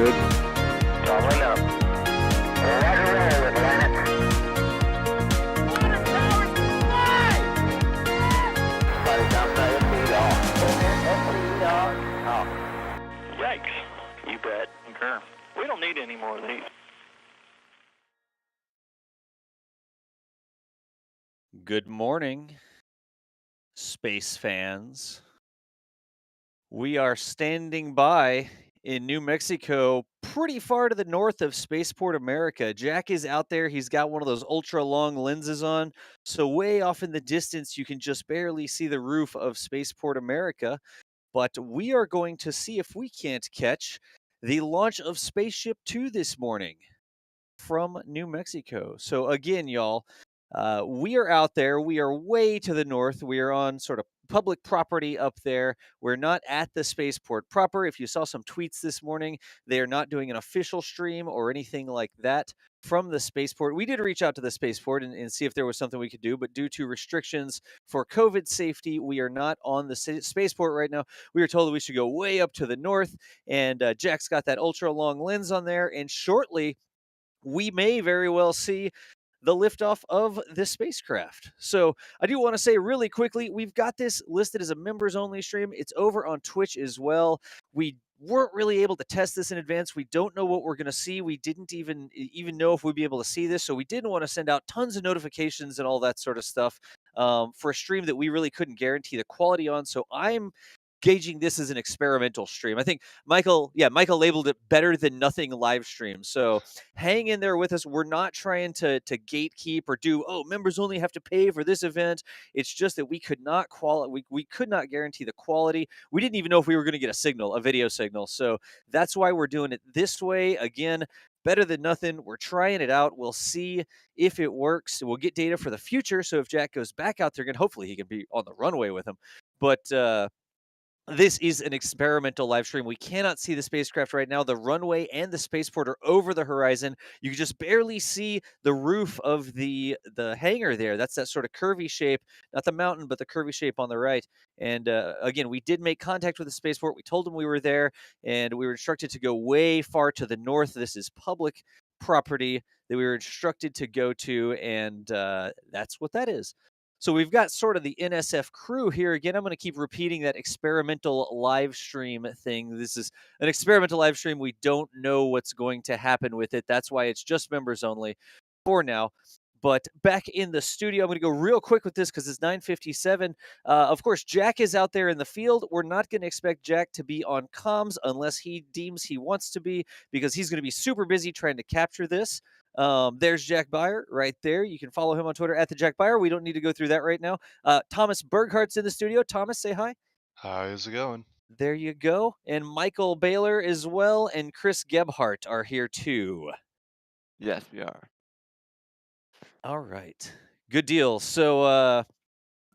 good. Doubling up. Roger and roll with Atlantic. Flight downside speed off. Yikes. You bet. Okay. We don't need any more of these. Good morning, space fans. We are standing by in New Mexico, pretty far to the north of Spaceport America. Jack is out there. He's got one of those ultra long lenses on. So way off in the distance, you can just barely see the roof of Spaceport America. But we are going to see if we can't catch the launch of Spaceship Two this morning from New Mexico. So again, y'all, we are out there. We are way to the north. We are on sort of public property up there. We're not at the spaceport proper. If you saw some tweets this morning, they are not doing an official stream or anything like that from the spaceport. We did reach out to the spaceport and see if there was something we could do, but due to restrictions for COVID safety, we are not on the spaceport right now. We were told that we should go way up to the north, and Jack's got that ultra long lens on there, and shortly we may very well see the liftoff of this spacecraft. So I do want to say really quickly, we've got this listed as a members only stream. It's over on Twitch as well. We weren't really able to test this in advance. We don't know what we're going to see. We didn't even know if we'd be able to see this. So we didn't want to send out tons of notifications and all that sort of stuff for a stream that we really couldn't guarantee the quality on. So I'm gauging this as an experimental stream. I think Michael labeled it better than nothing live stream. So hang in there with us. We're not trying to gatekeep or do, members only have to pay for this event. It's just that we could not we could not guarantee the quality. We didn't even know if we were going to get a video signal. So that's why we're doing it this way. Again, better than nothing. We're trying it out. We'll see if it works. We'll get data for the future. So if Jack goes back out there again, hopefully he can be on the runway with him. But this is an experimental live stream. We cannot see the spacecraft right now. The runway and the spaceport are over the horizon. You can just barely see the roof of the hangar there. That's that sort of curvy shape, not the mountain, but the curvy shape on the right. And again, we did make contact with the spaceport. We told them we were there, and we were instructed to go way far to the north. This is public property that we were instructed to go to, and that's what that is. So we've got sort of the NSF crew here. Again, I'm going to keep repeating that experimental live stream thing. This is an experimental live stream. We don't know what's going to happen with it. That's why it's just members only for now. But back in the studio, I'm going to go real quick with this because it's 9:57. Of course, Jack is out there in the field. We're not going to expect Jack to be on comms unless he deems he wants to be, because he's going to be super busy trying to capture this. There's Jack Beyer right there. You can follow him on Twitter at the Jack Beyer. We don't need to go through that right now. Thomas Berghart's in the studio. Thomas, say hi. How's it going? There you go. And Michael Baylor as well, and Chris Gebhardt are here too. Yes, we are. All right. Good deal. So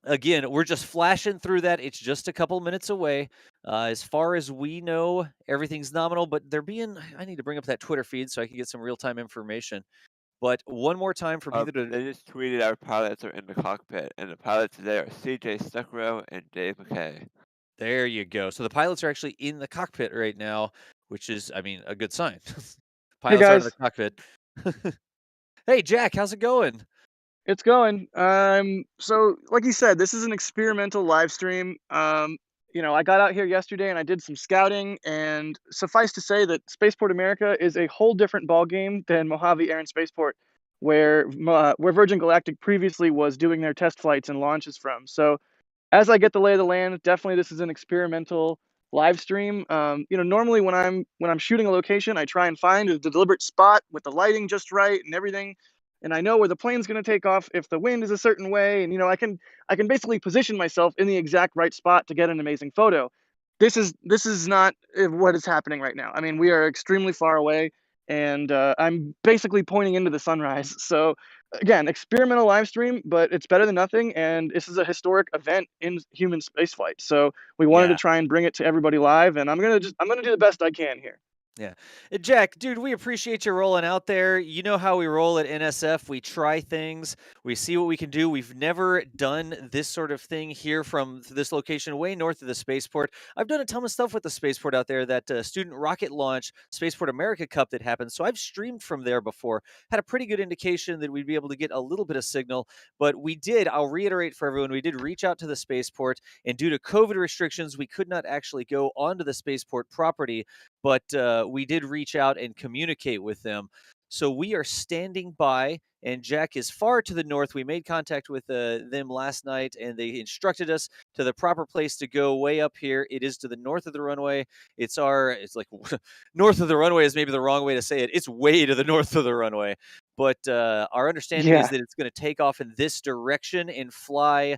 again, we're just flashing through that. It's just a couple minutes away. As far as we know, everything's nominal, but I need to bring up that Twitter feed so I can get some real-time information. But one more time for people to... They just tweeted our pilots are in the cockpit, and the pilots today are CJ Stuckrow and Dave McKay. There you go. So the pilots are actually in the cockpit right now, which is, a good sign. Pilots are in the cockpit. Hey, Jack, how's it going? It's going. So like you said, this is an experimental live stream. I got out here yesterday and I did some scouting, and suffice to say that Spaceport America is a whole different ballgame than Mojave Air and Spaceport, where Virgin Galactic previously was doing their test flights and launches from. So as I get the lay of the land, definitely this is an experimental live stream. Normally when I'm shooting a location, I try and find a deliberate spot with the lighting just right and everything, and I know where the plane's going to take off if the wind is a certain way, and I can basically position myself in the exact right spot to get an amazing photo. This is not what is happening right now. We are extremely far away, and I'm basically pointing into the sunrise. So again, experimental live stream, but it's better than nothing, and this is a historic event in human spaceflight. So we wanted to try and bring it to everybody live, and I'm gonna do the best I can here. Yeah. Jack, dude, we appreciate you rolling out there. You know how we roll at NSF. We try things, we see what we can do. We've never done this sort of thing here from this location way north of the spaceport. I've done a ton of stuff with the spaceport out there, that student rocket launch Spaceport America Cup that happened. So I've streamed from there before, had a pretty good indication that we'd be able to get a little bit of signal. But we did, I'll reiterate for everyone, we did reach out to the spaceport, and due to COVID restrictions, we could not actually go onto the spaceport property, but we did reach out and communicate with them. So we are standing by, and Jack is far to the north. We made contact with them last night, and they instructed us to the proper place to go way up here. It is to the north of the runway. It's like north of the runway is maybe the wrong way to say it. It's way to the north of the runway. But our understanding is Yeah. that it's going to take off in this direction and fly,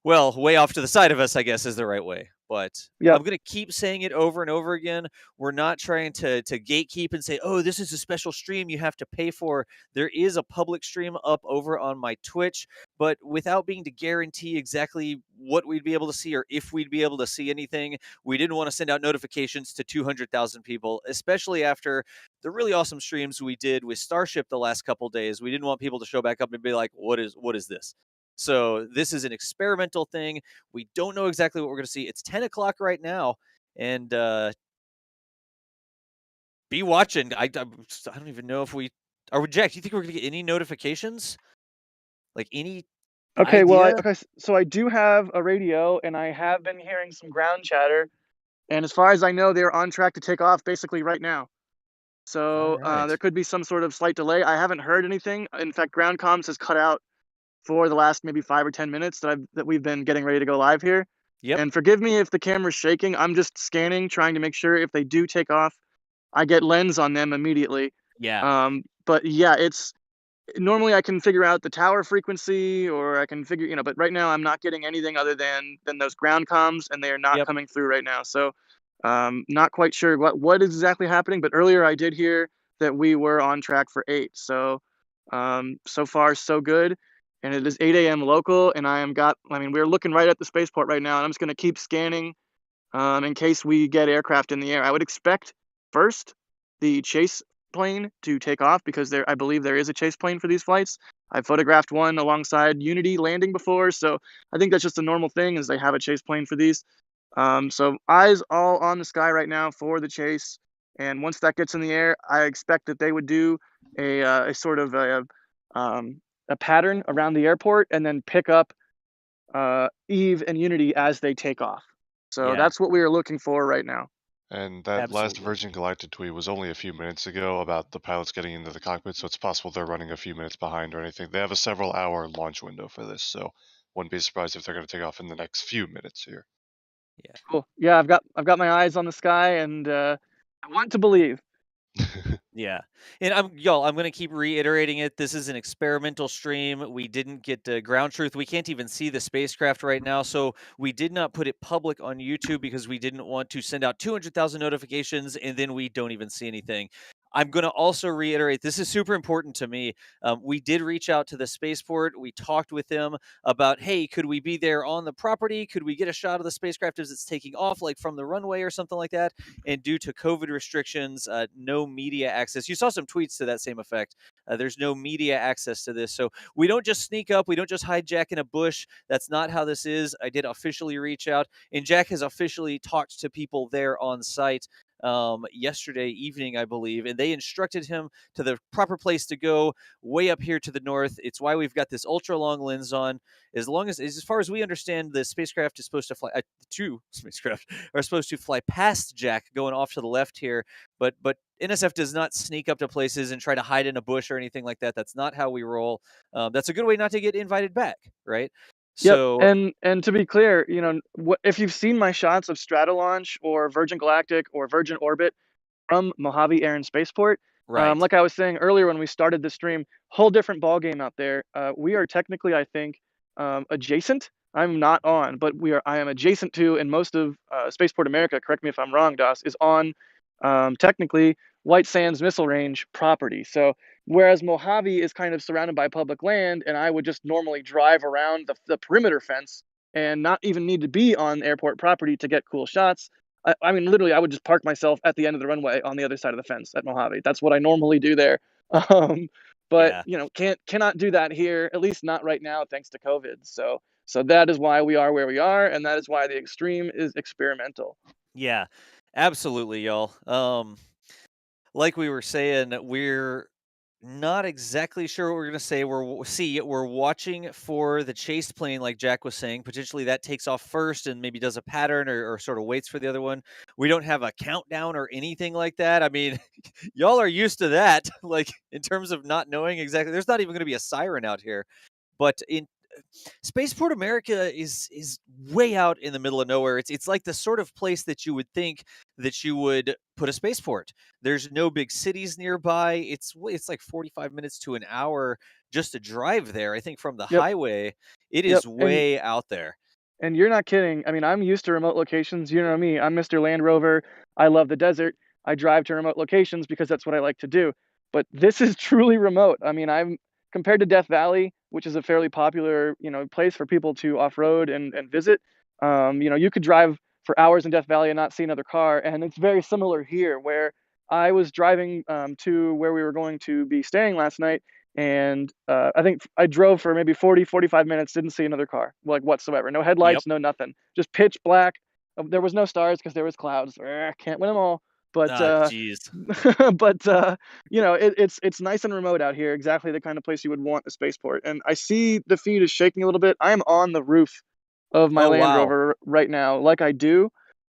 well, way off to the side of us, I guess, is the right way. But Yep. I'm going to keep saying it over and over again. We're not trying to gatekeep and say, oh, this is a special stream you have to pay for. There is a public stream up over on my Twitch, but without being to guarantee exactly what we'd be able to see or if we'd be able to see anything, we didn't want to send out notifications to 200,000 people, especially after the really awesome streams we did with Starship the last couple days. We didn't want people to show back up and be like, what is this? So this is an experimental thing. We don't know exactly what we're going to see. It's 10 o'clock right now, and be watching. I don't even know if we are. Jack, do you think we're going to get any notifications? Like any Okay. Well, idea? so I do have a radio, and I have been hearing some ground chatter. And as far as I know, they're on track to take off basically right now. All So right. there could be some sort of slight delay. I haven't heard anything. In fact, ground comms has cut out for the last maybe 5 or 10 minutes that we've been getting ready to go live here. Yep. And forgive me if the camera's shaking. I'm just scanning, trying to make sure if they do take off, I get lens on them immediately. Yeah. But yeah, it's normally I can figure out the tower frequency, or I can figure, but right now I'm not getting anything other than those ground comms, and they are not Yep. coming through right now. So not quite sure what is exactly happening, but earlier I did hear that we were on track for 8. So so far so good. And it is 8 a.m. local, and we're looking right at the spaceport right now, and I'm just going to keep scanning in case we get aircraft in the air. I would expect first the chase plane to take off, because I believe there is a chase plane for these flights. I photographed one alongside Unity landing before, so I think that's just a normal thing, is they have a chase plane for these. So eyes all on the sky right now for the chase, and once that gets in the air, I expect that they would do a sort of a pattern around the airport, and then pick up Eve and Unity as they take off. So Yeah. that's what we are looking for right now. And that last Absolutely. Virgin Galactic tweet was only a few minutes ago about the pilots getting into the cockpit, so it's possible they're running a few minutes behind or anything. They have a several-hour launch window for this, so wouldn't be surprised if they're going to take off in the next few minutes here. Yeah. Cool. Yeah, I've got my eyes on the sky, and I want to believe. Yeah. And I'm going to keep reiterating it. This is an experimental stream. We didn't get ground truth. We can't even see the spacecraft right now. So we did not put it public on YouTube because we didn't want to send out 200,000 notifications and then we don't even see anything. I'm going to also reiterate, this is super important to me. We did reach out to the spaceport. We talked with them about, hey, could we be there on the property? Could we get a shot of the spacecraft as it's taking off, like from the runway or something like that? And due to COVID restrictions, no media access. You saw some tweets to that same effect. There's no media access to this. So we don't just sneak up. We don't just hide Jack in a bush. That's not how this is. I did officially reach out, and Jack has officially talked to people there on site yesterday evening, I believe, and they instructed him to the proper place to go, way up here to the north. It's why we've got this ultra long lens on. As far as we understand, the spacecraft is supposed to fly. Two spacecraft are supposed to fly past Jack, going off to the left here. But NSF does not sneak up to places and try to hide in a bush or anything like that. That's not how we roll. That's a good way not to get invited back, right? Yep. So And to be clear, if you've seen my shots of Stratolaunch or Virgin Galactic or Virgin Orbit from Mojave Air and Spaceport, right, like I was saying earlier when we started the stream, whole different ball game out there. We are technically, I think, adjacent. I'm not on, but I am adjacent to, and most of Spaceport America, correct me if I'm wrong, Das, is on technically White Sands Missile Range property. So whereas Mojave is kind of surrounded by public land, and I would just normally drive around the perimeter fence and not even need to be on airport property to get cool shots, I mean, literally, I would just park myself at the end of the runway on the other side of the fence at Mojave. That's what I normally do there. Um, but Yeah. cannot do that here, at least not right now, thanks to COVID. So that is why we are where we are, and that is why the extreme is experimental. Yeah. Absolutely, y'all. Like we were saying, we're not exactly sure what we're going to say. We're watching for the chase plane, like Jack was saying. Potentially that takes off first and maybe does a pattern or sort of waits for the other one. We don't have a countdown or anything like that. I mean, y'all are used to that. Like in terms of not knowing exactly, there's not even going to be a siren out here. But in Spaceport America is way out in the middle of nowhere. It's like the sort of place that you would think that you would put a spaceport. There's no big cities nearby. It's like 45 minutes to an hour just to drive there. I think from the Yep, highway, it yep. is way out there. And you're not kidding. I mean, I'm used to remote locations. You know me. I'm Mr. Land Rover. I love the desert. I drive to remote locations because that's what I like to do. But this is truly remote. I mean, I'm compared to Death Valley, which is a fairly popular, place for people to off-road and visit. You could drive for hours in Death Valley and not see another car, and it's very similar here, where I was driving to where we were going to be staying last night, and I think I drove for maybe 40, 45 minutes, didn't see another car, like whatsoever. No Yep. headlights, no nothing. Just pitch black. There was no stars because there was clouds. Can't win them all. But Ah, jeez. but it's nice and remote out here. Exactly the kind of place you would want a spaceport. And I see the feed is shaking a little bit. I am on the roof of my Oh Land wow. Rover right now, like I do,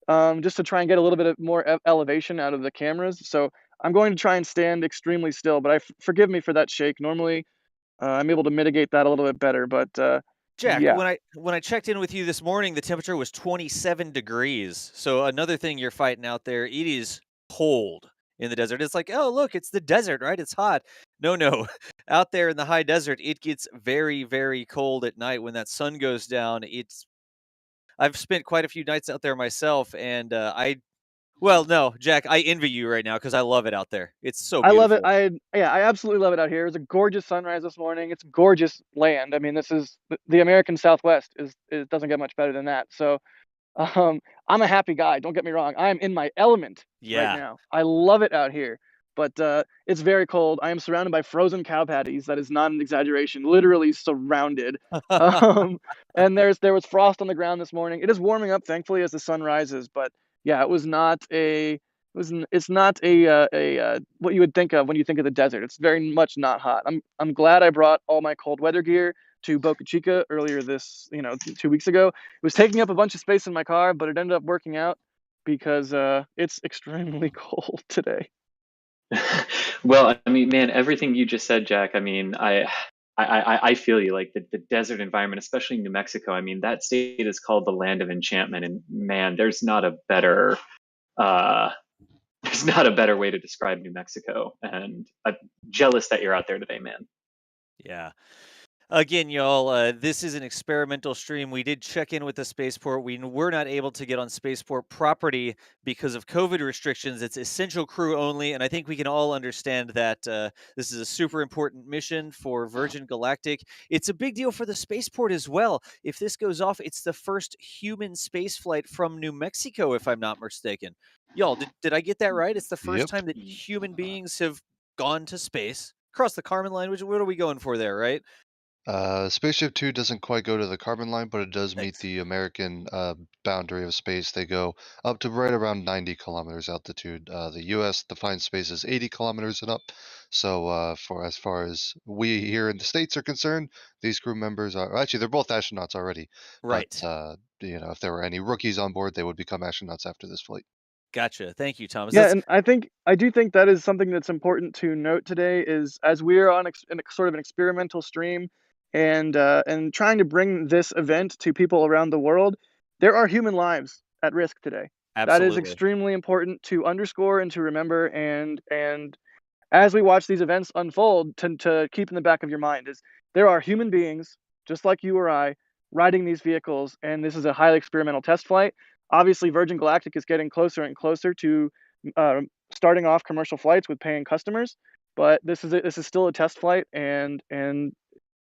just to try and get a little bit of more elevation out of the cameras. So I'm going to try and stand extremely still, but forgive me for that shake. Normally, I'm able to mitigate that a little bit better, but Jack, yeah, when I checked in with you this morning, the temperature was 27 degrees. So another thing you're fighting out there, it is cold in the desert. It's like, oh look, it's the desert, right? It's hot. No, no. Out there in the high desert, it gets very, very cold at night when that sun goes down. I've spent quite a few nights out there myself, and well, no, Jack, I envy you right now because I love it out there. It's so I love it. beautiful. I absolutely love it out here. It was a gorgeous sunrise this morning. It's gorgeous land. I mean, this is the American Southwest is it doesn't get much better than that. So Um, I'm a happy guy, don't get me wrong. I am in my element right Yeah. now. I love it out here, but it's very cold. I am surrounded by frozen cow patties. That is not an exaggeration. Literally surrounded. Um, and there was frost on the ground this morning. It is warming up, thankfully, as the sun rises. But yeah, it was not a. It's not a what you would think of when you think of the desert. It's very much not hot. I'm glad I brought all my cold weather gear to Boca Chica earlier this 2 weeks ago. It was taking up a bunch of space in my car, but it ended up working out because it's extremely cold today. Well, I mean, man, everything you just said, Jack. I mean, I feel you. Like the desert environment, especially New Mexico. I mean, that state is called the land of enchantment, and man, uh, there's not a better way to describe New Mexico. And I'm jealous that you're out there today, man. Yeah. Again, y'all, this is an experimental stream. We did check in with the spaceport. We were not able to get on spaceport property because of COVID restrictions. It's essential crew only, and I think we can all understand that this is a super important mission for Virgin Galactic. It's a big deal for the spaceport as well. If this goes off, it's the first human space flight from New Mexico, if I'm not mistaken. Y'all, did I get that right? It's the first Yep. time that human beings have gone to space across the Kármán line. What are we going for there, right? Spaceship Two doesn't quite go to the carbon line, but it does meet Thanks. the American boundary of space. They go up to right around 90 kilometers altitude. The U.S. defines space as 80 kilometers and up. So, for as far as we here in the States are concerned, these crew members are actually they're both astronauts already. But Right. if there were any rookies on board, they would become astronauts after this flight. Gotcha. Thank you, Thomas. Yeah, That's and I do think that is something that's important to note today is as we are on in a sort of an experimental stream and trying to bring this event to people around the world, there are human lives at risk today. That is absolutely. extremely important to underscore and to remember and as we watch these events unfold to keep in the back of your mind is there are human beings just like you or I riding these vehicles, and this is a highly experimental test flight. Obviously, Virgin Galactic is getting closer and closer to uh, starting off commercial flights with paying customers, but this is still a test flight, and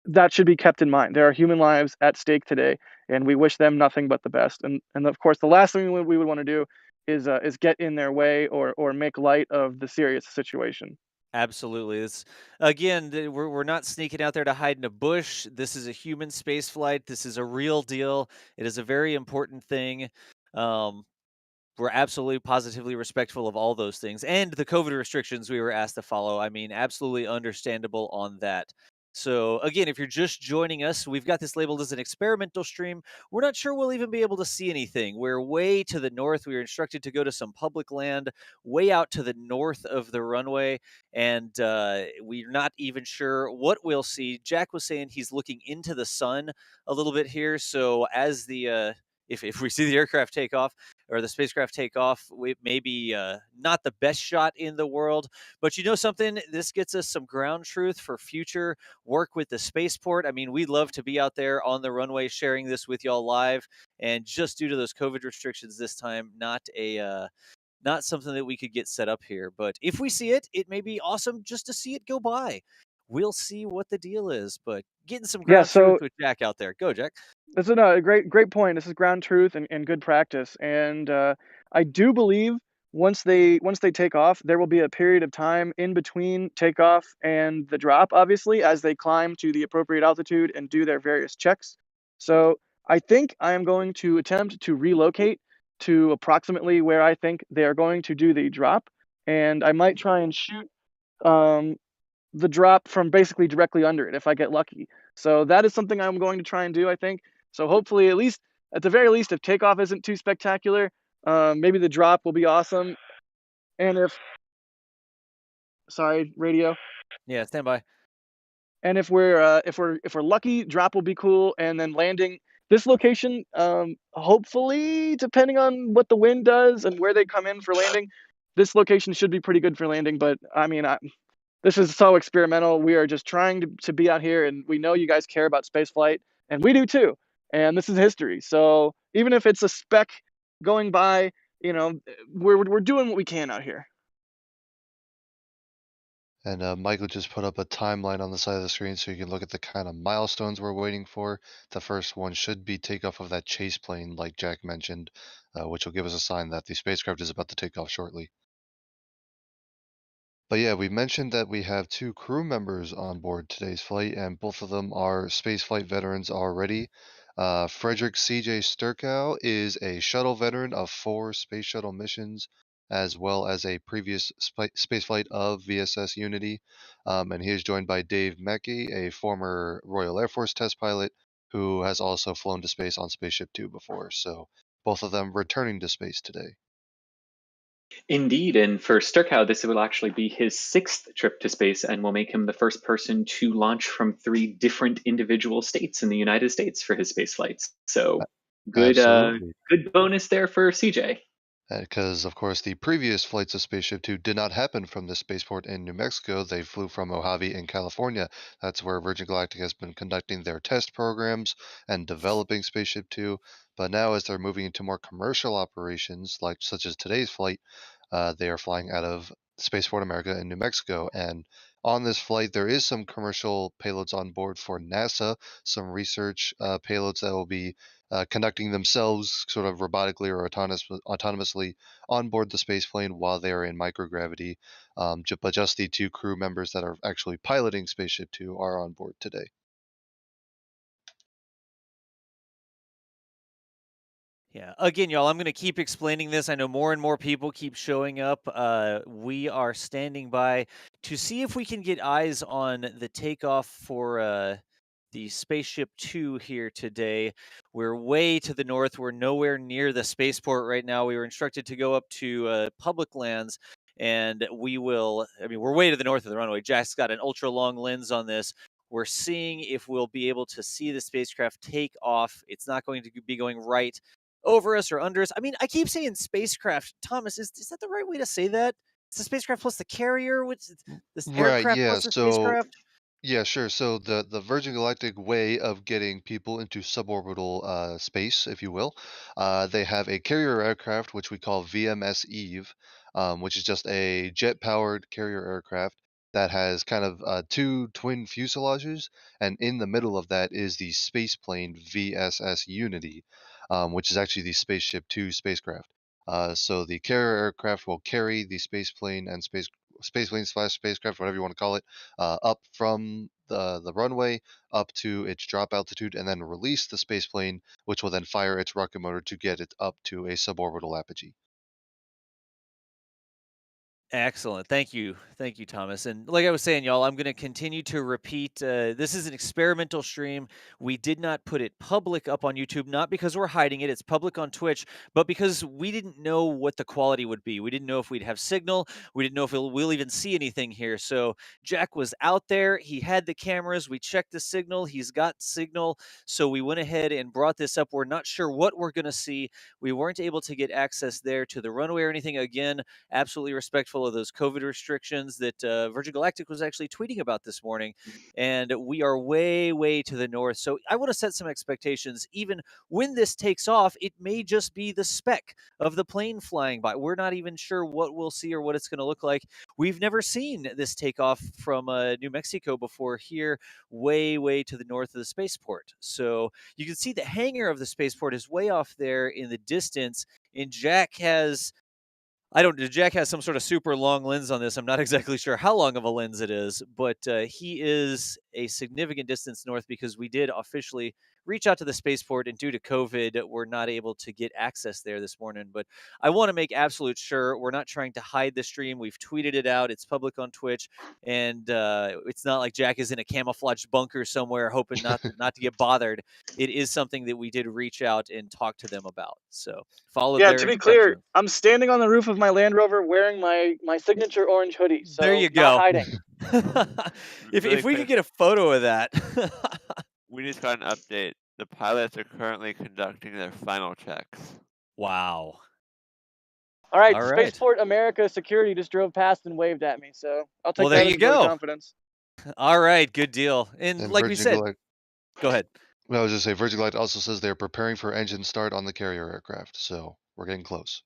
that should be kept in mind. There are human lives at stake today, and we wish them nothing but the best. And of course, the last thing we would want to do is get in their way or make light of the serious situation. Absolutely. It's again, we're not sneaking out there to hide in a bush. This is a human space flight. This is a real deal. It is a very important thing. Um, we're absolutely positively respectful of all those things and the COVID restrictions we were asked to follow. I mean, absolutely understandable on that. So, again, if you're just joining us, we've got this labeled as an experimental stream. We're not sure we'll even be able to see anything. We're way to the north. We were instructed to go to some public land way out to the north of the runway, and we're not even sure what we'll see. Jack was saying he's looking into the sun a little bit here. So, as the if we see the aircraft take off, or the spacecraft take off, we maybe not the best shot in the world, but you know something, this gets us some ground truth for future work with the spaceport. I mean, we'd love to be out there on the runway sharing this with y'all live, and just due to those COVID restrictions this time, not something that we could get set up here. But if we see it, it may be awesome just to see it go by. We'll see what the deal is, but getting some Yeah, ground truth so with Jack out there. Go, Jack. that's a great point. This is ground truth and good practice. And I do believe once they take off, there will be a period of time in between takeoff and the drop, obviously, as they climb to the appropriate altitude and do their various checks. So I think I am going to attempt to relocate to approximately where I think they are going to do the drop, and I might try and shoot um, the drop from basically directly under it if I get lucky. So that is something I'm going to try and do, I think. So hopefully, at the very least, if takeoff isn't too spectacular, maybe the drop will be awesome. And sorry, radio. Yeah, stand by. And if we're lucky, drop will be cool, and then landing this location, hopefully, depending on what the wind does and where they come in for landing, this location should be pretty good for landing. But I mean, this is so experimental. We are just trying to be out here, and we know you guys care about space flight, and we do too. And this is history. So even if it's a speck going by, we're doing what we can out here. And Michael just put up a timeline on the side of the screen so you can look at the kind of milestones we're waiting for. The first one should be takeoff of that chase plane, like Jack mentioned, which will give us a sign that the spacecraft is about to take off shortly. But yeah, we mentioned that we have two crew members on board today's flight, and both of them are spaceflight veterans already. Frederick C.J. Sturkow is a shuttle veteran of 4 space shuttle missions, as well as a previous spaceflight of VSS Unity. And he is joined by Dave Mecke, a former Royal Air Force test pilot who has also flown to space on Spaceship Two before. So both of them returning to space today. Indeed, and for Sturkow, this will actually be his 6th trip to space and will make him the first person to launch from 3 different individual states in the United States for his space flights. So Absolutely. good bonus there for CJ. Because, of course, the previous flights of Spaceship Two did not happen from the spaceport in New Mexico. They flew from Mojave in California. That's where Virgin Galactic has been conducting their test programs and developing Spaceship Two. But now, as they're moving into more commercial operations, like such as today's flight, they are flying out of Spaceport America in New Mexico. And on this flight, there is some commercial payloads on board for NASA, some research payloads that will be conducting themselves sort of robotically or autonomously on board the spaceplane while they are in microgravity. But just the 2 crew members that are actually piloting Spaceship Two are on board today. Yeah. Again, y'all, I'm going to keep explaining this. I know more and more people keep showing up. We are standing by to see if we can get eyes on the takeoff for the Spaceship Two here today. We're way to the north. We're nowhere near the spaceport right now. We were instructed to go up to public lands, and we're way to the north of the runway. Jack's got an ultra long lens on this. We're seeing if we'll be able to see the spacecraft take off. It's not going to be going right over us or under us. I mean, I keep saying spacecraft. Thomas, is that the right way to say that? It's the spacecraft plus the carrier? What's this Right, aircraft yeah. plus the So spacecraft? yeah, sure. So the Virgin Galactic way of getting people into suborbital space, if you will, they have a carrier aircraft which we call VMS Eve, which is just a jet-powered carrier aircraft that has kind of 2 twin fuselages, and in the middle of that is the space plane VSS Unity, which is actually the Spaceship Two spacecraft. So the carrier aircraft will carry the spaceplane and spaceplane/spacecraft, whatever you want to call it, up from the runway up to its drop altitude, and then release the spaceplane, which will then fire its rocket motor to get it up to a suborbital apogee. Excellent. Thank you. Thank you, Thomas. And like I was saying, y'all, I'm going to continue to repeat. This is an experimental stream. We did not put it public up on YouTube, not because we're hiding it. It's public on Twitch, but because we didn't know what the quality would be. We didn't know if we'd have signal. We didn't know if we'll even see anything here. So Jack was out there. He had the cameras. We checked the signal. He's got signal. So we went ahead and brought this up. We're not sure what we're going to see. We weren't able to get access there to the runway or anything. Again, absolutely respectful of those COVID restrictions that Virgin Galactic was actually tweeting about this morning. And we are way, way to the north. So I want to set some expectations. Even when this takes off, it may just be the speck of the plane flying by. We're not even sure what we'll see or what it's going to look like. We've never seen this takeoff from New Mexico before here, way, way to the north of the spaceport. So you can see the hangar of the spaceport is way off there in the distance. And Jack has some sort of super long lens on this. I'm not exactly sure how long of a lens it is, but he is a significant distance north because we did officially reach out to the spaceport, and due to COVID, we're not able to get access there this morning. But I want to make absolute sure we're not trying to hide the stream. We've tweeted it out. It's public on Twitch, and it's not like Jack is in a camouflage bunker somewhere hoping not to get bothered. It is something that we did reach out and talk to them about. So follow Yeah, their to be clear, instructions. I'm standing on the roof of my Land Rover wearing my signature orange hoodie. So There you not go. hiding. if Really we could quick, get a photo of that. we just got an update. The pilots are currently conducting their final checks. Wow. All right, All right. Spaceport America security just drove past and waved at me, so I'll take Well, that there as you a vote of go. confidence. All right, good deal. And And like we Virgin said, Galactic. go ahead. I was just say Virgin Galactic also says they're preparing for engine start on the carrier aircraft, so we're getting close.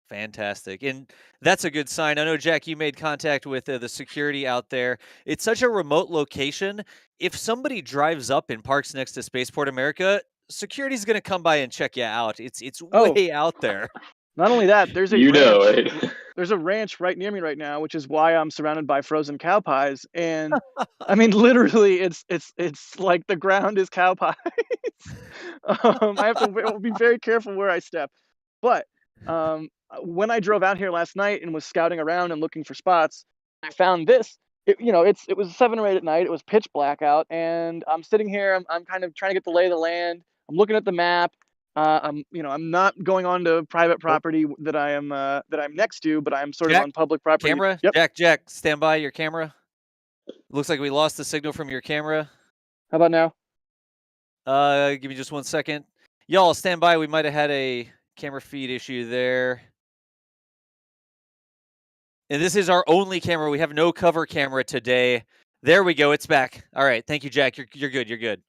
Fantastic. And that's a good sign. I know, Jack, you made contact with the security out there. It's such a remote location. If somebody drives up and parks next to Spaceport America, security's going to come by and check you out. It's Oh. way out there. Not only that, there's a You know ranch. it. There's a ranch right near me right now, which is why I'm surrounded by frozen cow pies. And I mean, literally, it's like the ground is cow pies. I have to be very careful where I step. But when I drove out here last night and was scouting around and looking for spots, I found this. It was 7 or 8 at night. It was pitch black out, and I'm sitting here. I'm kind of trying to get the lay of the land. I'm looking at the map. I'm not going on to private property that I'm next to, but I'm sort of Jack, on public property. Camera? Yep. Jack, stand by your camera. Looks like we lost the signal from your camera. How about now? Give me just 1 second. Y'all stand by. We might have had a camera feed issue there. And this is our only camera. We have no cover camera today. There we go. It's back. All right. Thank you, Jack. You're good. You're good.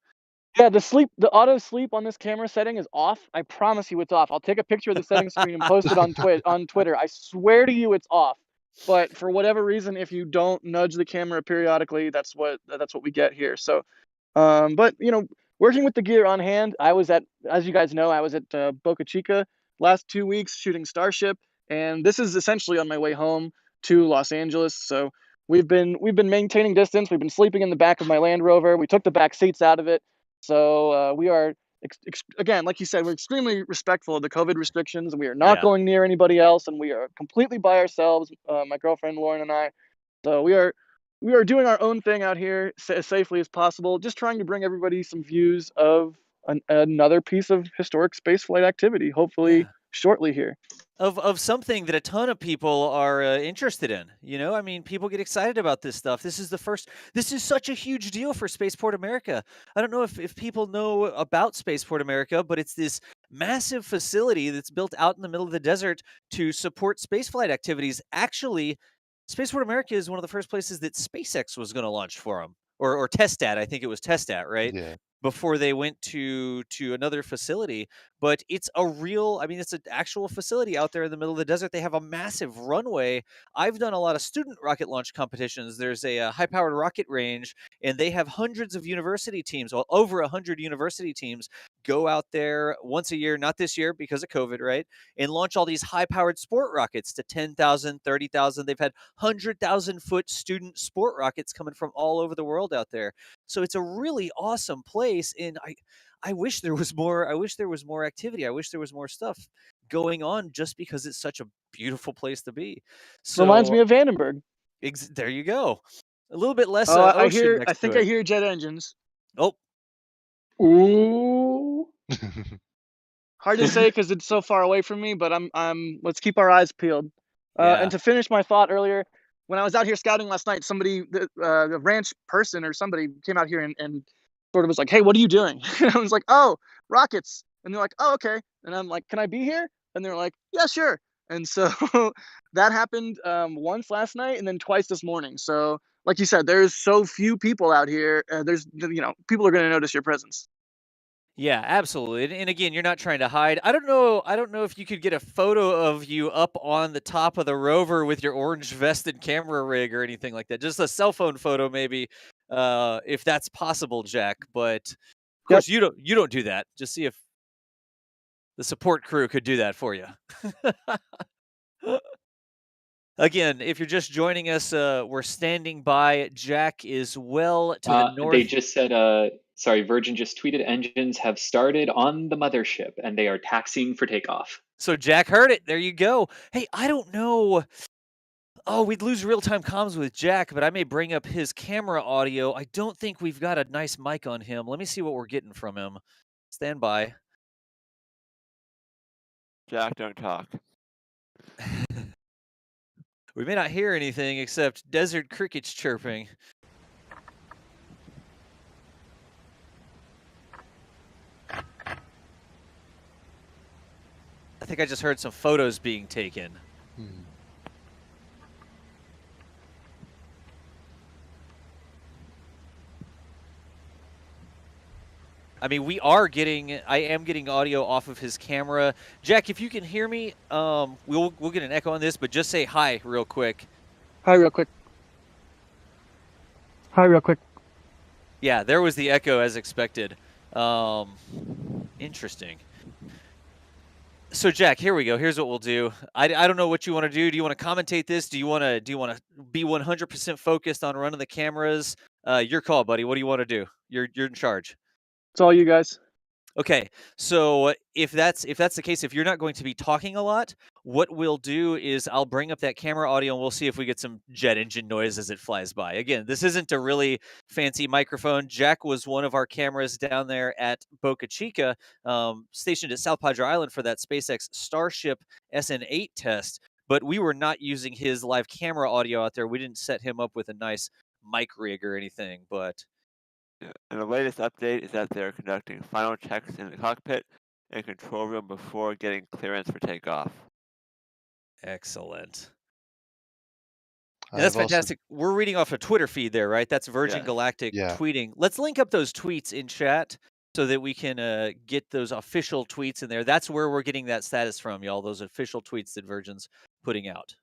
Yeah, the auto sleep on this camera setting is off. I promise you it's off. I'll take a picture of the setting screen and post it on Twitter. I swear to you it's off. But for whatever reason, if you don't nudge the camera periodically, that's what we get here. So, but working with the gear on hand, as you guys know, I was at Boca Chica last 2 weeks shooting Starship, and this is essentially on my way home to Los Angeles. So we've been maintaining distance. We've been sleeping in the back of my Land Rover. We took the back seats out of it. So we are, again, like you said, we're extremely respectful of the COVID restrictions, and we are not going near anybody else, and we are completely by ourselves, my girlfriend Lauren and I. So we are doing our own thing out here as safely as possible, just trying to bring everybody some views of another piece of historic spaceflight activity, hopefully shortly here. Of something that a ton of people are interested in. I mean, people get excited about this stuff. This is such a huge deal for Spaceport America. I don't know if people know about Spaceport America, but it's this massive facility that's built out in the middle of the desert to support spaceflight activities. Actually, Spaceport America is one of the first places that SpaceX was going to launch for them, or test at. I think it was test at, right? Yeah. Before they went to another facility. But it's it's an actual facility out there in the middle of the desert. They have a massive runway. I've done a lot of student rocket launch competitions. There's a high-powered rocket range, and they have hundreds of university teams, well, over 100 university teams go out there once a year, not this year because of COVID, right? And launch all these high-powered sport rockets to 10,000, 30,000. They've had 100,000-foot student sport rockets coming from all over the world out there. So it's a really awesome place, and I wish there was more. I wish there was more activity. I wish there was more stuff going on, just because it's such a beautiful place to be. Reminds me So of Vandenberg. there you go. A little bit less Oh, I ocean hear. I next think to I it. hear jet engines. Oh, Ooh. Hard to say because it's so far away from me, but I'm. Let's keep our eyes peeled. yeah. And to finish my thought earlier, when I was out here scouting last night, somebody, the ranch person or somebody, came out here and sort of was like, "Hey, what are you doing?" And I was like, "Oh, rockets." And they're like, "Oh, okay." And I'm like, "Can I be here?" And they're like, "Yeah, sure." And so that happened once last night and then twice this morning. So, like you said, there's so few people out here. People are going to notice your presence. Yeah, absolutely. And again, you're not trying to hide. I don't know if you could get a photo of you up on the top of the rover with your orange vested camera rig or anything like that. Just a cell phone photo, maybe, if that's possible, Jack. But of Yep. course, you don't do that. Just see if the support crew could do that for you. Again, if you're just joining us, we're standing by. Jack is well to the They north. just said, sorry, Virgin just tweeted engines have started on the mothership and they are taxiing for takeoff. So Jack heard it. There you go. Hey, I don't know. Oh, we'd lose real-time comms with Jack, but I may bring up his camera audio. I don't think we've got a nice mic on him. Let me see what we're getting from him. Stand by. Jack, don't talk. We may not hear anything except desert crickets chirping. I think I just heard some photos being taken. I mean, I am getting audio off of his camera. Jack, if you can hear me, we'll get an echo on this, but just say hi real quick. Hi, real quick. Hi, real quick. Yeah, there was the echo as expected. Interesting. So Jack, here we go. Here's what we'll do. I don't know what you want to do. Do you want to commentate this? Do you want to be 100% focused on running the cameras? Your call, buddy. What do you want to do? You're in charge. It's all you guys. Okay, so if that's the case, if you're not going to be talking a lot, what we'll do is I'll bring up that camera audio and we'll see if we get some jet engine noise as it flies by. Again, this isn't a really fancy microphone. Jack was one of our cameras down there at Boca Chica, stationed at South Padre Island for that SpaceX Starship SN8 test, but we were not using his live camera audio out there. We didn't set him up with a nice mic rig or anything, but... Yeah. And the latest update is that they're conducting final checks in the cockpit and control room before getting clearance for takeoff. Excellent. And that's fantastic. We're reading off a Twitter feed there, right? That's Virgin Galactic tweeting. Let's link up those tweets in chat so that we can get those official tweets in there. That's where we're getting that status from, y'all, those official tweets that Virgin's putting out.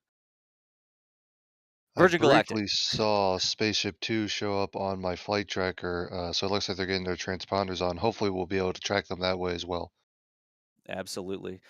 Virgin Galactic. I briefly saw Spaceship 2 show up on my flight tracker, so it looks like they're getting their transponders on. Hopefully we'll be able to track them that way as well. Absolutely.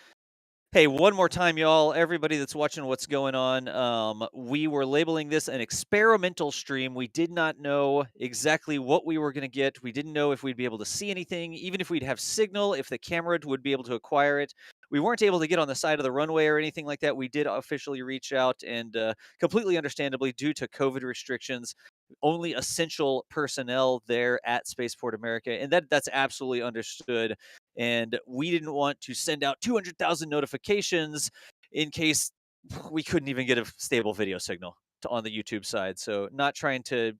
Hey, one more time, y'all, everybody that's watching what's going on. We were labeling this an experimental stream. We did not know exactly what we were going to get. We didn't know if we'd be able to see anything, even if we'd have signal, if the camera would be able to acquire it. We weren't able to get on the side of the runway or anything like that. We did officially reach out, and completely understandably, due to COVID restrictions, only essential personnel there at Spaceport America, and that's absolutely understood. And we didn't want to send out 200,000 notifications in case we couldn't even get a stable video signal on the YouTube side. So not trying to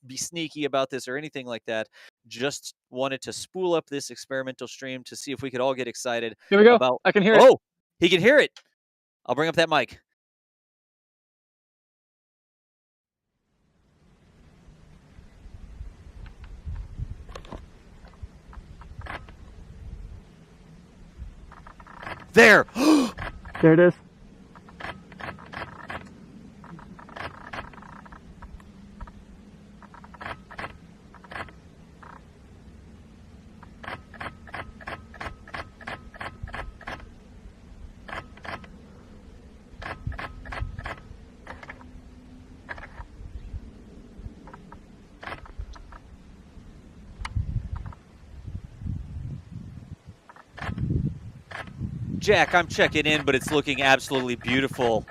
be sneaky about this or anything like that. Just wanted to spool up this experimental stream to see if we could all get excited. Here we go. About... I can hear it. Oh, he can hear it. I'll bring up that mic. There. There it is. Jack, I'm checking in, but it's looking absolutely beautiful.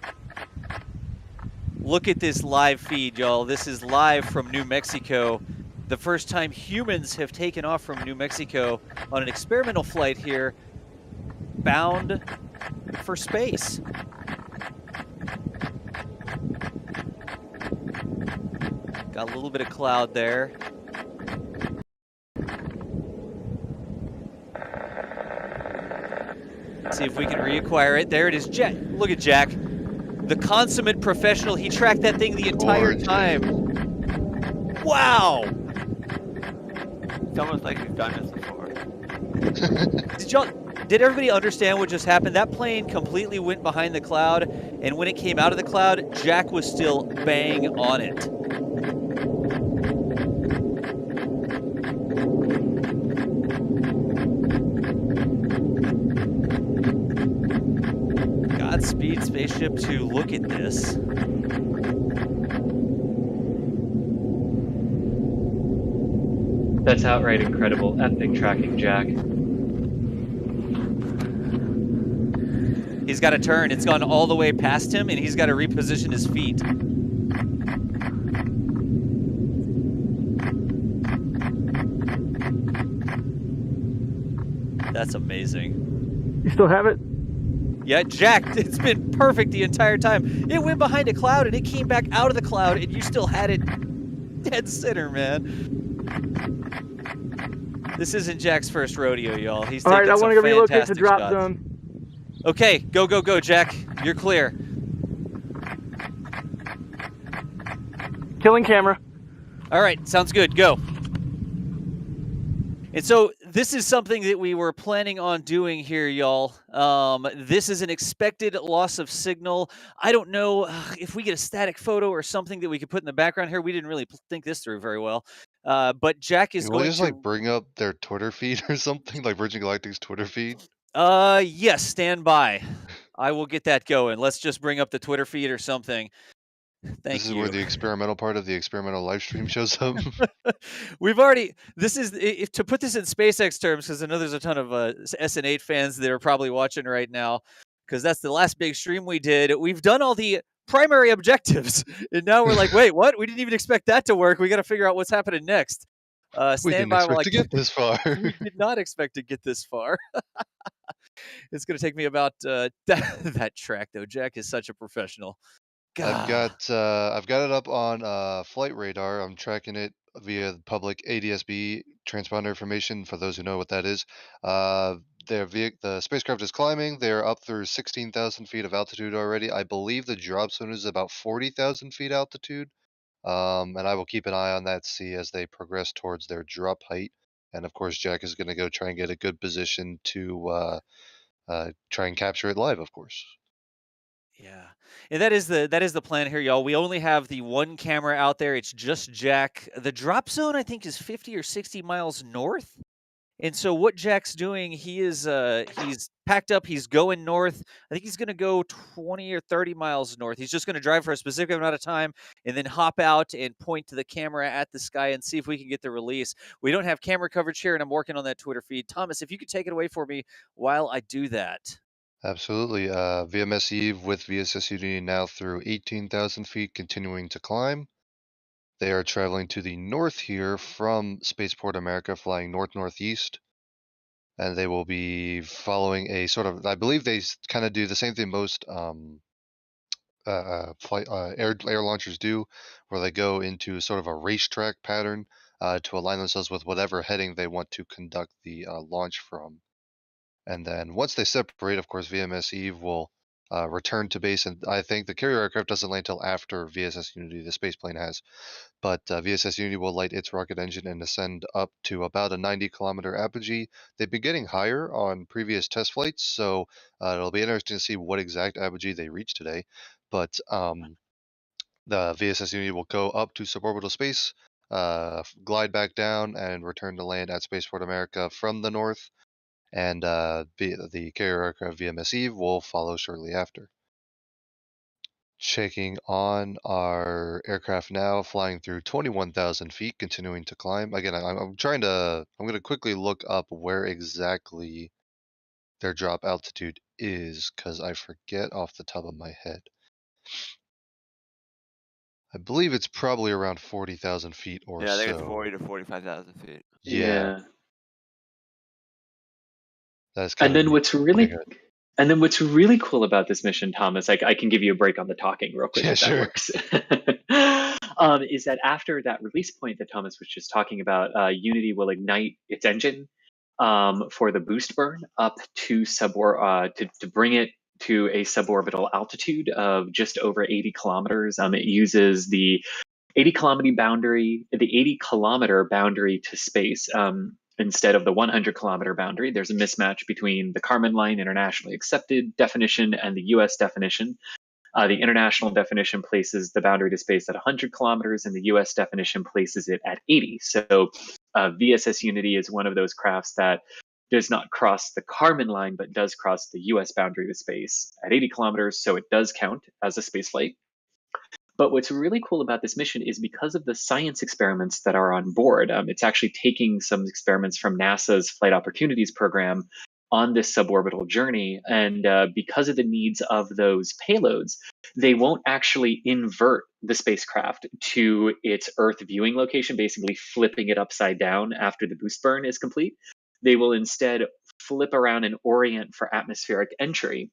Look at this live feed, y'all. This is live from New Mexico. The first time humans have taken off from New Mexico on an experimental flight here, bound for space. Got a little bit of cloud there. See if we can reacquire it. There it is. Jack. Look at Jack. The consummate professional. He tracked that thing the entire time. Wow. It's almost like we've done this before. Did everybody understand what just happened? That plane completely went behind the cloud, and when it came out of the cloud, Jack was still bang on it. Godspeed, Spaceship 2. Look at this. That's outright incredible. Epic tracking, Jack. He's got to turn. It's gone all the way past him, and he's got to reposition his feet. That's amazing. You still have it? Yeah, Jack, it's been perfect the entire time. It went behind a cloud, and it came back out of the cloud, and you still had it dead center, man. This isn't Jack's first rodeo, y'all. He's taking some fantastic shots. All right, I want to go relocate to drop zone. Okay, go, go, go, Jack. You're clear. Killing camera. All right, sounds good. Go. And so this is something that we were planning on doing here, y'all. This is an expected loss of signal. I don't know if we get a static photo or something that we could put in the background here. We didn't really think this through very well. But Jack is going just to... like bring up their Twitter feed or something, like Virgin Galactic's Twitter feed? Yes, stand by. I will get that going. Let's just bring up the Twitter feed or something. Thank This is you. where the experimental part of the experimental live stream shows up. We've already, this is, if to put this in SpaceX terms, because I know there's a ton of SN8 fans that are probably watching right now, because that's the last big stream we did. We've done all the primary objectives, and now we're like, wait, what? We didn't even expect that to work. We got to figure out what's happening next. We didn't expect to get this far. We did not expect to get this far. It's going to take me about that track, though. Jack is such a professional. I've got it up on flight radar. I'm tracking it via the public ADS-B transponder information. For those who know what that is, the spacecraft is climbing. They're up through 16,000 feet of altitude already. I believe the drop zone is about 40,000 feet altitude. And I will keep an eye on that, see as they progress towards their drop height. And of course, Jack is going to go try and get a good position to try and capture it live, of course. Yeah, and that is the plan here, y'all. We only have the one camera out there. It's just Jack. The drop zone, I think, is 50 or 60 miles north. And so what Jack's doing, he's packed up. He's going north. I think he's going to go 20 or 30 miles north. He's just going to drive for a specific amount of time and then hop out and point to the camera at the sky and see if we can get the release. We don't have camera coverage here, and I'm working on that Twitter feed. Thomas, if you could take it away for me while I do that. Absolutely. VMS Eve with VSS Unity now through 18,000 feet, continuing to climb. They are traveling to the north here from Spaceport America, flying north-northeast. And they will be following a sort of, I believe they kind of do the same thing most air launchers do, where they go into sort of a racetrack pattern to align themselves with whatever heading they want to conduct the launch from. And then once they separate, of course, VMS Eve will return to base. And I think the carrier aircraft doesn't land until after VSS Unity, the spaceplane has. But VSS Unity will light its rocket engine and ascend up to about a 90-kilometer apogee. They've been getting higher on previous test flights, so it'll be interesting to see what exact apogee they reach today. But the VSS Unity will go up to suborbital space, glide back down, and return to land at Spaceport America from the north. And the carrier aircraft VMS Eve will follow shortly after. Checking on our aircraft now, flying through 21,000 feet, continuing to climb. Again, I'm going to quickly look up where exactly their drop altitude is, because I forget off the top of my head. I believe it's probably around 40,000 feet or Yeah, I think so. it's 40 to 45,000 feet. Yeah, that's And kind of then neat. what's really cool about this mission, Thomas, I can give you a break on the talking real quick Yeah, if that sure. works. Is that after that release point that Thomas was just talking about, Unity will ignite its engine for the boost burn up to to bring it to a suborbital altitude of just over 80 kilometers. It uses the 80 kilometer boundary to space. Instead of the 100-kilometer boundary, there's a mismatch between the Kármán line internationally accepted definition and the US definition. The international definition places the boundary to space at 100 kilometers, and the US definition places it at 80. So VSS Unity is one of those crafts that does not cross the Kármán line, but does cross the US boundary to space at 80 kilometers. So it does count as a spaceflight. But what's really cool about this mission is because of the science experiments that are on board, it's actually taking some experiments from NASA's Flight Opportunities program on this suborbital journey. And because of the needs of those payloads, they won't actually invert the spacecraft to its Earth viewing location, basically flipping it upside down after the boost burn is complete. They will instead flip around and orient for atmospheric entry,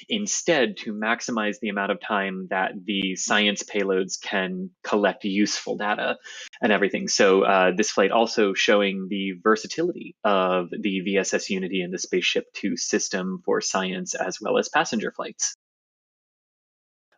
instead to maximize the amount of time that the science payloads can collect useful data and everything. So this flight also showing the versatility of the VSS Unity and the Spaceship Two system for science as well as passenger flights.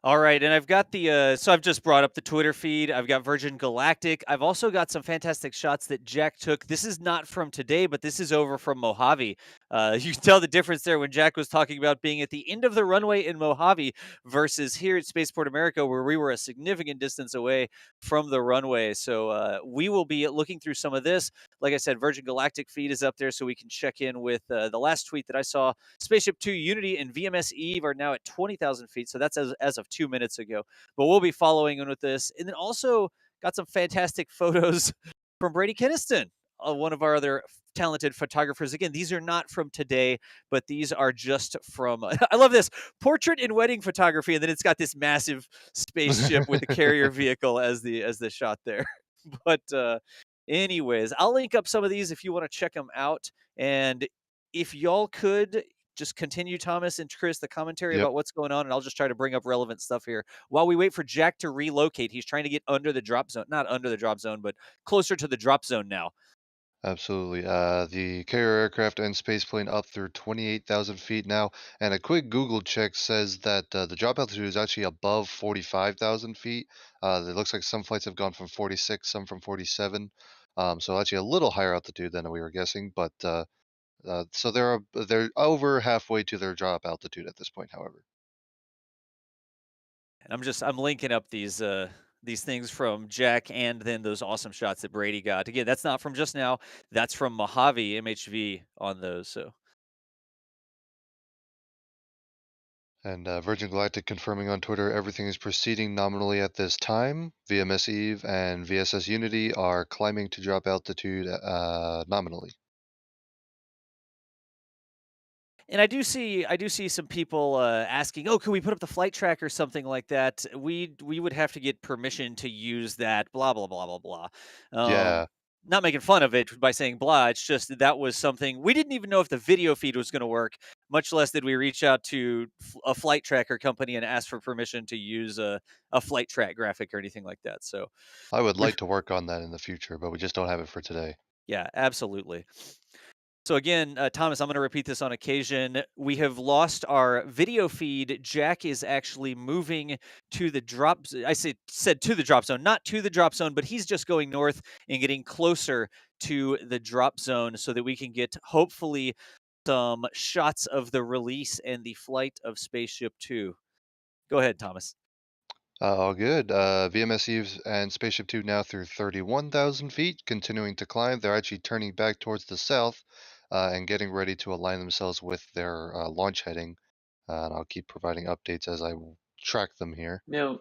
All right, and I've got the so I've just brought up the Twitter feed. I've got Virgin Galactic. I've also got some fantastic shots that Jack took. This is not from today, but this is over from Mojave. You can tell the difference there when Jack was talking about being at the end of the runway in Mojave versus here at Spaceport America, where we were a significant distance away from the runway. So we will be looking through some of this. Like I said, Virgin Galactic feed is up there, so we can check in with the last tweet that I saw. Spaceship Two Unity and VMS Eve are now at 20,000 feet, so that's as of 2 minutes ago. But we'll be following in with this, and then also got some fantastic photos from Brady Keniston, one of our other talented photographers. Again, these are not from today, but these are just from I love this portrait and wedding photography, and then it's got this massive spaceship with the carrier vehicle as the shot there. But anyways, I'll link up some of these if you want to check them out. And if y'all could just continue, Thomas and Chris, the commentary Yep. about what's going on, and I'll just try to bring up relevant stuff here while we wait for Jack to relocate. He's trying to get under the drop zone, not under the drop zone, but closer to the drop zone now. Absolutely. The carrier aircraft and spaceplane up through 28,000 feet now, and a quick Google check says that the drop altitude is actually above 45,000 feet. It looks like some flights have gone from 46, some from 47. So actually a little higher altitude than we were guessing, but so they're over halfway to their drop altitude at this point, however. And I'm linking up these things from Jack and then those awesome shots that Brady got. Again, that's not from just now. That's from Mojave MHV on those. So And Virgin Galactic confirming on Twitter everything is proceeding nominally at this time. VMS Eve and VSS Unity are climbing to drop altitude nominally. and I do see some people asking, "Oh, can we put up the flight track or something like that?" We would have to get permission to use that. Blah blah blah blah blah. Yeah, Not making fun of it by saying blah. It's just that was something we didn't even know if the video feed was going to work. Much less did we reach out to a flight tracker company and ask for permission to use a flight track graphic or anything like that. So I would we like to work on that in the future, but we just don't have it for today. yeah, absolutely. So again, Thomas, I'm going to repeat this on occasion. We have lost our video feed. Jack is actually moving to the drop. I said to the drop zone, not to the drop zone, but he's just going north and getting closer to the drop zone so that we can get hopefully some shots of the release and the flight of Spaceship Two. Go ahead, Thomas. All good. VMS Eve and Spaceship Two now through 31,000 feet, continuing to climb. They're actually turning back towards the south and getting ready to align themselves with their launch heading. And I'll keep providing updates as I track them here. No,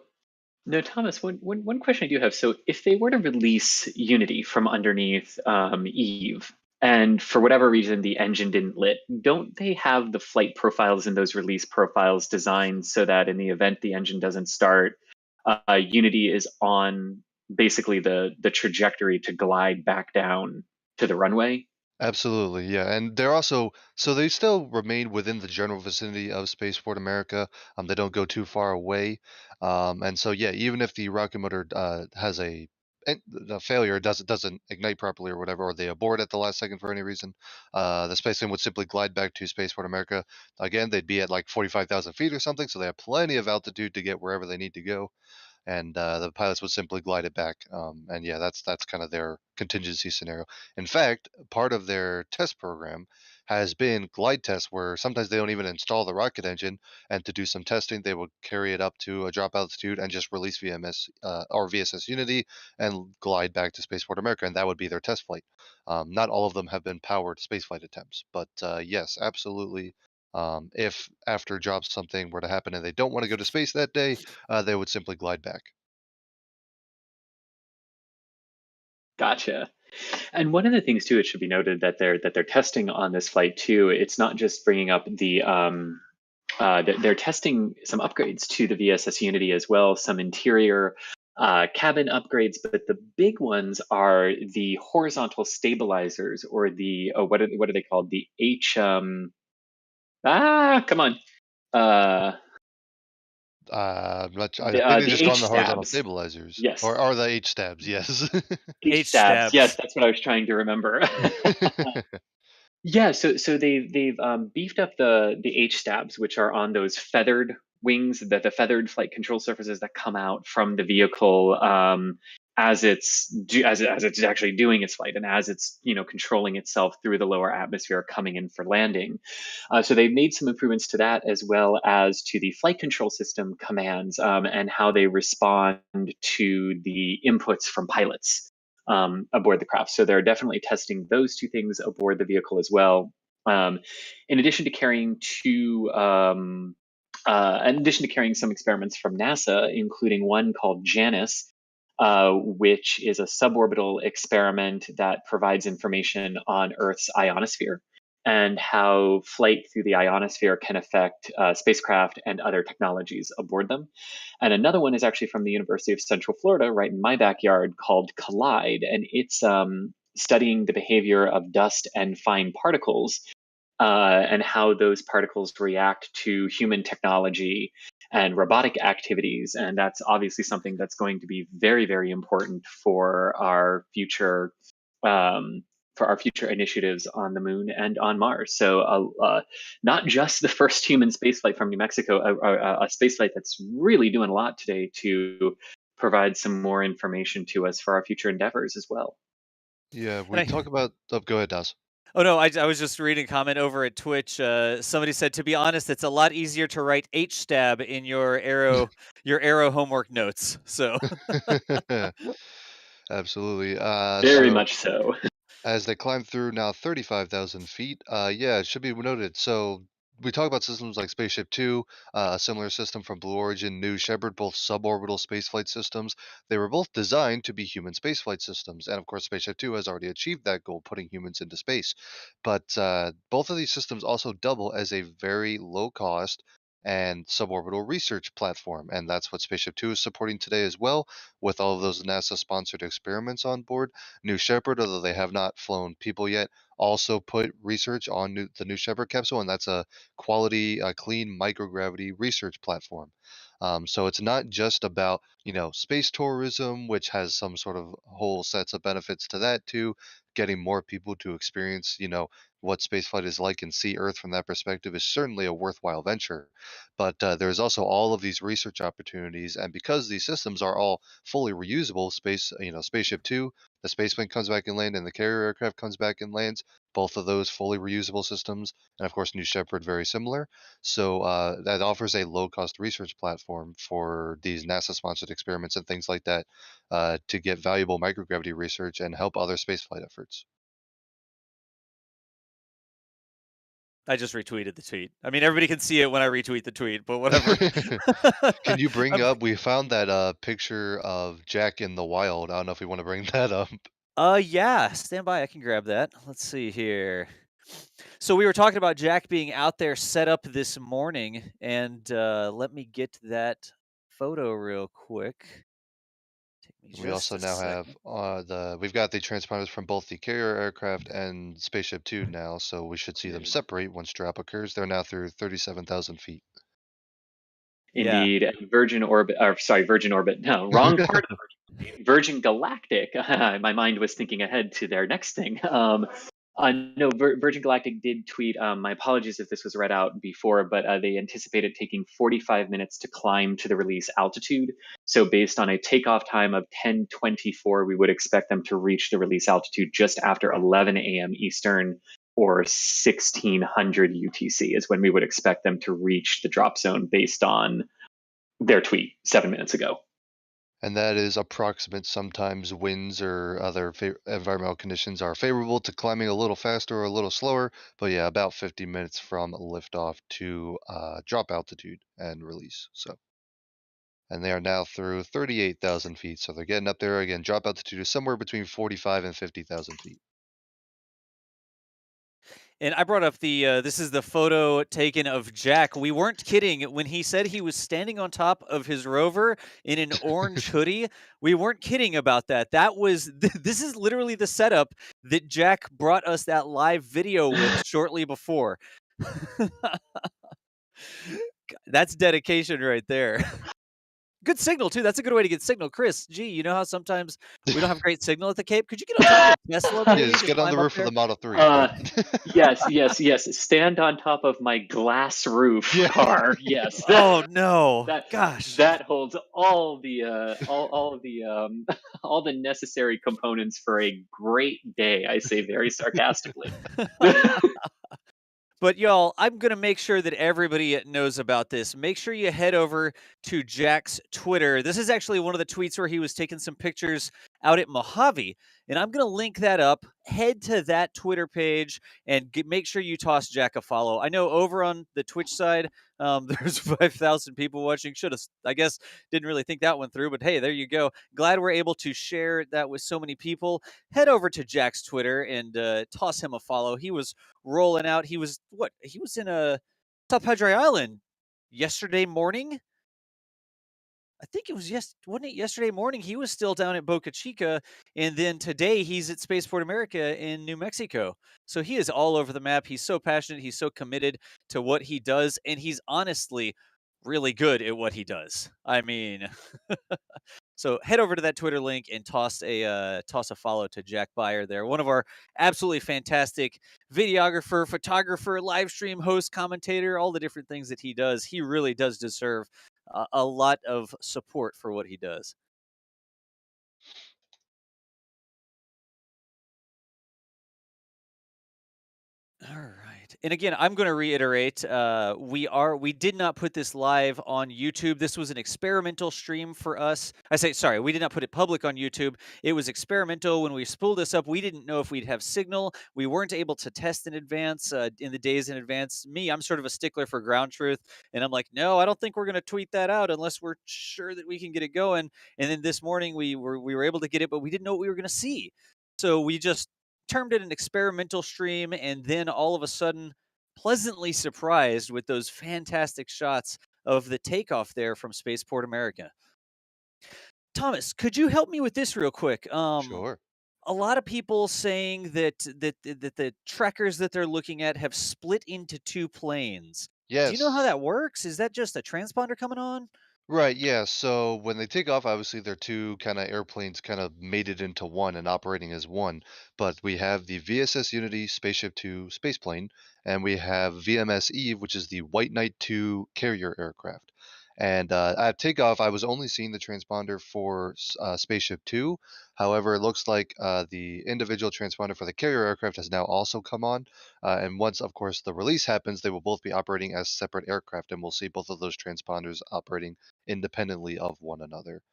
Thomas, one question I do have. So if they were to release Unity from underneath Eve, and for whatever reason the engine didn't lit, don't they have the flight profiles and those release profiles designed so that in the event the engine doesn't start, Unity is on basically the trajectory to glide back down to the runway? Absolutely, yeah, and they're also so they still remain within the general vicinity of Spaceport America. They don't go too far away, and so yeah, even if the rocket motor has a failure, doesn't ignite properly or whatever, or they abort at the last second for any reason, the space plane would simply glide back to Spaceport America. Again, they'd be at like 45,000 feet or something, so they have plenty of altitude to get wherever they need to go, and the pilots would simply glide it back. And yeah, that's kind of their contingency scenario. In fact, part of their test program has been glide tests where sometimes they don't even install the rocket engine, and to do some testing, they will carry it up to a drop altitude and just release VMS or VSS Unity and glide back to Spaceport America, and that would be their test flight. Not all of them have been powered spaceflight attempts, but yes, absolutely. If after job something were to happen and they don't want to go to space that day, they would simply glide back. Gotcha. And one of the things too, it should be noted that they're testing on this flight too. It's not just bringing up the they're testing some upgrades to the VSS Unity as well, some interior cabin upgrades, but the big ones are the horizontal stabilizers, or the what are they called? The H come on. I think they The just call them H the horizontal stabs. stabilizers, Yes. or the H stabs. Yes. H stabs. Yes, that's what I was trying to remember. Yeah, so they've beefed up the H stabs, which are on those feathered wings, the feathered flight control surfaces that come out from the vehicle, as as it's actually doing its flight, and as it's controlling itself through the lower atmosphere coming in for landing. So they've made some improvements to that, as well as to the flight control system commands, and how they respond to the inputs from pilots aboard the craft. So they're definitely testing those two things aboard the vehicle as well. Um, in addition to carrying in addition to carrying some experiments from NASA, including one called Janus, which is a suborbital experiment that provides information on Earth's ionosphere and how flight through the ionosphere can affect spacecraft and other technologies aboard them. And another one is actually from the University of Central Florida, right in my backyard, called Collide, and it's studying the behavior of dust and fine particles, and how those particles react to human technology and robotic activities. And that's obviously something that's going to be very, very important for our future. Initiatives on the moon and on Mars. So, not just the first human spaceflight from New Mexico, a spaceflight that's really doing a lot today to provide some more information to us for our future endeavors as well. Yeah, And we talk about. Oh, go ahead, Das. oh no, I was just reading a comment over at Twitch. Somebody said, to be honest, it's a lot easier to write H stab in your arrow homework notes. So Absolutely. Very So much so. as they climb through now 35,000 feet, yeah, it should be noted. So we talk about systems like Spaceship Two, a similar system from Blue Origin, New Shepard, both suborbital spaceflight systems. They were both designed to be human spaceflight systems, and of course, Spaceship Two has already achieved that goal, putting humans into space. But both of these systems also double as a very low cost and suborbital research platform, and that's what Spaceship Two is supporting today as well, with all of those NASA-sponsored experiments on board. New Shepard, although they have not flown people yet, also put research on the New Shepard capsule, and that's a quality, clean microgravity research platform. So it's not just about space tourism, which has some sort of whole sets of benefits to that too. Getting more people to experience, what spaceflight is like and see Earth from that perspective is certainly a worthwhile venture. But there's also all of these research opportunities, and because these systems are all fully reusable, Spaceship Two, the spaceplane comes back and lands, and the carrier aircraft comes back and lands. Both of those fully reusable systems, and of course, New Shepard very similar. So that offers a low-cost research platform for these NASA-sponsored experiments and things like that, to get valuable microgravity research and help other spaceflight efforts. I just retweeted the tweet. I mean, everybody can see it when I retweet the tweet, but whatever. Can you bring I'm- up? We found that picture of Jack in the wild. I don't know if we want to bring that up. Yeah, stand by. I can grab that. Let's see here. So we were talking about Jack being out there set up this morning, and let me get that photo real quick. Take me We just also a now have second. we've got the transponders from both the carrier aircraft and Spaceship Two now, so we should see them separate once drop occurs. They're now through 37,000 feet. Yeah. Indeed, Virgin Orbit, or sorry, Virgin Orbit. No, wrong part of Virgin Galactic. My mind was thinking ahead to their next thing. No, Virgin Galactic did tweet. My apologies if this was read out before, but they anticipated taking 45 minutes to climb to the release altitude. So, based on a takeoff time of 10:24, we would expect them to reach the release altitude just after 11 a.m. Eastern, or 1600 UTC is when we would expect them to reach the drop zone based on their tweet 7 minutes ago. And that is approximate. Sometimes winds or other environmental conditions are favorable to climbing a little faster or a little slower. But yeah, about 50 minutes from liftoff to drop altitude and release. So, and they are now through 38,000 feet. So they're getting up there again. Drop altitude is somewhere between 45 and 50,000 feet. And I brought up the this is the photo taken of Jack. We weren't kidding when he said he was standing on top of his rover in an orange hoodie. We weren't kidding about that. That was this is literally the setup that Jack brought us that live video with shortly before. That's dedication right there. Good signal too. That's a good way to get signal. Chris, gee, you know how sometimes we don't have great signal at the Cape? Could you get on top of a Tesla Yeah, maybe? just Just get on the climb up roof of there? the Model 3. Yes. Stand on top of my glass roof Yeah. car. Yes. Oh no. That Gosh. that holds all the all of the all the necessary components for a great day. I say very sarcastically. But y'all, I'm going to make sure that everybody knows about this. Make sure you head over to Jack's Twitter. This is actually one of the tweets where he was taking some pictures out at Mojave, and I'm going to link that up. Head to that Twitter page and make sure you toss Jack a follow. I know over on the Twitch side, there's 5,000 people watching. Should have, I guess, didn't really think that one through, but hey, there you go. Glad we're able to share that with so many people. Head over to Jack's Twitter and toss him a follow. He was rolling out. He was He was in a South Padre Island yesterday morning. I think it was wasn't it yesterday morning? He was still down at Boca Chica, and then today he's at Spaceport America in New Mexico. So he is all over the map. He's so passionate. He's so committed to what he does, and he's honestly really good at what he does. I mean, so head over to that Twitter link and toss a follow to Jack Byer there. One of our absolutely fantastic videographer, photographer, live stream host, commentator, all the different things that he does. He really does deserve a lot of support for what he does. All right. And again, I'm going to reiterate, we did not put this live on YouTube. This was an experimental stream for us. Sorry, we did not put it public on YouTube. It was experimental. When we spooled this up, we didn't know if we'd have signal. We weren't able to test in advance, in the days in advance. I'm sort of a stickler for ground truth, and I'm like, no, I don't think we're going to tweet that out unless we're sure that we can get it going. And then this morning we were able to get it, but we didn't know what we were going to see. So we just termed it an experimental stream, and then all of a sudden pleasantly surprised with those fantastic shots of the takeoff there from Spaceport America. Thomas, could you help me with this real quick? Sure. A lot of people saying that the trackers that they're looking at have split into two planes. Do you know how Yes. that works? Is that just a transponder coming on? Right, yeah. So when they take off, obviously they're two kind of airplanes kind of mated into one and operating as one. But we have the VSS Unity Spaceship 2 spaceplane, and we have VMS Eve, which is the White Knight 2 carrier aircraft. And at takeoff, I was only seeing the transponder for Spaceship 2. However, it looks like the individual transponder for the carrier aircraft has now also come on. And once, of course, the release happens, they will both be operating as separate aircraft, and we'll see both of those transponders operating independently of one another.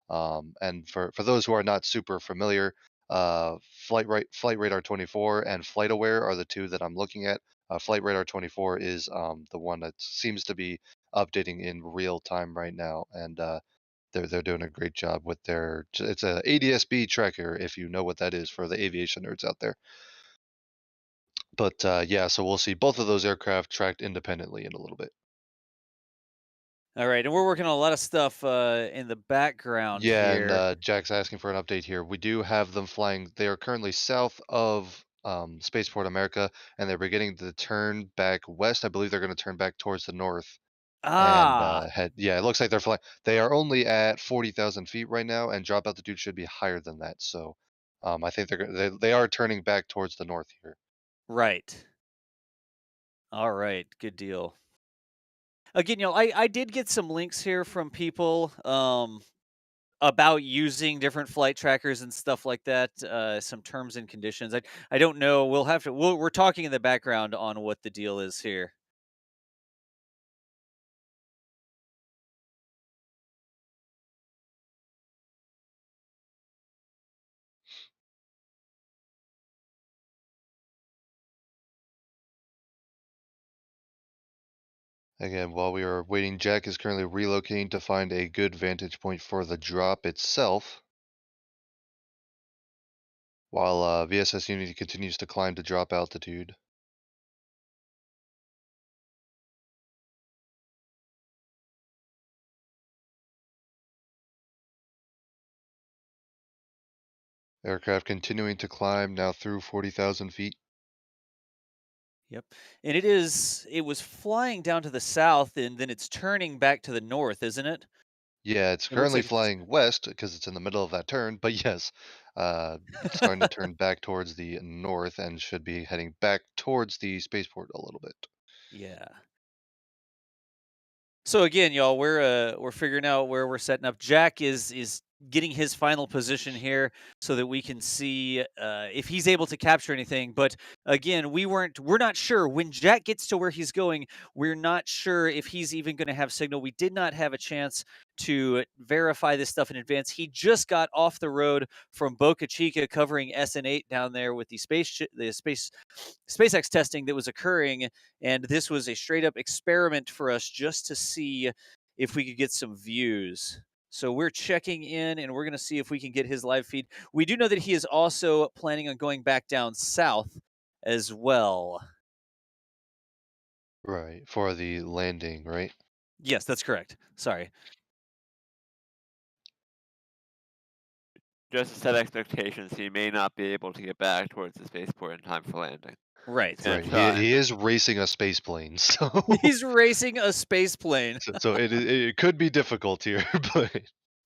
And for those who are not super familiar, Flight Radar 24 and Flight Aware are the two that I'm looking at. Flight Radar 24 is the one that seems to be updating in real time right now, and they're doing a great job with their. It's a ADS-B tracker, if you know what that is for the aviation nerds out there. But yeah, so we'll see both of those aircraft tracked independently in a little bit. All right, and we're working on a lot of stuff in the background Yeah, and here. Jack's asking for an update here. We do have them flying. They are currently south of Spaceport America, and they're beginning to turn back west. I believe they're going to turn back towards the north and Ah, head. Yeah, it looks like they're flying. They are only at 40,000 feet right now, and drop altitude should be higher than that. So, I think they are turning back towards the north here. right. All right, good deal. Again, I did get some links here from people about using different flight trackers and stuff like that. Some terms and conditions. I don't know. We'll have to. We're talking in the background on what the deal is here. Again, while we are waiting, Jack is currently relocating to find a good vantage point for the drop itself, while VSS Unity continues to climb to drop altitude. Aircraft continuing to climb now through 40,000 feet. Yep. And it was flying down to the south and then it's turning back to the north, isn't it? Yeah, it's It looks currently like it's flying west because it's in the middle of that turn, but yes, it's starting to turn back towards the north and should be heading back towards the spaceport a little bit. yeah. So again, y'all, we're figuring out where we're setting up. Jack is getting his final position here so that we can see if he's able to capture anything. But again, we're not sure when Jack gets to where he's going. We're not sure if he's even going to have signal. We did not have a chance to verify this stuff in advance. He just got off the road from Boca Chica, covering SN8 down there with the SpaceX testing that was occurring, and this was a straight up experiment for us just to see if we could get some views. So we're checking in and we're going to see if we can get his live feed. We do know that he is also planning on going back down south as well. Right, for the landing, right? Yes, that's correct. Sorry. Just to set expectations, he may not be able to get back towards the spaceport in time for landing. Right. Yeah. Right. He is racing a space plane, so He's racing a space plane. so it could be difficult here, but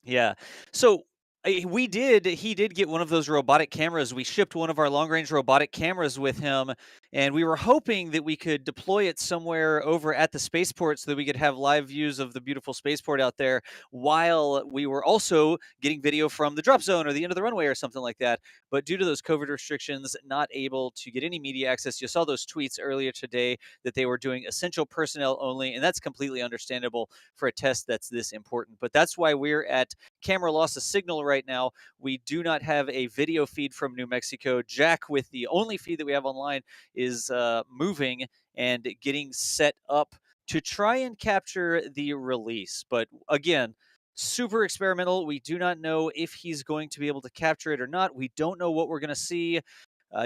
Yeah. So he did get one of those robotic cameras. We shipped one of our long range robotic cameras with him, and we were hoping that we could deploy it somewhere over at the spaceport so that we could have live views of the beautiful spaceport out there while we were also getting video from the drop zone or the end of the runway or something like that. But due to those COVID restrictions, not able to get any media access. You saw those tweets earlier today that they were doing essential personnel only, and that's completely understandable for a test that's this important. But that's why we're at camera loss of signal right now. We do not have a video feed from New Mexico. Jack, with the only feed that we have online, is moving and getting set up to try and capture the release. But again, super experimental. We do not know if he's going to be able to capture it or not. We don't know what we're going to see.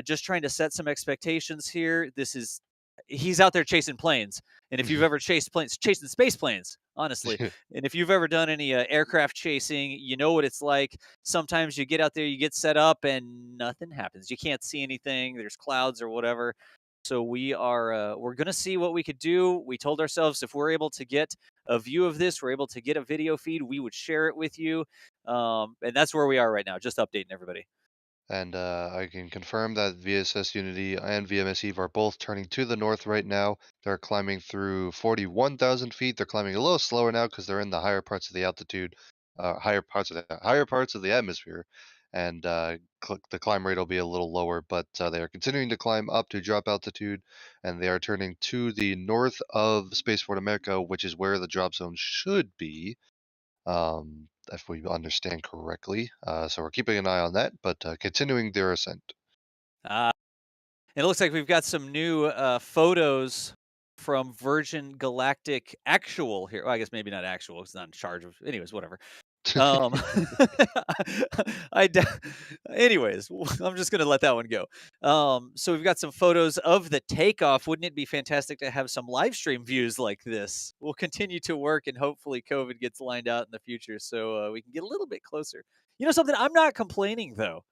Just trying to set some expectations here. He's out there chasing planes. And if you've ever chased planes, chasing space planes, honestly, and if you've ever done any aircraft chasing, you know what it's like. Sometimes you get out there, you get set up, and nothing happens. You can't see anything. There's clouds or whatever. So we're gonna see what we could do. We told ourselves if we're able to get a view of this, we're able to get a video feed, we would share it with you. And that's where we are right now. Just updating everybody. and I can confirm that VSS Unity and VMS Eve are both turning to the north right now. They're climbing through 41,000 feet. They're climbing a little slower now because they're in the higher parts of the altitude, higher parts of the atmosphere, and the climb rate will be a little lower. But they are continuing to climb up to drop altitude, and they are turning to the north of Spaceport America, which is where the drop zone should be, if we understand correctly. So we're keeping an eye on that, but continuing their ascent. Uh, it looks like we've got some new photos from Virgin Galactic Actual here. Well, I guess maybe not actual. It's not in charge of. Anyways, whatever. Um, I d anyways, I'm just gonna let that one go. So we've got some photos of the takeoff. Wouldn't it be fantastic to have some live stream views like this? We'll continue to work, and hopefully COVID gets lined out in the future so we can get a little bit closer. You know something? I'm not complaining though.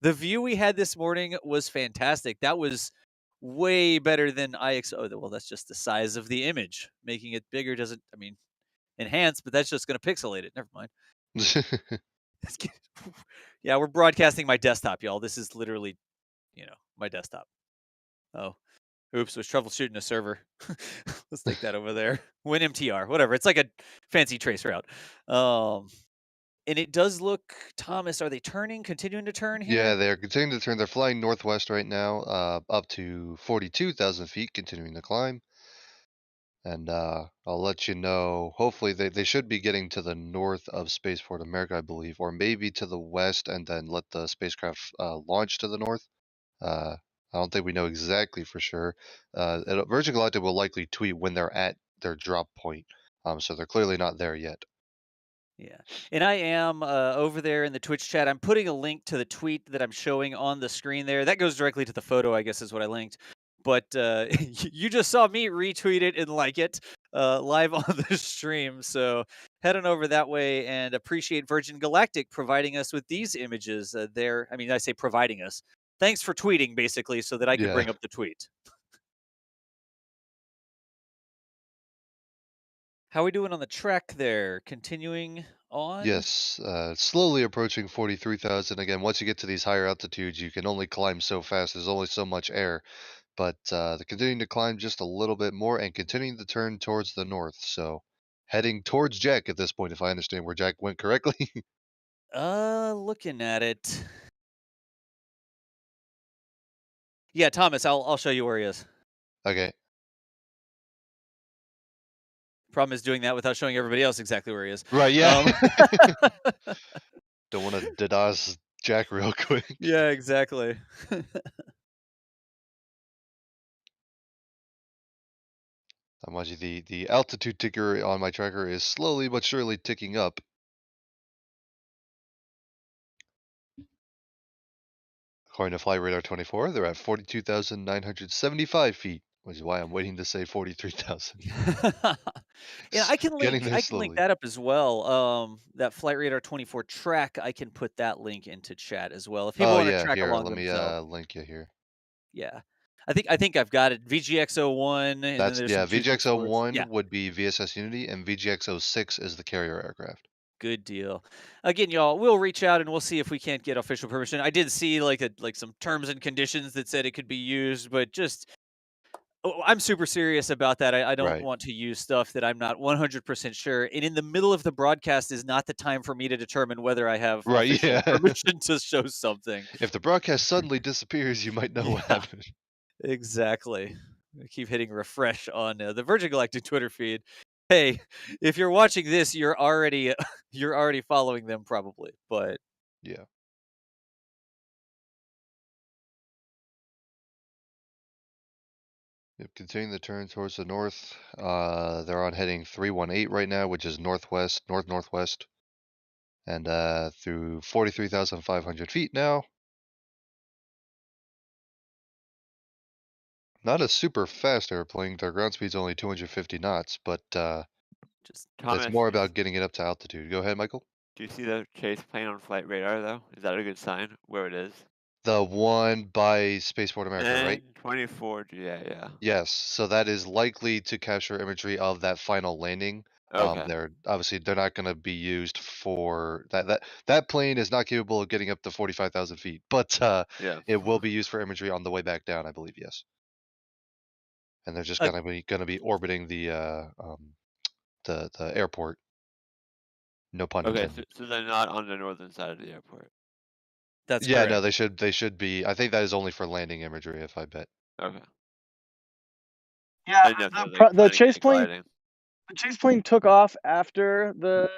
The view we had this morning was fantastic. That was way better than oh, well, that's just the size of the image. Making it bigger doesn't, I mean, enhance, but that's just going to pixelate it. Never mind. Yeah, we're broadcasting my desktop, y'all. This is literally, my desktop. Oh, oops, was troubleshooting a server. Let's take that over there. WinMTR, whatever. It's like a fancy trace route. And it does look, Thomas, are they continuing to turn here? Yeah, they're continuing to turn. They're flying northwest right now, up to 42,000 feet, continuing to climb. And I'll let you know. Hopefully, they should be getting to the north of Spaceport America, I believe, or maybe to the west, and then let the spacecraft launch to the north. I don't think we know exactly for sure. Virgin Galactic will likely tweet when they're at their drop point, so they're clearly not there yet. Yeah. And I am over there in the Twitch chat. I'm putting a link to the tweet that I'm showing on the screen there. That goes directly to the photo, I guess is what I linked. But you just saw me retweet it and like it live on the stream. So head on over that way and appreciate Virgin Galactic providing us with these images there. I mean, I say providing us. Thanks for tweeting, basically, so that I could Yeah. bring up the tweet. How are we doing on the track there? Continuing on? Yes, slowly approaching 43,000. Again, once you get to these higher altitudes, you can only climb so fast. There's only so much air. But they're continuing to climb just a little bit more and continuing to turn towards the north. So heading towards Jack at this point, if I understand where Jack went correctly. Looking at it. Yeah, Thomas, I'll show you where he is. Okay. Problem is doing that without showing everybody else exactly where he is. Right, yeah. Don't want to DDoS Jack real quick. Yeah, exactly. Mind you, the altitude ticker on my tracker is slowly but surely ticking up. According to Flight Radar 24, they're at 42,975 feet, which is why I'm waiting to say 43,000. Yeah, I can Getting link there I can link slowly. that up as well. That Flight Radar 24 track, I can put that link into chat as well if people Oh want to yeah, track here, along let me themselves. link you here. Yeah. I think I've got it. VGX-01 and then That's there's yeah, some juicy sports. VGX-01 Yeah. would be VSS Unity, and VGX-06 is the carrier aircraft. Good deal. Again, y'all, we'll reach out and we'll see if we can't get official permission. I did see like some terms and conditions that said it could be used, but just I'm super serious about that. I don't Right. want to use stuff that I'm not 100% sure. And in the middle of the broadcast is not the time for me to determine whether I have Right, official yeah. permission to show something. If the broadcast suddenly disappears, you might know what Yeah, happened. exactly. I keep hitting refresh on the Virgin Galactic Twitter feed. Hey, if you're watching this, you're already you're already following them probably, but Yeah. Yep, continuing the turn towards the north. They're on heading 318 right now, which is northwest, and through 43,500 feet now. Not a super fast airplane. Their ground speed's only 250 knots, but just it's Thomas, more about getting it up to altitude. Go ahead, Michael. do you see the chase plane on flight radar though? Is that a good sign where it is? The one by Spaceport America, right? And 24, yeah. Yes, so that is likely to capture imagery of that final landing. Okay. They're not going to be used for that plane is not capable of getting up to 45,000 feet, but Yeah. it will be used for imagery on the way back down, I believe. Yes, and they're just Uh, gonna be orbiting the airport. No pun Okay, intended. so they're not on the northern side of the airport. that's Yeah, correct. no, they should be. I think that is only for landing imagery, if I bet. Okay. Yeah, I didn't know if they're like the planning chase on plane gliding. the chase plane took off after the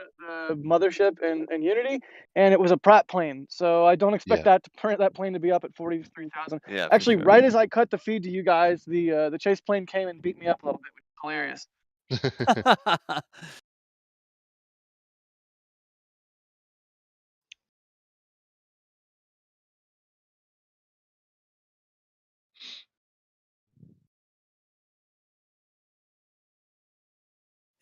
mothership in Unity, and it was a Pratt plane. So I don't expect Yeah. that plane to be up at 43,000. Yeah, for Actually, sure. right as I cut the feed to you guys, the chase plane came and beat me up a little bit, which is hilarious.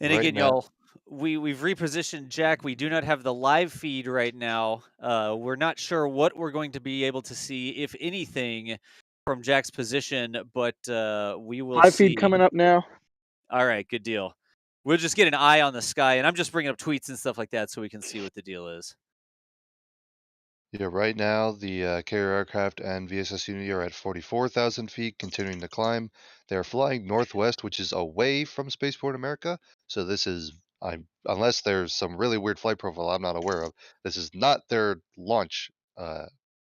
And Right again, now, y'all, we've repositioned Jack. We do not have the live feed right now. We're not sure what we're going to be able to see, if anything, from Jack's position, but we will Live feed see. coming up now. All right, good deal. We'll just get an eye on the sky, and I'm just bringing up tweets and stuff like that so we can see what the deal is. yeah, right now the carrier aircraft and VSS Unity are at 44,000 feet, continuing to climb. They're flying northwest, which is away from Spaceport America. So this is, unless there's some really weird flight profile I'm not aware of, this is not their launch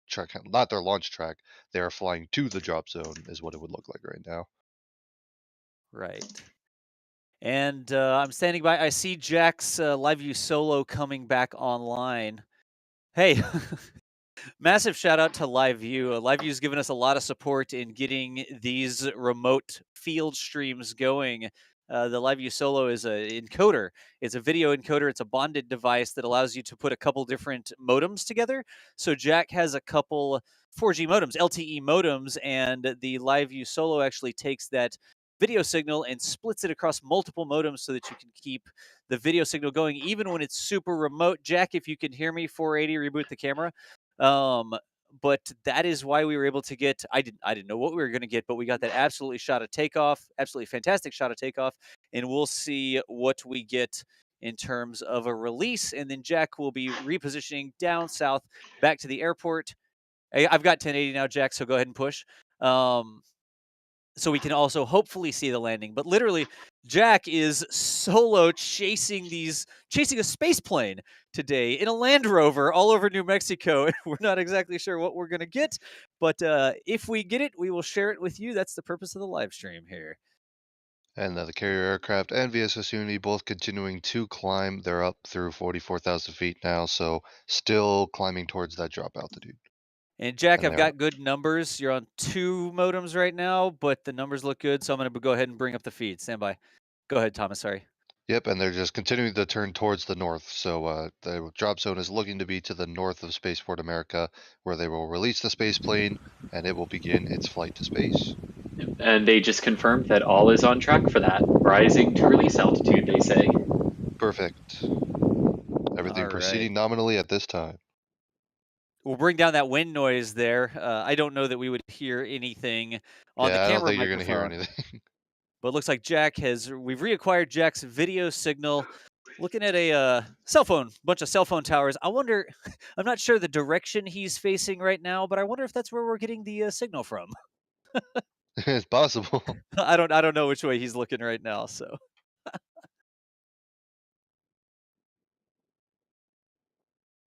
track, not their launch track. They are flying to the drop zone, is what it would look like right now. Right. And I'm standing by. I see Jack's live view solo coming back online. Hey, massive shout out to LiveView. LiveView's given us a lot of support in getting these remote field streams going. The LiveView Solo is an encoder. It's a video encoder. It's a bonded device that allows you to put a couple different modems together. So Jack has a couple 4G modems, LTE modems, and the LiveView Solo actually takes that video signal and splits it across multiple modems so that you can keep the video signal going even when it's super remote. Jack, if you can hear me, 480, reboot the camera. But that is why we were able to get. I didn't know what we were going to get, but we got that absolutely fantastic shot of takeoff, and we'll see what we get in terms of a release. And then Jack will be repositioning down south back to the airport. I've got 1080 now, Jack. So go ahead and push. So we can also hopefully see the landing. But literally, Jack is solo chasing a space plane today in a Land Rover all over New Mexico. We're not exactly sure what we're going to get, but if we get it, we will share it with you. That's the purpose of the live stream here. And the carrier aircraft and VSS Unity both continuing to climb. They're up through 44,000 feet now, so still climbing towards that drop altitude. And Jack, And I've got good numbers. You're on 2 modems right now, but the numbers look good, so I'm going to go ahead and bring up the feed. Stand by. Go ahead, Thomas. Sorry. Yep, and they're just continuing to turn towards the north. So the drop zone is looking to be to the north of Spaceport America, where they will release the space plane and it will begin its flight to space. And they just confirmed that all is on track for that. Rising to release altitude, they say. Perfect. Everything proceeding nominally at this time. We'll bring down that wind noise there. I don't know that we would hear anything on the camera I don't think microphone. you're going to hear anything. But it looks like we've reacquired Jack's video signal. Looking at a bunch of cell phone towers. I wonder, I'm not sure the direction he's facing right now, but I wonder if that's where we're getting the signal from. It's possible. I don't know which way he's looking right now, so.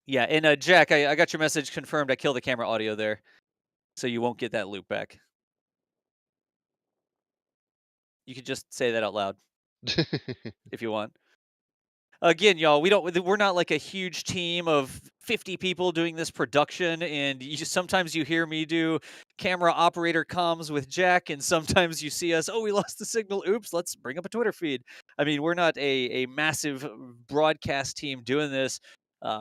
Yeah, and Jack, I got your message confirmed. I killed the camera audio there, so you won't get that loop back. You could just say that out loud if you want. Again, y'all, we're not like a huge team of 50 people doing this production, and sometimes you hear me do camera operator comms with Jack, and sometimes you see us, we lost the signal, oops, let's bring up a Twitter feed. I mean, we're not a massive broadcast team doing this.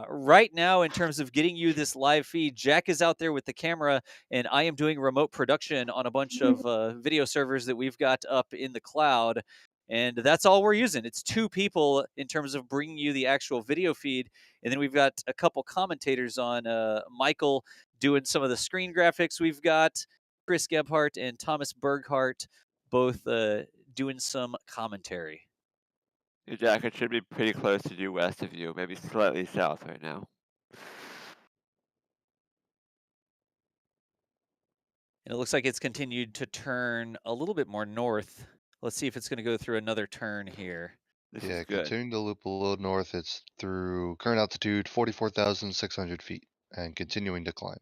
Right now, in terms of getting you this live feed, Jack is out there with the camera, and I am doing remote production on a bunch of video servers that we've got up in the cloud. And that's all we're using. It's 2 people in terms of bringing you the actual video feed. And then we've got a couple commentators on, Michael doing some of the screen graphics. We've got Chris Gebhardt and Thomas Berghardt both doing some commentary. Your jacket should be pretty close to due west of you, maybe slightly south right now. And it looks like it's continued to turn a little bit more north. Let's see if it's going to go through another turn here. This is good. Continuing to loop a little north. It's through current altitude 44,600 feet and continuing to climb.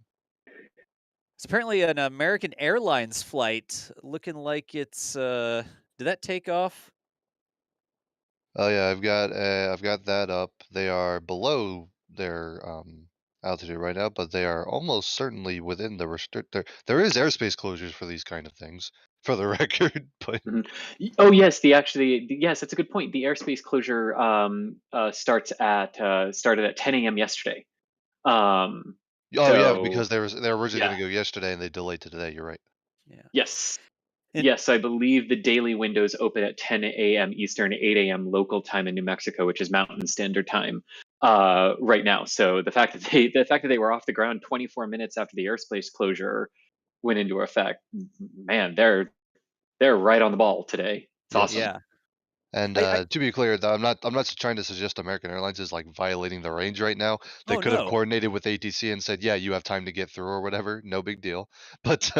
It's apparently an American Airlines flight, looking like it's. Did that take off? Oh yeah, I've got that up. They are below their altitude right now, but they are almost certainly within the There is airspace closures for these kind of things, for the record. But Oh yes, that's a good point. The airspace closure started at 10 a.m. yesterday. yeah, because they were originally yeah. going to go yesterday and they delayed to today. You're right. Yeah. Yes. Yes, I believe the daily windows open at 10 a.m. Eastern, 8 a.m. local time in New Mexico, which is Mountain Standard Time right now. So the fact that they were off the ground 24 minutes after the airspace closure went into effect, man, they're right on the ball today. It's Yes. awesome. Yeah. And to be clear, though, I'm not trying to suggest American Airlines is like violating the range right now. They Oh, could have no. coordinated with ATC and said, "Yeah, you have time to get through or whatever. No big deal." But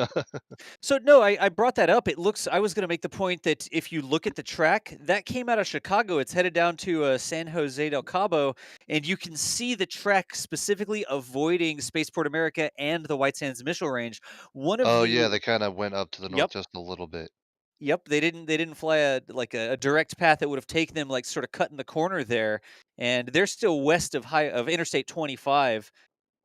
So no, I brought that up. It looks. I was going to make the point that if you look at the track, that came out of Chicago. It's headed down to San Jose del Cabo, and you can see the track specifically avoiding Spaceport America and the White Sands Missile Range. One of oh the yeah, they kind of went up to the north Yep. just a little bit. Yep, they didn't fly a direct path that would have taken them like sort of cutting the corner there, and they're still west of Interstate 25.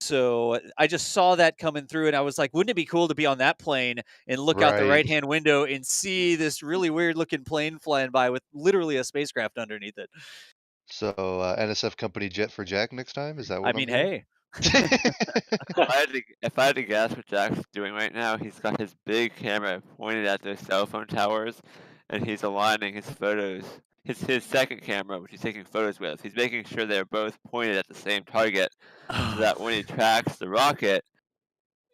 So I just saw that coming through, and I was like, wouldn't it be cool to be on that plane and look out the Right. right-hand window and see this really weird-looking plane flying by with literally a spacecraft underneath it? So NSF company jet for Jack next time. Is that I what I'm mean, hearing? hey, If I had to guess what Jack's doing right now, he's got his big camera pointed at those cell phone towers, and he's aligning his photos. His second camera, which he's taking photos with, he's making sure they're both pointed at the same target, so that when he tracks the rocket,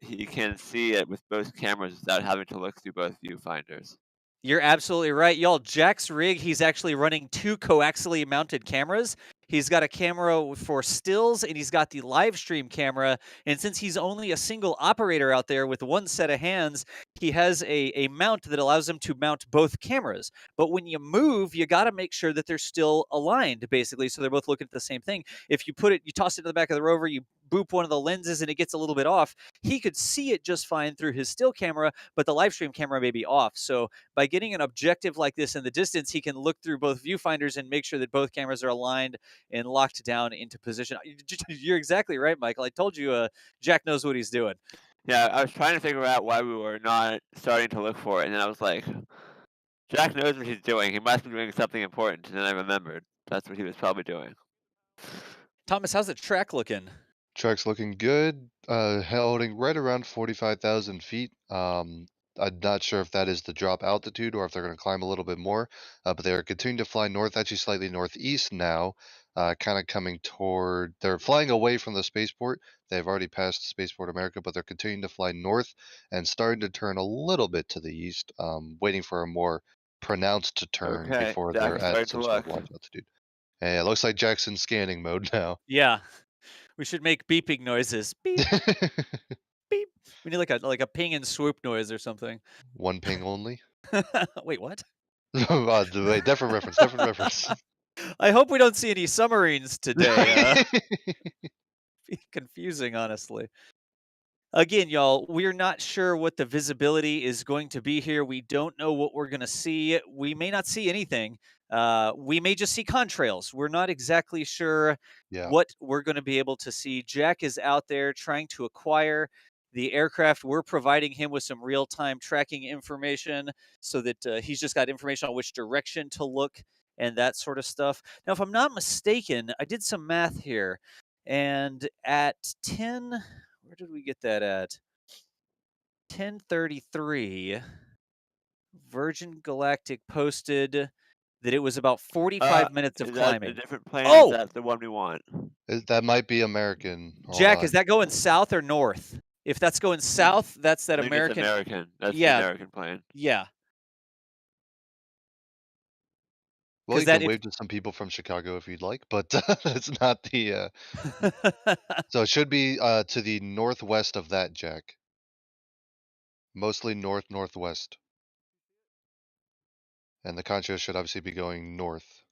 he can see it with both cameras without having to look through both viewfinders. You're absolutely right, y'all. Jack's rig, he's actually running 2 coaxially mounted cameras. He's got a camera for stills, and he's got the live stream camera. And since he's only a single operator out there with one set of hands, he has a mount that allows him to mount both cameras. But when you move, you got to make sure that they're still aligned, basically, so they're both looking at the same thing. If you you toss it to the back of the rover, you boop one of the lenses, and it gets a little bit off. He could see it just fine through his still camera, but the live stream camera may be off. So by getting an objective like this in the distance, he can look through both viewfinders and make sure that both cameras are aligned and locked down into position. You're exactly right, Michael. I told you, Jack knows what he's doing. Yeah, I was trying to figure out why we were not starting to look for it, and then I was like, Jack knows what he's doing. He must be doing something important. And then I remembered that's what he was probably doing. Thomas, how's the track looking? Track's looking good. Holding right around 45,000 feet. I'm not sure if that is the drop altitude or if they're going to climb a little bit more. But they're continuing to fly north, actually slightly northeast now. Kind of coming toward. They're flying away from the spaceport. They've already passed Spaceport America, but they're continuing to fly north and starting to turn a little bit to the east, waiting for a more pronounced turn Okay, before Jack they're is at starting to some sort of look. launch altitude. And it looks like Jackson's scanning mode now. Yeah, we should make beeping noises. Beep, beep. We need like a ping and swoop noise or something. One ping only. Wait, what? Wait, different reference. Different reference. I hope we don't see any submarines today. Confusing, honestly. Again, y'all, we're not sure what the visibility is going to be here. We don't know what we're going to see. We may not see anything. We may just see contrails. We're not exactly sure Yeah. what we're going to be able to see. Jack is out there trying to acquire the aircraft. We're providing him with some real-time tracking information so that he's just got information on which direction to look and that sort of stuff. Now, if I'm not mistaken, I did some math here, and at 10... Where did we get that at? 10:33. Virgin Galactic posted that it was about 45 minutes of Is that a climbing. different plane? Or is Oh, that the one we want? That might be American. Hold Jack, is on. that going south or north? If that's going south, that's that I think American. it's American. That's Yeah. the American plane. Yeah. Well, 'Cause you that can if wave to some people from Chicago if you'd like, but that's not the. So it should be to the northwest of that, Jack. Mostly northwest, and the contrail should obviously be going north.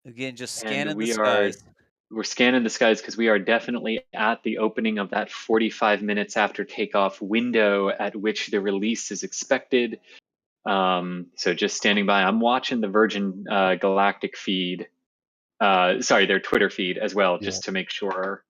Again, just And scanning the skies. we're scanning the skies because we are definitely at the opening of that 45 minutes after takeoff window at which the release is expected. So just standing by. I'm watching the Virgin Galactic feed. Sorry, their Twitter feed as well, Yeah. just to make sure.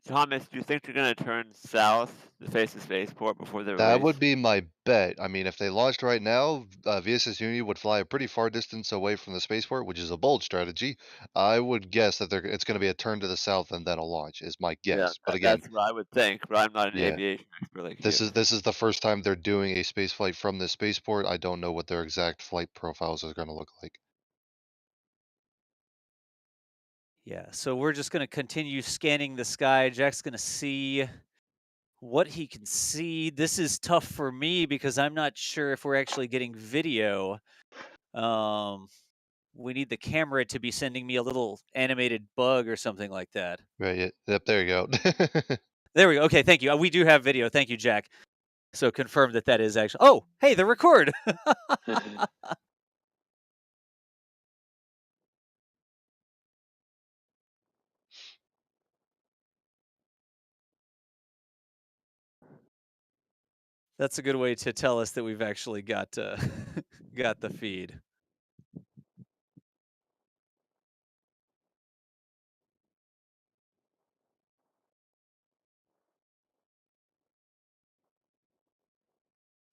Thomas, do you think they're gonna turn south to face the spaceport before they That release? would be my bet. I mean, if they launched right now, VSS Unity would fly a pretty far distance away from the spaceport, which is a bold strategy. I would guess that it's going to be a turn to the south and then a launch, is my Yeah, guess. But again, that's what I would think, but I'm not an yeah, aviation expert like this you. is the first time they're doing a space flight from this spaceport. I don't know what their exact flight profiles are going to look like. Yeah, so we're just going to continue scanning the sky. Jack's going to see what he can see. This is tough for me because I'm not sure if we're actually getting video. We need the camera to be sending me a little animated bug or something like that. Right. Yep. There you go. There we go. Okay, thank you. We do have video. Thank you, Jack. So confirm that is actually. Oh, hey, the record. That's a good way to tell us that we've actually got got the feed.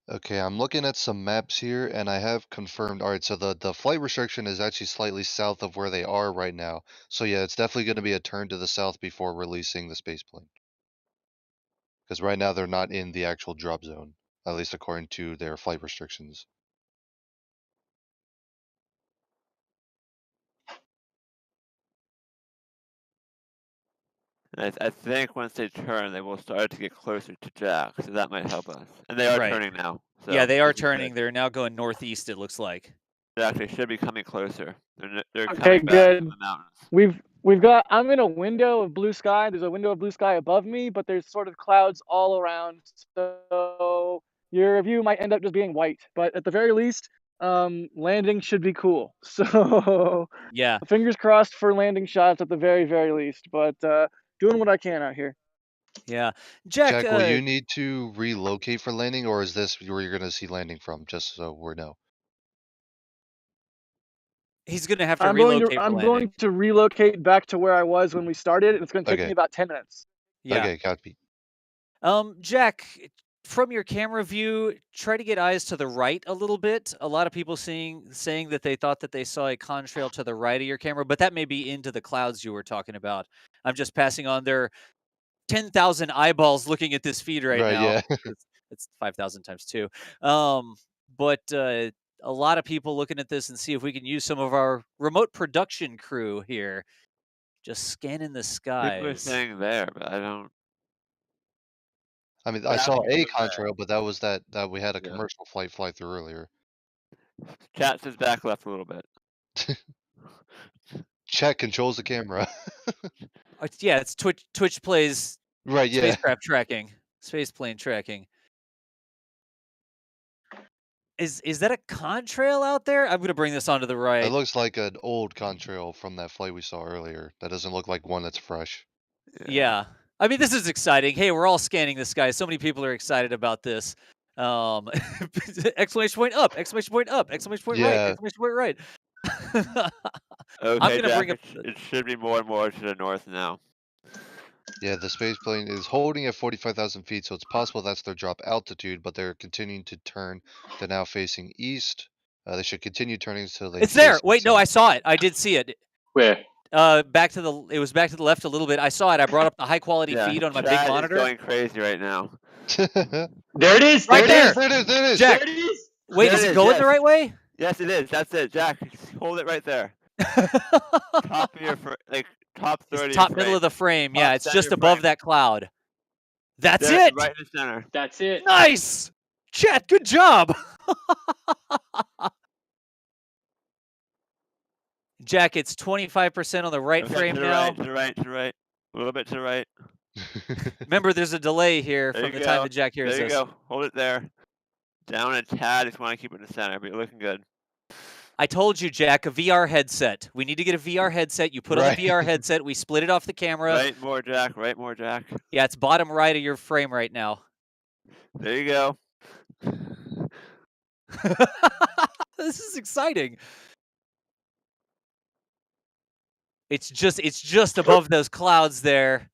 Okay, I'm looking at some maps here, and I have confirmed. All right, so the flight restriction is actually slightly south of where they are right now. So yeah, it's definitely going to be a turn to the south before releasing the spaceplane. Because right now they're not in the actual drop zone, at least according to their flight restrictions. And I think once they turn, they will start to get closer to Jack, so that might help us. And they are Right. turning now. So Yeah, they are this is good. turning. They're now going northeast, it looks like. They actually should be coming closer. They're Okay, coming back good. from the mountains. We've got. I'm in a window of blue sky. There's a window of blue sky above me, but there's sort of clouds all around. So your view might end up just being white. But at the very least, landing should be cool. So Yeah. fingers crossed for landing shots at the very, very least. But doing what I can out here. Yeah. Jack, Jack, will you need to relocate for landing, or is this where you're going to see landing from? Just so we know. he's going to have to relocate for I'm landing. going to relocate back to where I was when we started. It's going to take me Okay. about 10 minutes. Yeah. Okay, copy. Jack, from your camera view, try to get eyes to the right a little bit. A lot of people saying that they thought that they saw a contrail to the right of your camera, but that may be into the clouds you were talking about. I'm just passing on. There are 10,000 eyeballs looking at this feed right Right, now. yeah. It's 5,000 times 2. But a lot of people looking at this and see if we can use some of our remote production crew here, just scanning the People are skies. saying there, but I don't. I mean, But I saw actually a over there. contrail, but that was that we had a Yeah. commercial flight fly through earlier. Chat says back left a little bit. Chat controls the camera. Yeah, it's Twitch plays Right, yeah. spacecraft tracking, spaceplane tracking. Is that a contrail out there? I'm gonna bring this onto the It right. looks like an old contrail from that flight we saw earlier. That doesn't look like one that's fresh. Yeah. I mean, this is exciting. Hey, we're all scanning the sky. So many people are excited about this. Exclamation point up! Exclamation point up! Exclamation point right! Yeah. Exclamation point right! Okay, I'm gonna Jack, bring up. it should be more and more to the north now. Yeah, the space plane is holding at 45,000 feet, so it's possible that's their drop altitude, but they're continuing to turn. They're now facing east. They should continue turning until they It's there. face Wait, no, I saw it. I did see it. Where? Back to the. It was back to the left a little bit. I saw it. I brought up the high quality Yeah, feed on my Chat big is monitor. going crazy right now. There it is. Right there. there. It is. There it is. Jack. There it is. Wait, There is it it is, going yes. the right way? Yes, it is. That's it, Jack. Hold it right there. Top of your top 30. It's top middle of the frame. Yeah, Top it's center just above frame. that cloud. That's There, it. right in the center. That's it. Nice. Chat, good job. Jack, it's 25% on the right Okay, frame to the now. right, to the right, to the right. A little bit to the right. Remember, there's a delay here There from you the time go. that Jack hears There you this. go. Hold it there. Down a tad. Just want to keep it in the center, but you're looking good. I told you, Jack, a VR headset. We need to get a VR headset. You put on the VR headset. We split it off the camera. Right more, Jack. Right more, Jack. Yeah, it's bottom right of your frame right now. There you go. This is exciting. It's just above those clouds there.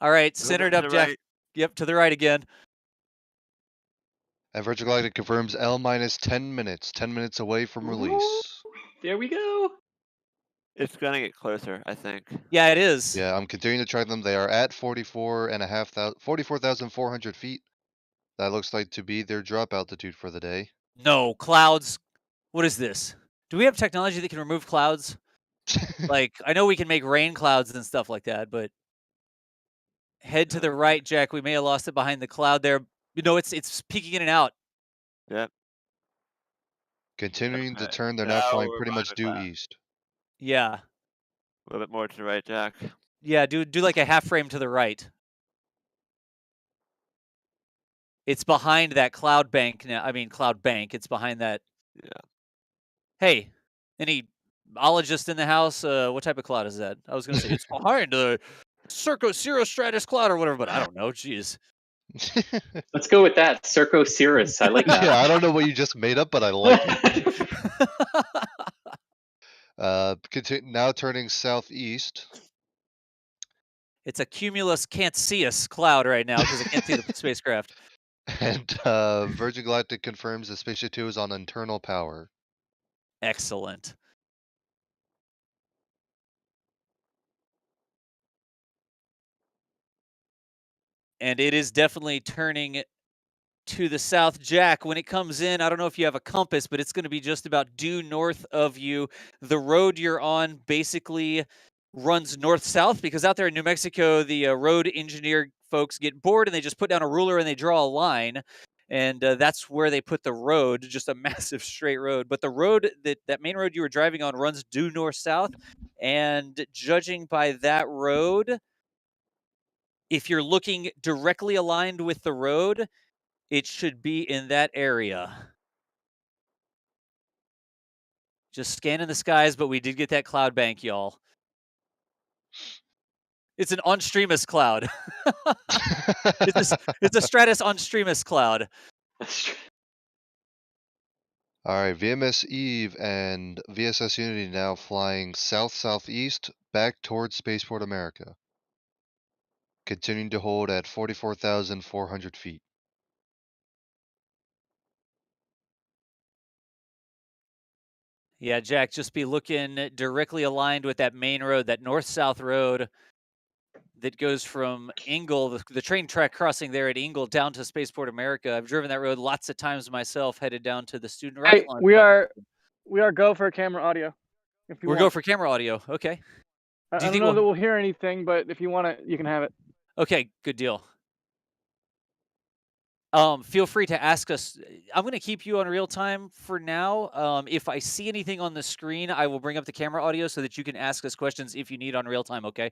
All right, A little centered bit to up, the Jack. right. Yep, to the right again. And Virgin Galactic confirms L minus 10 minutes. 10 minutes away from release. There we go. It's gonna get closer, I think. Yeah, it is. Yeah, I'm continuing to track them. They are at 44,400 feet. That looks like to be their drop altitude for the day. No, clouds. What is this? Do we have technology that can remove clouds? Like, I know we can make rain clouds and stuff like that, but head to the right, Jack. We may have lost it behind the cloud there. You know, it's peeking in and out. Yep. Continuing to Okay. turn, they're now Now flying we're pretty behind much the due cloud. east. Yeah. A little bit more to the right, Jack. Yeah, do like a half frame to the right. It's behind that cloud bank now. I mean, cloud bank. It's behind that. Yeah. Hey, any ologist in the house? What type of cloud is that? I was going to say it's behind the cirrostratus cloud or whatever, but I don't know. Jeez. Let's go with that. Circo Cirrus. I like that. Yeah, I don't know what you just made up, but I like it. Now turning southeast. It's a cumulus can't see us cloud right now because I can't see the spacecraft. And Virgin Galactic confirms that Spaceship 2 is on internal power. Excellent. And it is definitely turning to the south, Jack. When it comes in, I don't know if you have a compass, but it's going to be just about due north of you. The road you're on basically runs north-south because out there in New Mexico, the road engineer folks get bored and they just put down a ruler and they draw a line. And that's where they put the road, just a massive straight road. But the road, that main road you were driving on runs due north-south. And judging by that road, if you're looking directly aligned with the road, it should be in that area. Just scanning the skies, but we did get that cloud bank, y'all. It's an on-streamus cloud. It's a Stratus on-streamus cloud. All right, VMS Eve and VSS Unity now flying south-southeast back towards Spaceport America. Continuing to hold at 44,400 feet. Yeah, Jack, just be looking directly aligned with that main road, that north-south road that goes from Ingle, the train track crossing there at Ingle down to Spaceport America. I've driven that road lots of times myself, headed down to the student rocket Hey, launch. we are go for camera audio. If you We're want. go for camera audio. Okay. I Do you don't think know that we'll hear anything, but if you want it, you can have it. Okay, good deal. Feel free to ask us. I'm going to keep you on real time for now. If I see anything on the screen, I will bring up the camera audio so that you can ask us questions if you need on real time. Okay.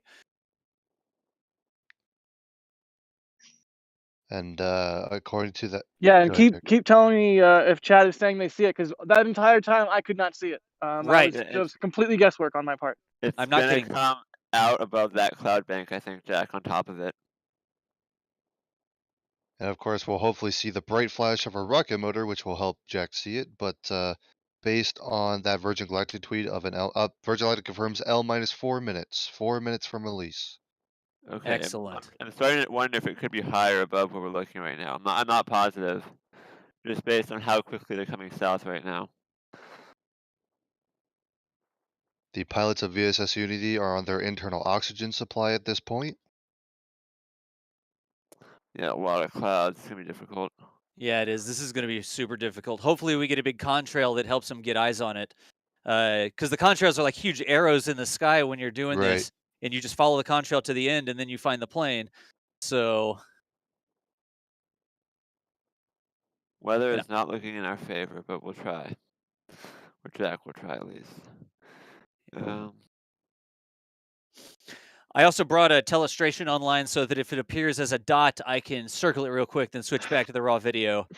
And according to that, Yeah, and go ahead, Jack. keep telling me if chat is saying they see it, because that entire time I could not see it. Right. It was completely guesswork on my part. It's I'm not gonna kidding. come out above that cloud bank, I think, Jack, on top of it. And of course, we'll hopefully see the bright flash of a rocket motor, which will help Jack see it. But based on that Virgin Galactic tweet of an Virgin Galactic confirms L minus 4 minutes. 4 minutes from release. Okay. Excellent. I'm starting to wonder if it could be higher above where we're looking right now. I'm not positive, just based on how quickly they're coming south right now. The pilots of VSS Unity are on their internal oxygen supply at this point. Yeah, a lot of clouds. It's gonna be difficult. Yeah, it is. This is going to be super difficult. Hopefully, we get a big contrail that helps them get eyes on it. Because the contrails are like huge arrows in the sky when you're doing Right. this, and you just follow the contrail to the end, and then you find the plane. So Weather is not looking in our favor, but we'll try. Or Jack will try at least. I also brought a telestration online so that if it appears as a dot, I can circle it real quick, then switch back to the raw video.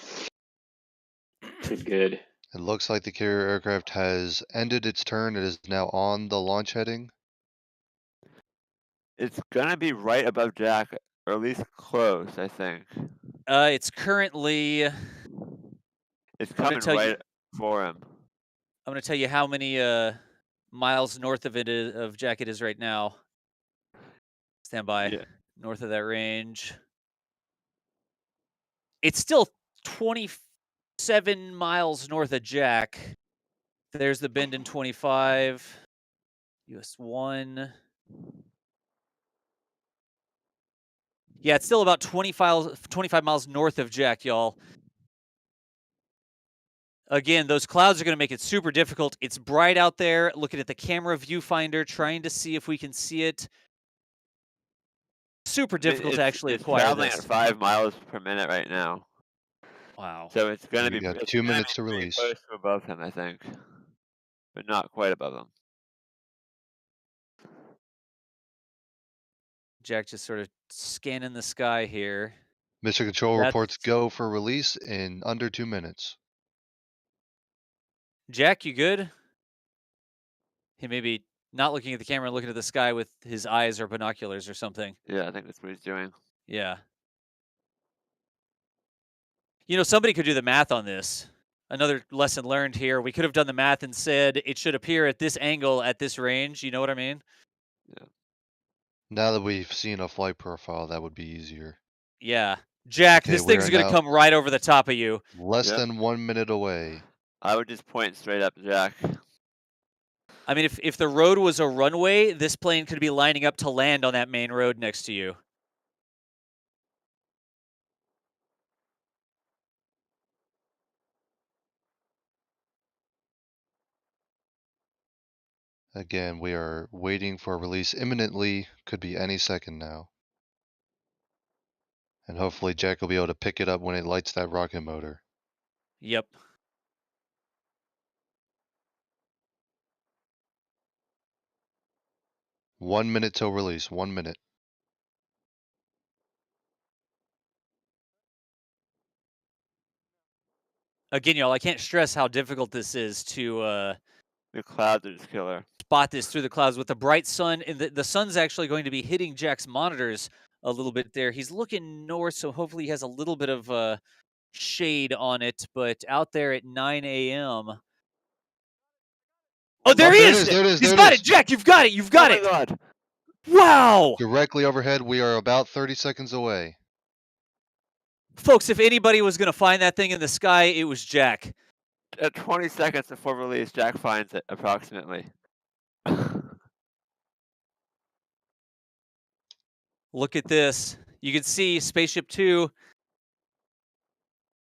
Good. It looks like the carrier aircraft has ended its turn. It is now on the launch heading. It's gonna be right above Jack, or at least close, I think. It's currently. It's coming right for him. I'm going to tell you how many miles north of Jack it is right now. Stand by. Yeah. north of that range. It's still 27 miles north of Jack. There's the bend in 25. US 1. Yeah, it's still about 25 miles north of Jack, y'all. Again, those clouds are going to make it super difficult. It's bright out there. Looking at the camera viewfinder, trying to see if we can see it. Super difficult to actually It's acquire traveling this. at 5 miles per minute right now. Wow. So it's gonna We be got it's 2 gonna minutes be to pretty release. close to above him, I think, but not quite above him. Jack just sort of scanning the sky here. Mission Control That's reports go for release in under 2 minutes. Jack, you good? He may be not looking at the camera, looking at the sky with his eyes or binoculars or something. Yeah, I think that's what he's doing. Yeah. You know, somebody could do the math on this. Another lesson learned here. We could have done the math and said it should appear at this angle at this range. You know what I mean? Yeah. Now that we've seen a flight profile, that would be easier. Yeah. Jack, Okay, this we thing's are going to now come right over the top of you. less Yep. than 1 minute away. I would just point straight up, Jack. I mean, if the road was a runway, this plane could be lining up to land on that main road next to you. Again, we are waiting for release imminently. Could be any second now. And hopefully Jack will be able to pick it up when it lights that rocket motor. Yep. One minute till release. 1 minute. Again, y'all, I can't stress how difficult this is to The clouds are just killer. spot this through the clouds with the bright sun. And the sun's actually going to be hitting Jack's monitors a little bit there. He's looking north, so hopefully he has a little bit of shade on it. But out there at 9 a.m. Oh, there he there it is! is, there it is, He's there it got is. it, Jack! You've got it! You've got Oh it! my God! Wow! Directly overhead, we are about 30 seconds away. Folks, if anybody was going to find that thing in the sky, it was Jack. At 20 seconds before release, Jack finds it, approximately. Look at this. You can see Spaceship 2.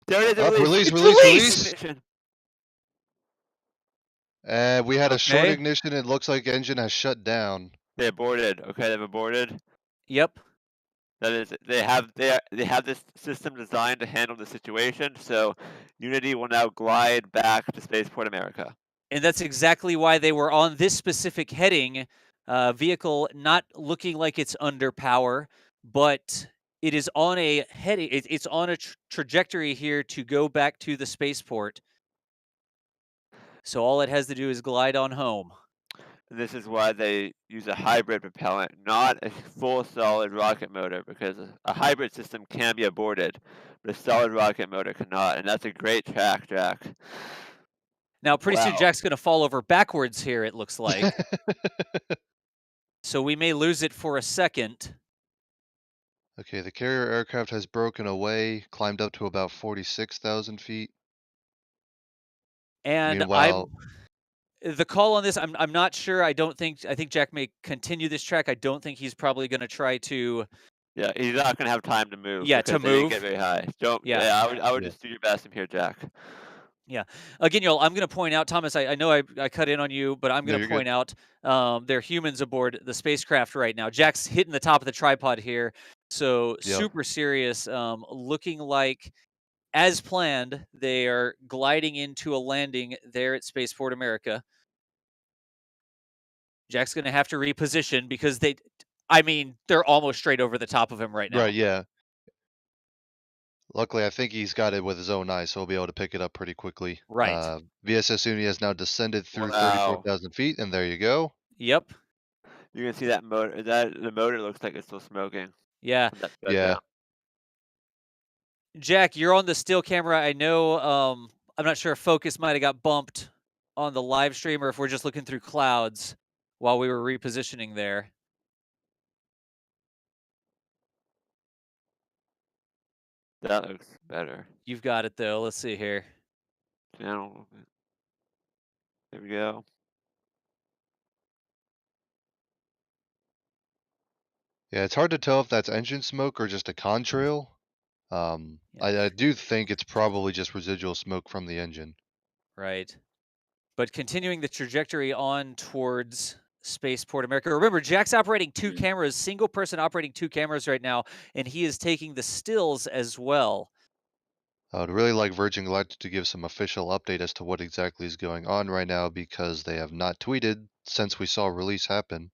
There it is, Up, release! release. Ignition. And we had a short Okay. ignition. It looks like engine has shut down. They aborted. Okay, they've aborted. Yep. That is, they have this system designed to handle the situation. So, Unity will now glide back to Spaceport America. And that's exactly why they were on this specific heading. Vehicle not looking like it's under power, but it is on a heading. It's on a trajectory here to go back to the spaceport. So all it has to do is glide on home. And this is why they use a hybrid propellant, not a full solid rocket motor, because a hybrid system can be aborted, but a solid rocket motor cannot. And that's a great track, Jack. Now, pretty soon Wow. Jack's going to fall over backwards here, it looks like. So we may lose it for a second. Okay, the carrier aircraft has broken away, climbed up to about 46,000 feet. And Meanwhile, the call on this, I'm not sure. I think Jack may continue this track. I don't think he's probably going to try to. Yeah, he's not going to have time to move. Yeah, because to they didn't move. get very high. Don't. Yeah. Yeah, I would Yeah. just do your best from here, Jack. Yeah. Again, y'all, I'm going to point out, Thomas, I know I cut in on you, but I'm No, going to you're point out there are humans aboard the spacecraft right now. Jack's hitting the top of the tripod here. So Yep. super serious. Looking like, as planned, they are gliding into a landing there at Spaceport America. Jack's going to have to reposition because they're almost straight over the top of him right now. Right, yeah. Luckily, I think he's got it with his own eyes, so he'll be able to pick it up pretty quickly. Right. VSS Unity has now descended through Wow. 34,000 feet, and there you go. Yep. You can see that motor. The motor looks like it's still smoking. Yeah. From that Yeah. shutdown. Jack, you're on the still camera. I know I'm not sure if focus might have got bumped on the live stream or if we're just looking through clouds while we were repositioning there. That looks better. You've got it though. Let's see here. Channel. There we go. Yeah, it's hard to tell if that's engine smoke or just a contrail. I do think it's probably just residual smoke from the engine. Right. But continuing the trajectory on towards Spaceport America. Remember, Jack's operating two cameras, single person operating two cameras right now, and he is taking the stills as well. I would really like Virgin Galactic to give some official update as to what exactly is going on right now because they have not tweeted since we saw release happen.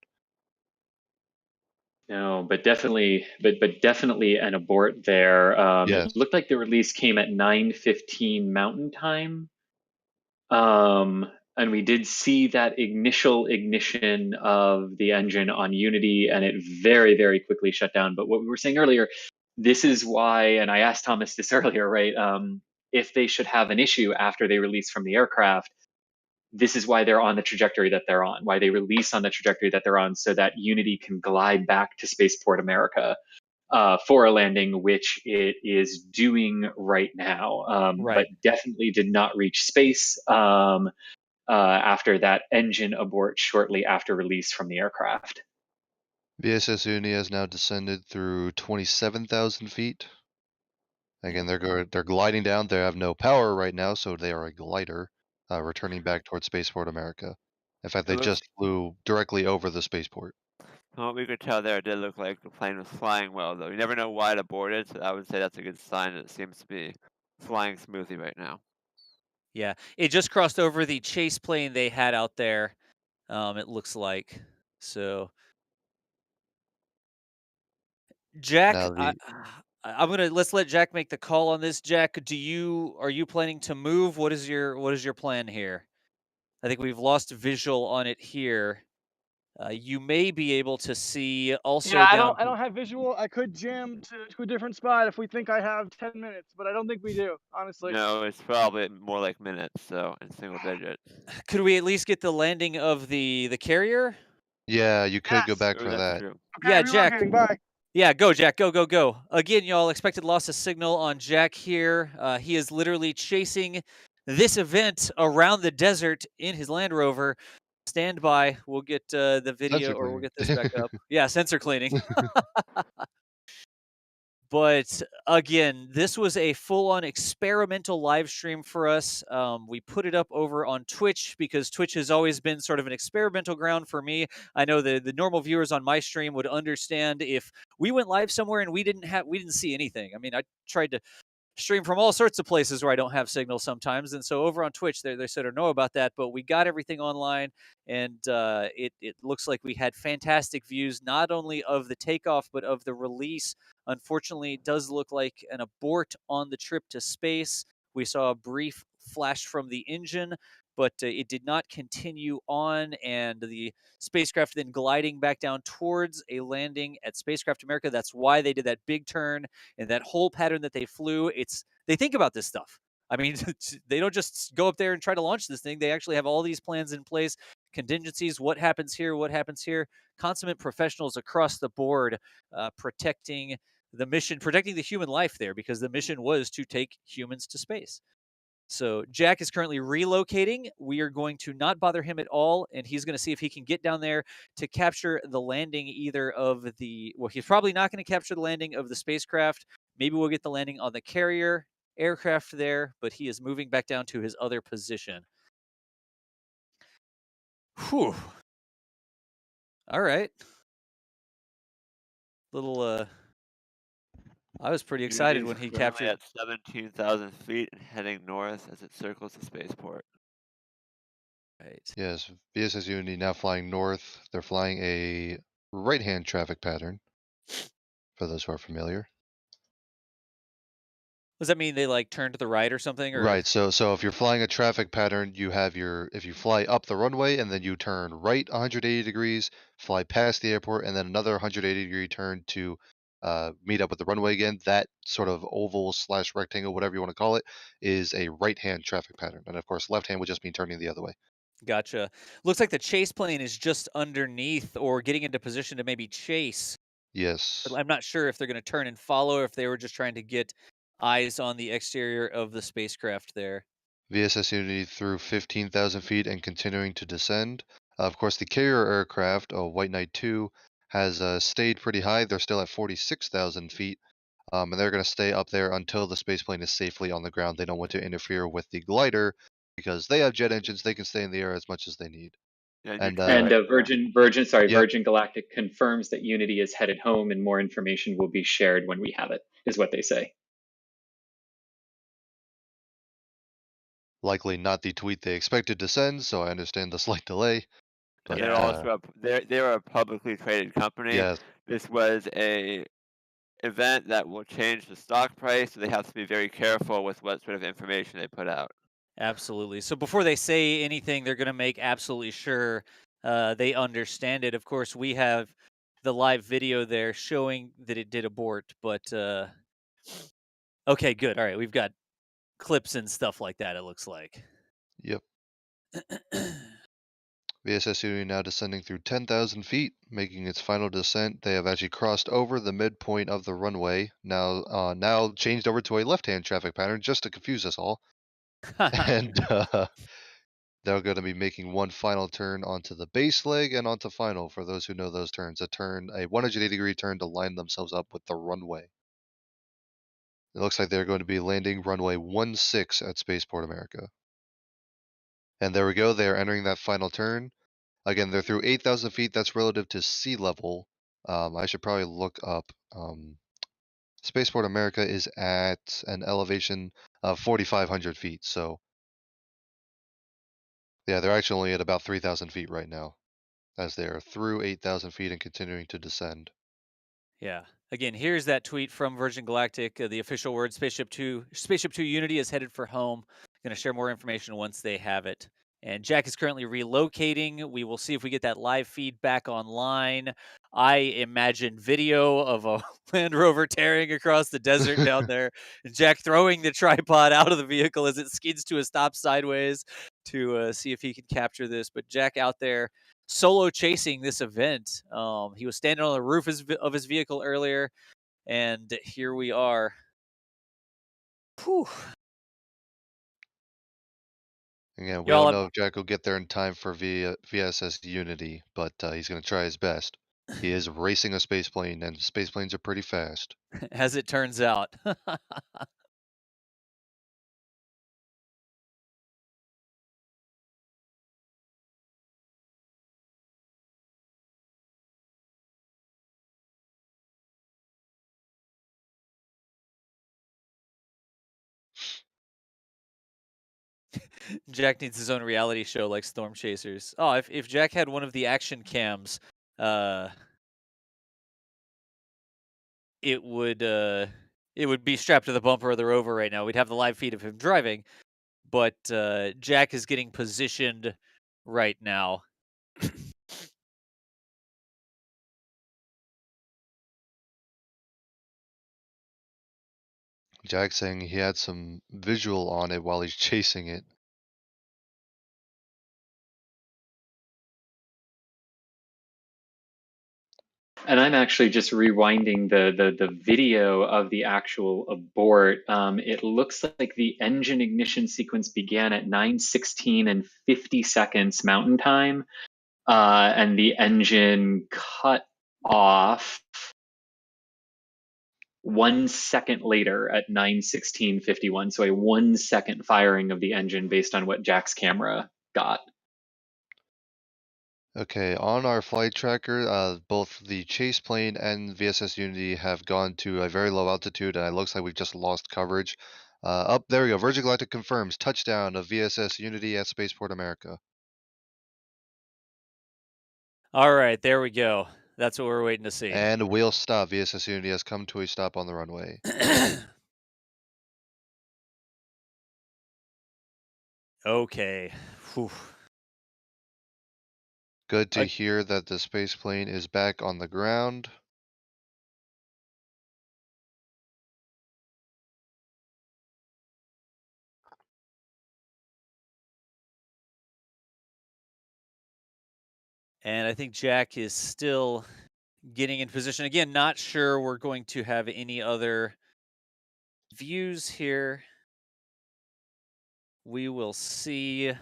No, but definitely an abort there. Yes. It looked like the release came at 9:15 Mountain Time. And we did see that initial ignition of the engine on Unity, and it very, very quickly shut down. But what we were saying earlier, this is why, and I asked Thomas this earlier, right? If they should have an issue after they release from the aircraft, this is why they're on the trajectory that they're on, why they release on the trajectory that they're on, so that Unity can glide back to Spaceport America for a landing, which it is doing right now, Right. but definitely did not reach space after that engine abort shortly after release from the aircraft. VSS Unity has now descended through 27,000 feet. Again, they're gliding down. They have no power right now, so they are a glider, returning back towards Spaceport America. In fact, they It looks, just flew directly over the spaceport. from what we could tell there, it did look like the plane was flying well, though. You never know why it aborted, so I would say that's a good sign that it seems to be flying smoothly right now. Yeah. It just crossed over the chase plane they had out there, it looks like. So, Jack, Now the I'm gonna let's let Jack make the call on this. Jack, are you planning to move? What is your plan here? I think we've lost visual on it here. You may be able to see also Yeah, down. I don't have visual. I could jam to a different spot if we think I have 10 minutes, but I don't think we do, honestly. No, it's probably more like minutes, so in single digits. Could we at least get the landing of the carrier? Yeah, you could go Yes. back Oh, for that's that. true. Okay, Yeah, Jack. relocating. Bye. Yeah, go, Jack. Go, go, go. Again, y'all, expected loss of signal on Jack here. He is literally chasing this event around the desert in his Land Rover. Stand by. We'll get the video, Sensor or we'll cleaning. get this back up. Yeah, sensor cleaning. But again, this was a full-on experimental live stream for us. We put it up over on Twitch because Twitch has always been sort of an experimental ground for me. I know the normal viewers on my stream would understand if we went live somewhere and we didn't see anything. I mean, I tried to stream from all sorts of places where I don't have signal sometimes. And so over on Twitch, they sort of know about that. But we got everything online, and it looks like we had fantastic views, not only of the takeoff, but of the release. Unfortunately, it does look like an abort on the trip to space. We saw a brief flash from the engine, but it did not continue on, and the spacecraft then gliding back down towards a landing at Spacecraft America. That's why they did that big turn and that whole pattern that they flew. They think about this stuff. I mean, they don't just go up there and try to launch this thing. They actually have all these plans in place, contingencies, what happens here, what happens here. Consummate professionals across the board, protecting the mission, protecting the human life there, because the mission was to take humans to space. So Jack is currently relocating. We are going to not bother him at all, and he's going to see if he can get down there to capture the landing either of the, well, he's probably not going to capture the landing of the spacecraft. Maybe we'll get the landing on the carrier aircraft there, but he is moving back down to his other position. Whew. All right. Little, I was pretty excited Unity's when he currently captured. at 17,000 feet and heading north as it circles the spaceport. Right. Yes, VSS Unity now flying north. They're flying a right-hand traffic pattern, for those who are familiar. Does that mean they like turn to the right or something? Or Right, so if you're flying a traffic pattern, you have if you fly up the runway and then you turn right 180 degrees, fly past the airport, and then another 180-degree turn to meet up with the runway again, that sort of oval / rectangle, whatever you want to call it, is a right-hand traffic pattern. And of course, left-hand would just mean turning the other way. Gotcha. Looks like the chase plane is just underneath or getting into position to maybe chase. Yes. I'm not sure if they're going to turn and follow, or if they were just trying to get eyes on the exterior of the spacecraft there. VSS Unity through 15,000 feet and continuing to descend. Of course, the carrier aircraft, White Knight 2, has stayed pretty high. They're still at 46,000 feet, and they're going to stay up there until the spaceplane is safely on the ground. They don't want to interfere with the glider because they have jet engines. They can stay in the air as much as they need. Yeah, you And too, And right? Yep. Virgin Galactic confirms that Unity is headed home, and more information will be shared when we have it, is what they say. Likely not the tweet they expected to send, so I understand the slight delay. But And they're also they're a publicly traded company. yes, This was a event that will change the stock price, so they have to be very careful with what sort of information they put out. Absolutely. So before they say anything, they're going to make absolutely sure they understand it. Of course, we have the live video there showing that it did abort, but okay, good. All right, we've got clips and stuff like that, it looks like. yep. VSS Unity now descending through 10,000 feet, making its final descent. They have actually crossed over the midpoint of the runway. Now changed over to a left-hand traffic pattern just to confuse us all. And they're going to be making one final turn onto the base leg and onto final. For those who know those turns, a 180-degree turn to line themselves up with the runway. It looks like they're going to be landing runway 16 at Spaceport America. And there we go. They are entering that final turn. Again, they're through 8,000 feet. That's relative to sea level. I should probably look up. Spaceport America is at an elevation of 4,500 feet. So, yeah, they're actually only at about 3,000 feet right now, as they are through 8,000 feet and continuing to descend. Yeah. Again, here's that tweet from Virgin Galactic. The official word: Spaceship 2 Unity is headed for home. Going to share more information once they have it. And Jack is currently relocating. We will see if we get that live feed back online. I imagine video of a Land Rover tearing across the desert down there, and Jack throwing the tripod out of the vehicle as it skids to a stop sideways to see if he can capture this. But Jack out there solo chasing this event. He was standing on the roof of his vehicle earlier, and here we are. Whew. Again, we Y'all, don't know if Jack will get there in time for VSS Unity, but he's going to try his best. He is racing a spaceplane, and spaceplanes are pretty fast. as it turns out. Jack needs his own reality show like Storm Chasers. Oh, if Jack had one of the action cams, it would be strapped to the bumper of the Rover right now. We'd have the live feed of him driving, but Jack is getting positioned right now. Jack saying he had some visual on it while he's chasing it. And I'm actually just rewinding the video of the actual abort. It looks like the engine ignition sequence began at 9:16 and 50 seconds Mountain Time, and the engine cut off 1 second later at 9:16:51. So a 1 second firing of the engine based on what Jack's camera got. Okay, on our flight tracker, both the chase plane and VSS Unity have gone to a very low altitude, and it looks like we've just lost coverage. There we go. Virgin Galactic confirms touchdown of VSS Unity at Spaceport America. All right, there we go. That's what we're waiting to see. And we'll stop. VSS Unity has come to a stop on the runway. Okay. Whew. Good to hear that the space plane is back on the ground. And I think Jack is still getting in position. Again, not sure we're going to have any other views here, we will see.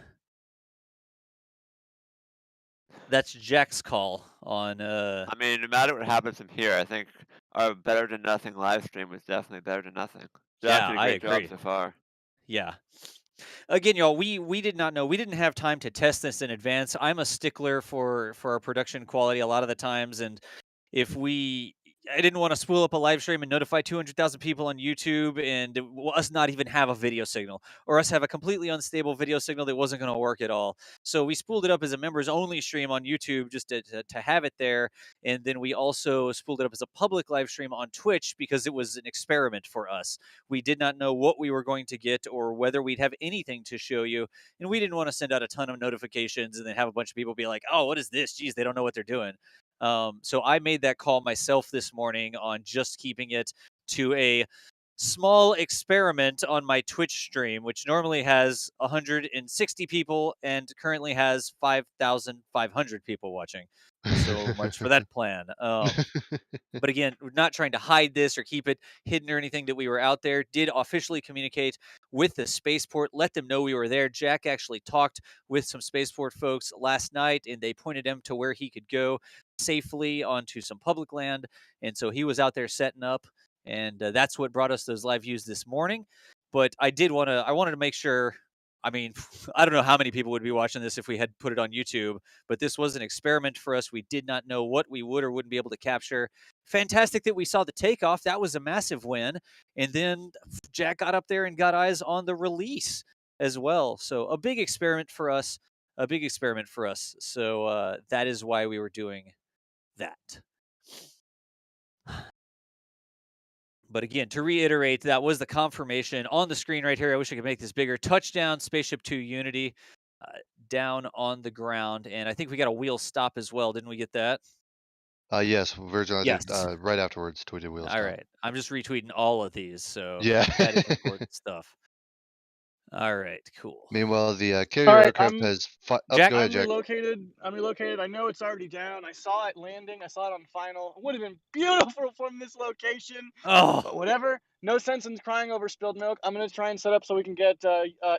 That's Jack's call on. I mean, no matter what happens from here, I think our Better Than Nothing live stream was definitely better than nothing. Jack Yeah, did a I great job agree. so far. Yeah. Again, y'all, we did not know. We didn't have time to test this in advance. I'm a stickler for our production quality a lot of the times, and if I didn't want to spool up a live stream and notify 200,000 people on YouTube and us not even have a video signal, or us have a completely unstable video signal that wasn't going to work at all. So we spooled it up as a members only stream on YouTube just to have it there. And then we also spooled it up as a public live stream on Twitch because it was an experiment for us. We did not know what we were going to get or whether we'd have anything to show you. And we didn't want to send out a ton of notifications and then have a bunch of people be like, oh, what is this? Geez, they don't know what they're doing. So I made that call myself this morning on just keeping it to a small experiment on my Twitch stream, which normally has 160 people and currently has 5,500 people watching. So much for that plan. But again, we're not trying to hide this or keep it hidden or anything that we were out there. Did officially communicate with the spaceport, let them know we were there. Jack actually talked with some spaceport folks last night, and they pointed him to where he could go safely onto some public land. And so he was out there setting up, and that's what brought us those live views this morning. But I wanted to make sure. I mean, I don't know how many people would be watching this if we had put it on YouTube, but this was an experiment for us. We did not know what we would or wouldn't be able to capture. Fantastic that we saw the takeoff. That was a massive win. And then Jack got up there and got eyes on the release as well. So a big experiment for us. So that is why we were doing that. But again, to reiterate, that was the confirmation on the screen right here. I wish I could make this bigger. Touchdown, Spaceship 2 Unity, down on the ground. And I think we got a wheel stop as well. Didn't we get that? Yes, Virgin I Yes. did right afterwards tweeted wheels. All right. I'm just retweeting all of these. So Yeah. that is important stuff. All right, cool. Meanwhile, the carrier All right, aircraft has. Jack? Go ahead, I'm Jack. relocated. I know it's already down. I saw it landing. I saw it on final. It would have been beautiful from this location. But Oh, whatever. No sense in crying over spilled milk. I'm gonna try and set up so we can get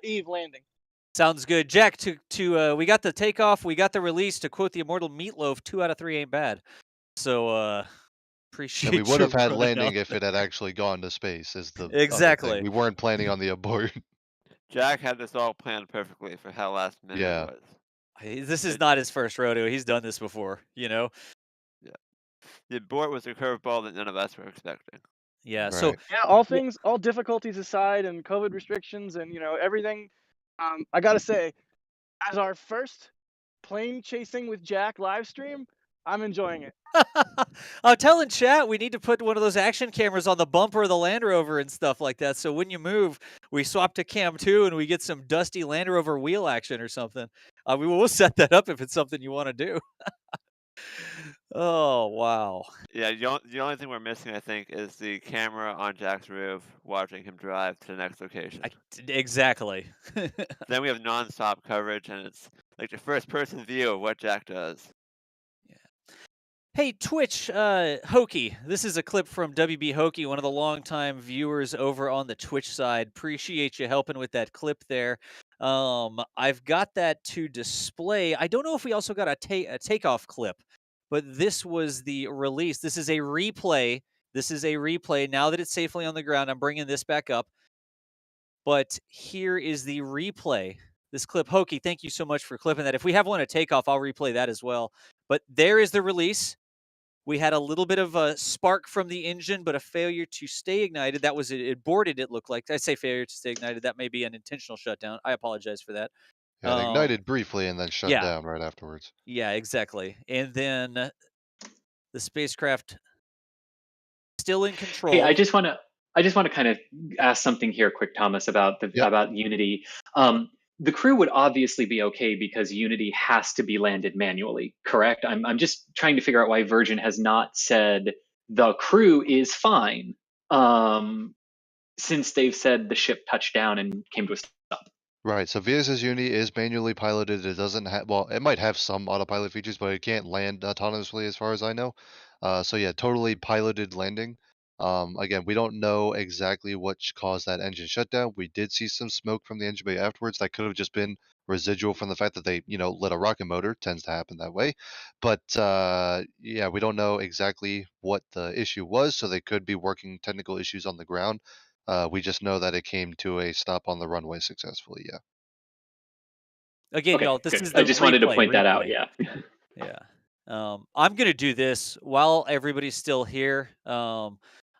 Eve landing. sounds good. Jack, we got the takeoff, we got the release. To quote the immortal Meatloaf, 2 out of 3 ain't bad. So appreciate And we would have had running landing out if it had actually gone to space. Is the other Exactly. thing. We weren't planning on the abort. Jack had this all planned perfectly for how last minute Yeah. it was. This is not his first rodeo. He's done this before, you know? The abort was a curveball that none of us were expecting. Yeah. So Right. Yeah, all difficulties aside, and COVID restrictions, and everything. I gotta say, as our first plane chasing with Jack live stream, I'm enjoying it. I'm telling chat we need to put one of those action cameras on the bumper of the Land Rover and stuff like that. So when you move, we swap to cam 2 and we get some dusty Land Rover wheel action or something. We'll set that up if it's something you want to do. Oh, wow. Yeah, the only thing we're missing, I think, is the camera on Jack's roof watching him drive to the next location. Exactly. Then we have non-stop coverage, and it's like the first-person view of what Jack does. Hey, Twitch, Hokey. This is a clip from WB Hokey, one of the longtime viewers over on the Twitch side. Appreciate you helping with that clip there. I've got that to display. I don't know if we also got a takeoff clip, but this was the release. This is a replay. Now that it's safely on the ground, I'm bringing this back up. But here is the replay. This clip, Hokey, thank you so much for clipping that. If we have one at takeoff, I'll replay that as well. But there is the release. We had a little bit of a spark from the engine, but a failure to stay ignited. That was it aborted, it looked like. I say failure to stay ignited. That may be an intentional shutdown. I apologize for that. Yeah, it ignited briefly and then shut down right afterwards. Yeah, exactly. And then the spacecraft still in control. Hey, I just want to kind of ask something here quick, Thomas, about about Unity. The crew would obviously be okay because Unity has to be landed manually, correct? I'm just trying to figure out why Virgin has not said the crew is fine, since they've said the ship touched down and came to a stop. Right, so VSS Unity is manually piloted. It doesn't have, well, it might have some autopilot features, but it can't land autonomously as far as I know. So yeah, totally piloted landing. Again, we don't know exactly what caused that engine shutdown. We did see some smoke from the engine bay afterwards. That could have just been residual from the fact that they, lit a rocket motor. Tends to happen that way. But yeah, we don't know exactly what the issue was, so they could be working technical issues on the ground. We just know that it came to a stop on the runway successfully. Yeah. Again, Okay, y'all, this good. is I the just wanted to replay. point that out. Yeah. Yeah. I'm gonna do this while everybody's still here.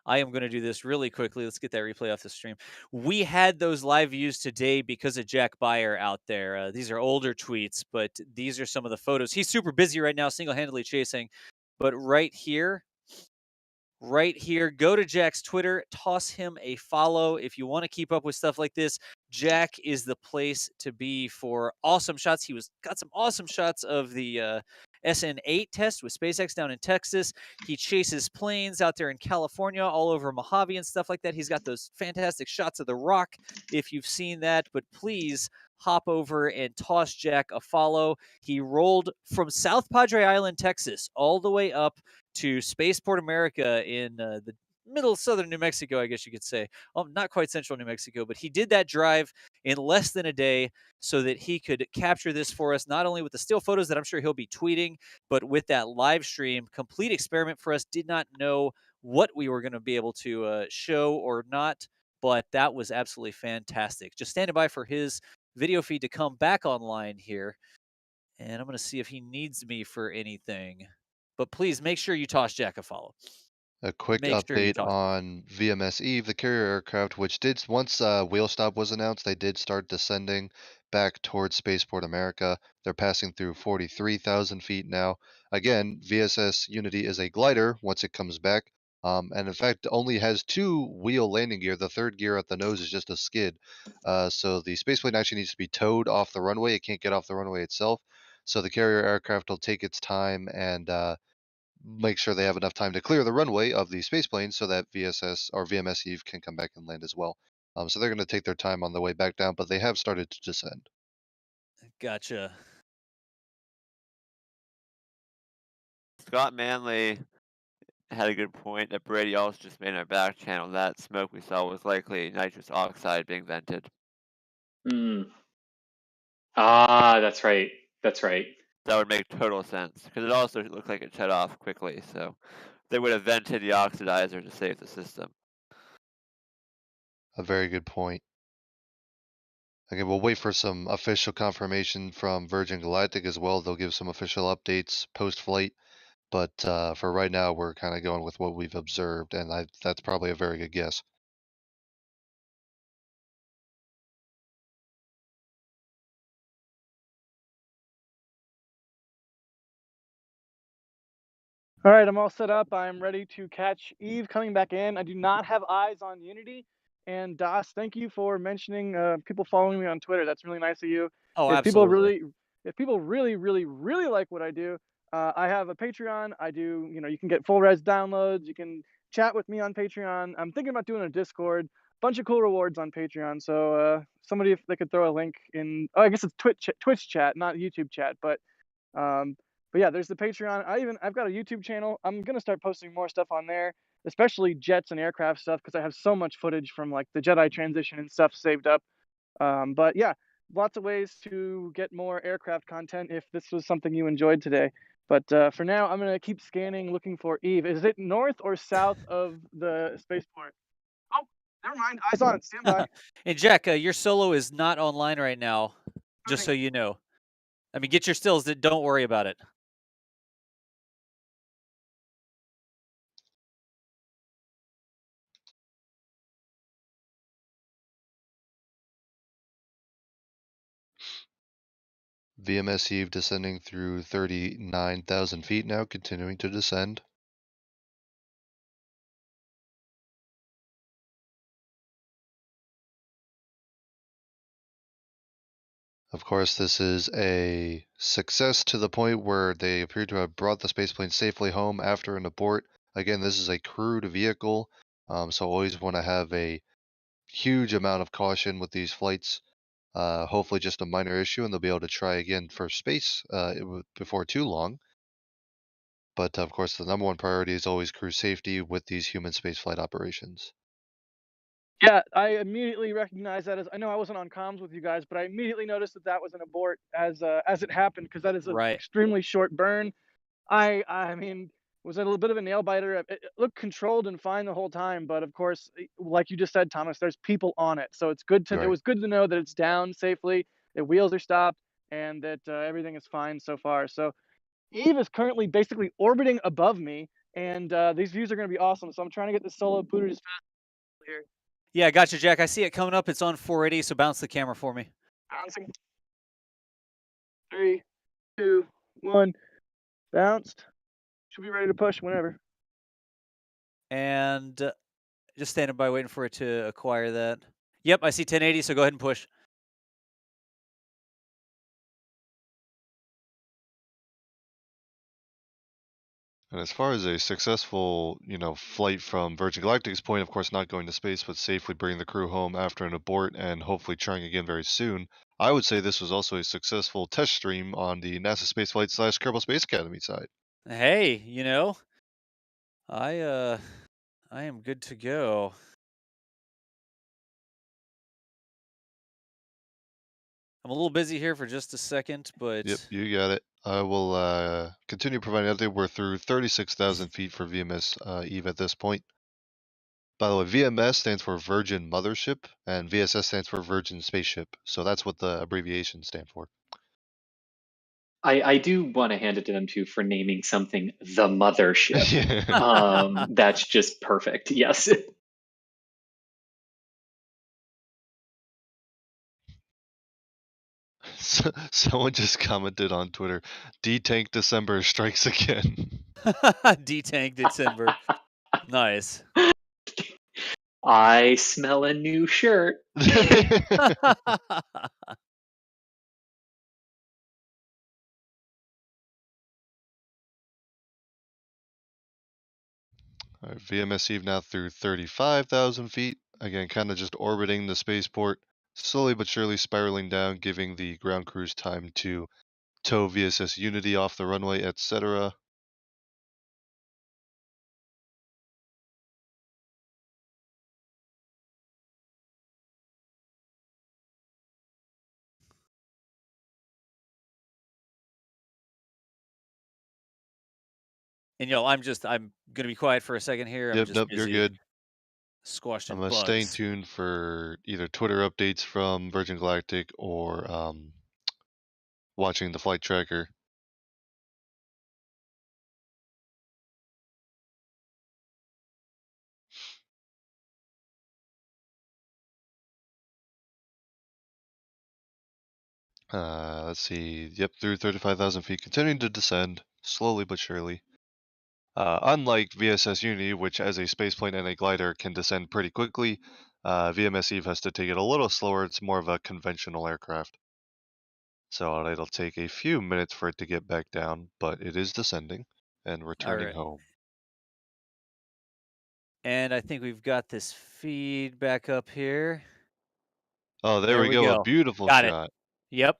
I am gonna do this really quickly. Let's get that replay off the stream. We had those live views today because of Jack Byer out there. These are older tweets, but these are some of the photos. He's super busy right now, single-handedly chasing. But right here, go to Jack's Twitter, toss him a follow if you want to keep up with stuff like this. Jack is the place to be for awesome shots. He got some awesome shots of the SN8 test with SpaceX down in Texas. He chases planes out there in California, all over Mojave and stuff like that. He's got those fantastic shots of the rock if you've seen that. But please hop over and toss Jack a follow. He rolled from South Padre Island, Texas, all the way up to Spaceport America in the middle southern New Mexico, I guess you could say. Not quite central New Mexico, but he did that drive in less than a day so that he could capture this for us, not only with the still photos that I'm sure he'll be tweeting, but with that live stream. Complete experiment for us. Did not know what we were going to be able to show or not, but that was absolutely fantastic. Just standing by for his video feed to come back online here. And I'm going to see if he needs me for anything. But please make sure you toss Jack a follow. A quick Make sure you update toss. on VMS Eve, the carrier aircraft, which did once wheel stop was announced, they did start descending back towards Spaceport America. They're passing through 43,000 feet now. Again, VSS Unity is a glider once it comes back, and in fact only has 2 wheel landing gear. The third gear at the nose is just a skid. So the spaceplane actually needs to be towed off the runway. It can't get off the runway itself. So the carrier aircraft will take its time and make sure they have enough time to clear the runway of the spaceplane so that VSS or VMS Eve can come back and land as well. So they're going to take their time on the way back down, but they have started to descend. Gotcha. Scott Manley had a good point that Brady also just made in our back channel. That smoke we saw was likely nitrous oxide being vented. Mm. Ah, that's right. That's right. That would make total sense because it also looked like it shut off quickly. So they would have vented the oxidizer to save the system. A very good point. Again, we'll wait for some official confirmation from Virgin Galactic as well. They'll give some official updates post-flight. But for right now, we're kind of going with what we've observed, and that's probably a very good guess. All right, I'm all set up. I'm ready to catch Eve coming back in. I do not have eyes on Unity. And Das, thank you for mentioning people following me on Twitter. That's really nice of you. Oh, If people absolutely. really like what I do, I have a Patreon. I do, you can get full res downloads. You can chat with me on Patreon. I'm thinking about doing a Discord. Bunch of cool rewards on Patreon. So somebody, if they could throw a link in, I guess it's Twitch chat, not YouTube chat, um, but yeah, there's the Patreon. I've got a YouTube channel. I'm gonna start posting more stuff on there, especially jets and aircraft stuff, because I have so much footage from like the Jedi transition and stuff saved up. But yeah, lots of ways to get more aircraft content if this was something you enjoyed today. But for now, I'm gonna keep scanning, looking for Eve. Is it north or south of the spaceport? Oh, never mind. Eyes on it. Stand by. And Jack, your solo is not online right now, just so you know. I mean, get your stills. Don't worry about it. VMS Eve descending through 39,000 feet now, continuing to descend. Of course, this is a success to the point where they appear to have brought the spaceplane safely home after an abort. Again, this is a crewed vehicle, so always want to have a huge amount of caution with these flights. Hopefully just a minor issue, and they'll be able to try again for space before too long. But of course, the number one priority is always crew safety with these human spaceflight operations. Yeah, I immediately recognized that as I know I wasn't on comms with you guys, but I immediately noticed that that was an abort as it happened because that is an Right. extremely short burn. I mean, was a little bit of a nail biter. It looked controlled and fine the whole time, but of course, like you just said, Thomas, there's people on it, so it Right. was good to know that it's down safely, that wheels are stopped, and that everything is fine so far. So Eve is currently basically orbiting above me, and these views are going to be awesome. So I'm trying to get this solo booted as fast as here. Yeah, gotcha, Jack. I see it coming up. It's on 480, so bounce the camera for me. Bouncing. 3, 2, 1. Bounced. Should be ready to push whenever. And just standing by waiting for it to acquire that. Yep, I see 1080, so go ahead and push. And as far as a successful, flight from Virgin Galactic's point, of course, not going to space, but safely bringing the crew home after an abort and hopefully trying again very soon, I would say this was also a successful test stream on the NASA Spaceflight / Kerbal Space Academy side. Hey, I am good to go. I'm a little busy here for just a second, but Yep, you got it. I will continue providing an update. We're through 36,000 feet for VMS Eve at this point. By the way, VMS stands for Virgin Mothership, and VSS stands for Virgin Spaceship. So that's what the abbreviations stand for. I do want to hand it to them too for naming something the mothership. Yeah. That's just perfect. Yes. Someone just commented on Twitter, D-Tank December strikes again. D-Tank December. Nice. I smell a new shirt. All right, VMS Eve now through 35,000 feet. Again, kind of just orbiting the spaceport, slowly but surely spiraling down, giving the ground crews time to tow VSS Unity off the runway, etc. And I'm gonna be quiet for a second here. I'm Yep, just nope, you're busy good. I'm squashing staying bugs. tuned for either Twitter updates from Virgin Galactic or watching the flight tracker. Let's see. Yep, through 35,000 feet, continuing to descend slowly but surely. Unlike VSS Unity, which as a spaceplane and a glider can descend pretty quickly, VMS Eve has to take it a little slower. It's more of a conventional aircraft. So it'll take a few minutes for it to get back down, but it is descending and All returning right. home. And I think we've got this feed back up here. Oh, there There we we go. A go. beautiful Got it. shot. Yep.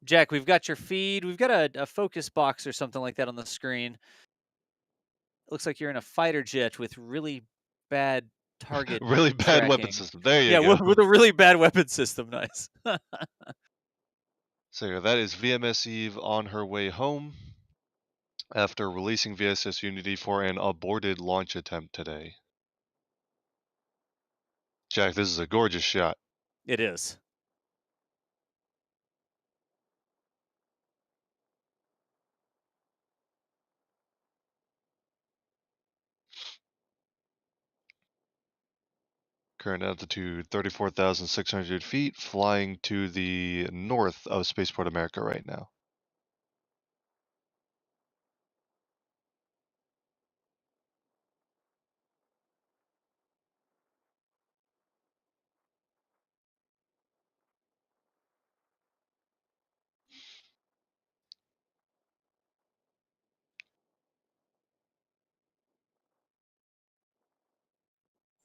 Jack, we've got your feed. We've got a focus box or something like that on the screen. It looks like you're in a fighter jet with really bad target Really bad weapon tracking. system. There you Yeah, go. with a really bad weapon system. Nice. So yeah, that is VMS Eve on her way home after releasing VSS Unity for an aborted launch attempt today. Jack, this is a gorgeous shot. It is. Current altitude 34,600 feet, flying to the north of Spaceport America right now.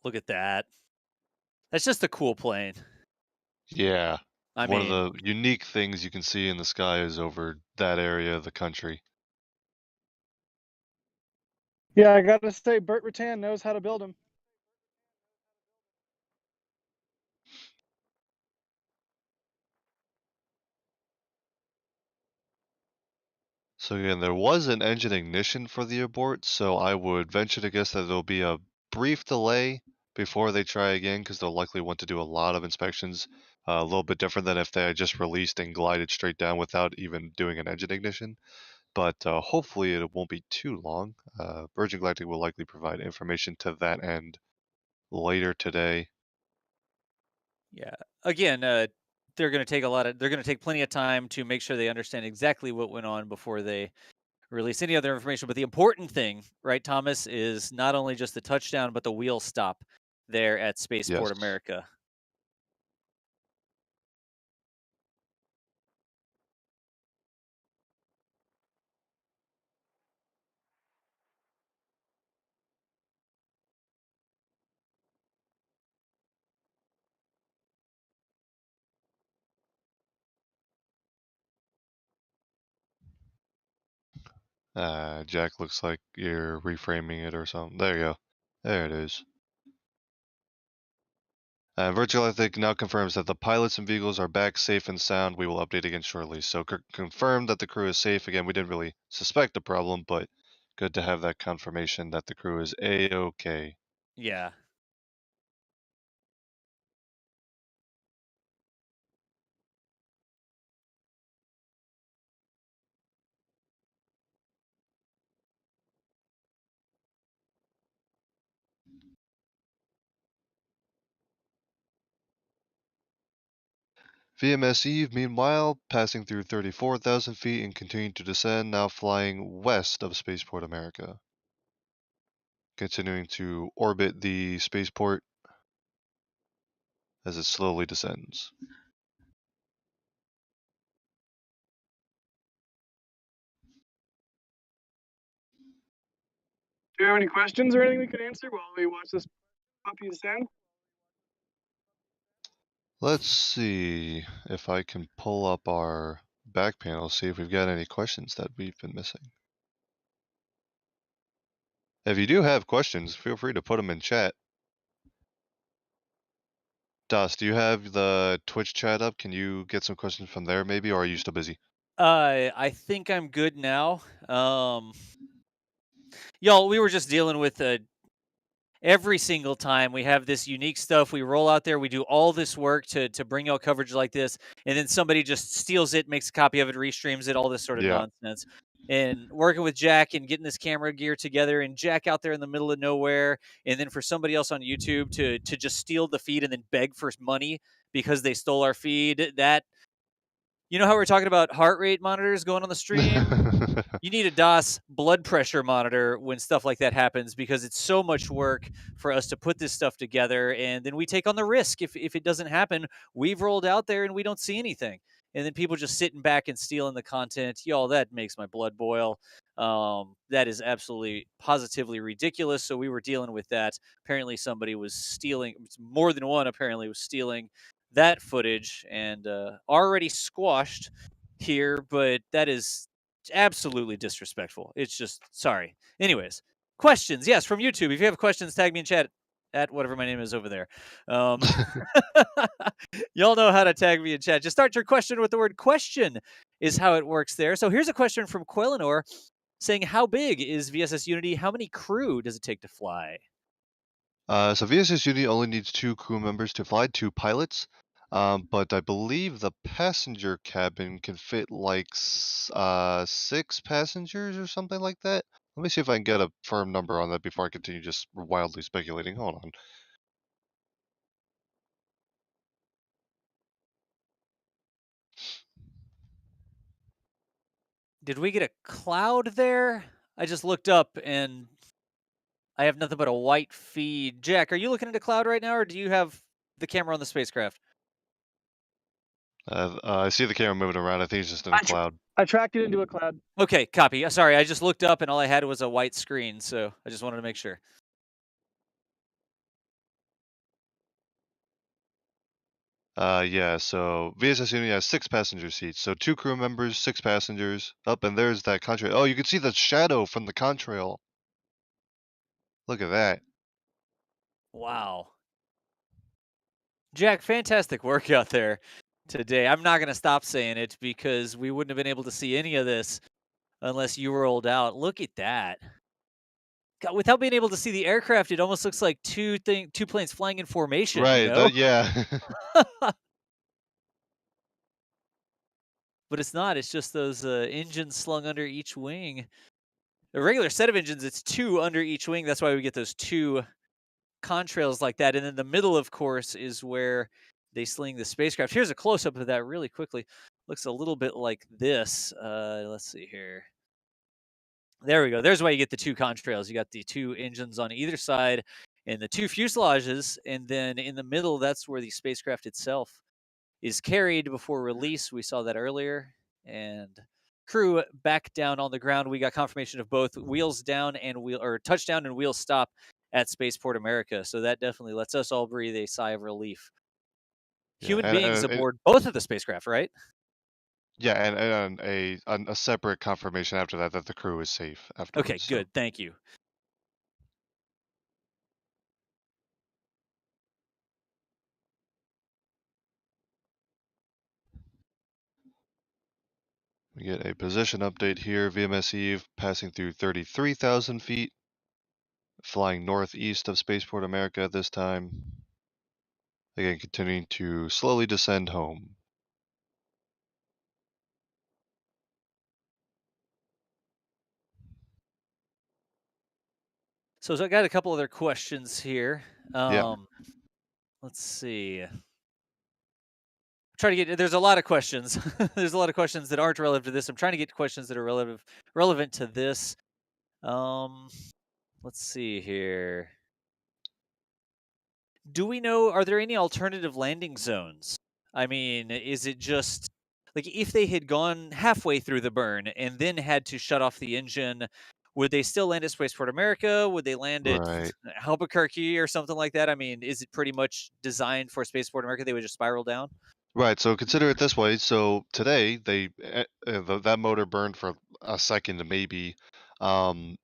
Look at that. That's just a cool plane. Yeah. I One of mean, the unique things you can see in the sky is over that area of the country. Yeah, I gotta say, Burt Rutan knows how to build them. So again, there was an engine ignition for the abort, so I would venture to guess that there'll be a brief delay before they try again, because they'll likely want to do a lot of inspections. A little bit different than if they had just released and glided straight down without even doing an engine ignition. But hopefully it won't be too long. Virgin Galactic will likely provide information to that end later today. Yeah. Again, they're going to take they're going to take plenty of time to make sure they understand exactly what went on before they release any other information. But the important thing, right, Thomas, is not only just the touchdown, but the wheel stop there at Spaceport Yes. America. Jack, looks like you're reframing it or something. There you go. There it is. Virgin Galactic now confirms that the pilots and vehicles are back safe and sound. We will update again shortly. So confirmed that the crew is safe. Again, we didn't really suspect a problem, but good to have that confirmation that the crew is A-OK. Yeah. VMS Eve, meanwhile, passing through 34,000 feet and continuing to descend, now flying west of Spaceport America. Continuing to orbit the spaceport as it slowly descends. Do you have any questions or anything we could answer while we watch this puppy descend? Let's see if I can pull up our back panel, see if we've got any questions that we've been missing. If you do have questions, feel free to put them in chat. Das, do you have the Twitch chat up? Can you get some questions from there maybe, or are you still busy? I think I'm good now. Y'all, we were just dealing with every single time we have this unique stuff we roll out there, we do all this work to bring out coverage like this, and then somebody just steals it, makes a copy of it, restreams it, all this sort of Yeah. nonsense. And working with Jack and getting this camera gear together, and Jack out there in the middle of nowhere, and then for somebody else on YouTube to just steal the feed and then beg for money because they stole our feed. That, you know how we're talking about heart rate monitors going on the stream? You need a DOS blood pressure monitor when stuff like that happens, because it's so much work for us to put this stuff together, and then we take on the risk if it doesn't happen. We've rolled out there and we don't see anything, and then people just sitting back and stealing the content. Y'all, that makes my blood boil. That is absolutely positively ridiculous. So we were dealing with that. Apparently somebody was stealing, more than one apparently was stealing that footage, and already squashed here, but that is absolutely disrespectful. It's just, sorry. Anyways, questions, yes, from YouTube. If you have questions, tag me in chat at whatever my name is over there. Y'all know how to tag me in chat. Just start your question with the word question is how it works there. So here's a question from Quellenor saying, how big is VSS Unity? How many crew does it take to fly? So VSS Unity only needs 2 crew members to fly, 2 pilots. But I believe the passenger cabin can fit like 6 passengers or something like that. Let me see if I can get a firm number on that before I continue just wildly speculating. Hold on. Did we get a cloud there? I just looked up and I have nothing but a white feed. Jack, are you looking at a cloud right now, or do you have the camera on the spacecraft? I see the camera moving around. I think it's just in a cloud. I tracked it into a cloud. Okay, copy. Sorry, I just looked up and all I had was a white screen, so I just wanted to make sure. Yeah, so VSS Unity has 6 passenger seats. So 2 crew members, 6 passengers. Up, and there's that contrail. Oh, you can see the shadow from the contrail. Look at that. Wow. Jack, fantastic work out there today. I'm not going to stop saying it because we wouldn't have been able to see any of this unless you rolled out. Look at that. God, without being able to see the aircraft, it almost looks like two planes flying in formation, you Right. know? Yeah. But it's not. It's just those engines slung under each wing. A regular set of engines, it's two under each wing. That's why we get those two contrails like that. And then the middle, of course, is where they sling the spacecraft. Here's a close up of that really quickly. Looks a little bit like this. Let's see here. There we go. There's why you get the two contrails. You got the two engines on either side and the two fuselages. And then in the middle, that's where the spacecraft itself is carried before release. We saw that earlier. And crew back down on the ground. We got confirmation of both wheels down and touchdown and wheels stop at Spaceport America. So that definitely lets us all breathe a sigh of relief. Yeah. Human beings And aboard both of the spacecraft, right? yeah, and a separate confirmation after that that the crew is safe Okay, afterwards. So good. Thank you. we get a position update here. VMS Eve passing through 33,000 feet, flying northeast of Spaceport America this time. Again, continuing to slowly descend home. So I got a couple other questions here. Yeah. Let's see. Try to get. There's a lot of questions. There's a lot of questions that aren't relevant to this. I'm trying to get questions that are relevant to this. Um, let's see here. Do we know? Are there any alternative landing zones? I mean, is it just like if they had gone halfway through the burn and then had to shut off the engine? Would they still land at Spaceport America? Would they land at Right. Albuquerque or something like that? I mean, is it pretty much designed for Spaceport America? They would just spiral down? Right. So consider it this way. So today that motor burned for a second maybe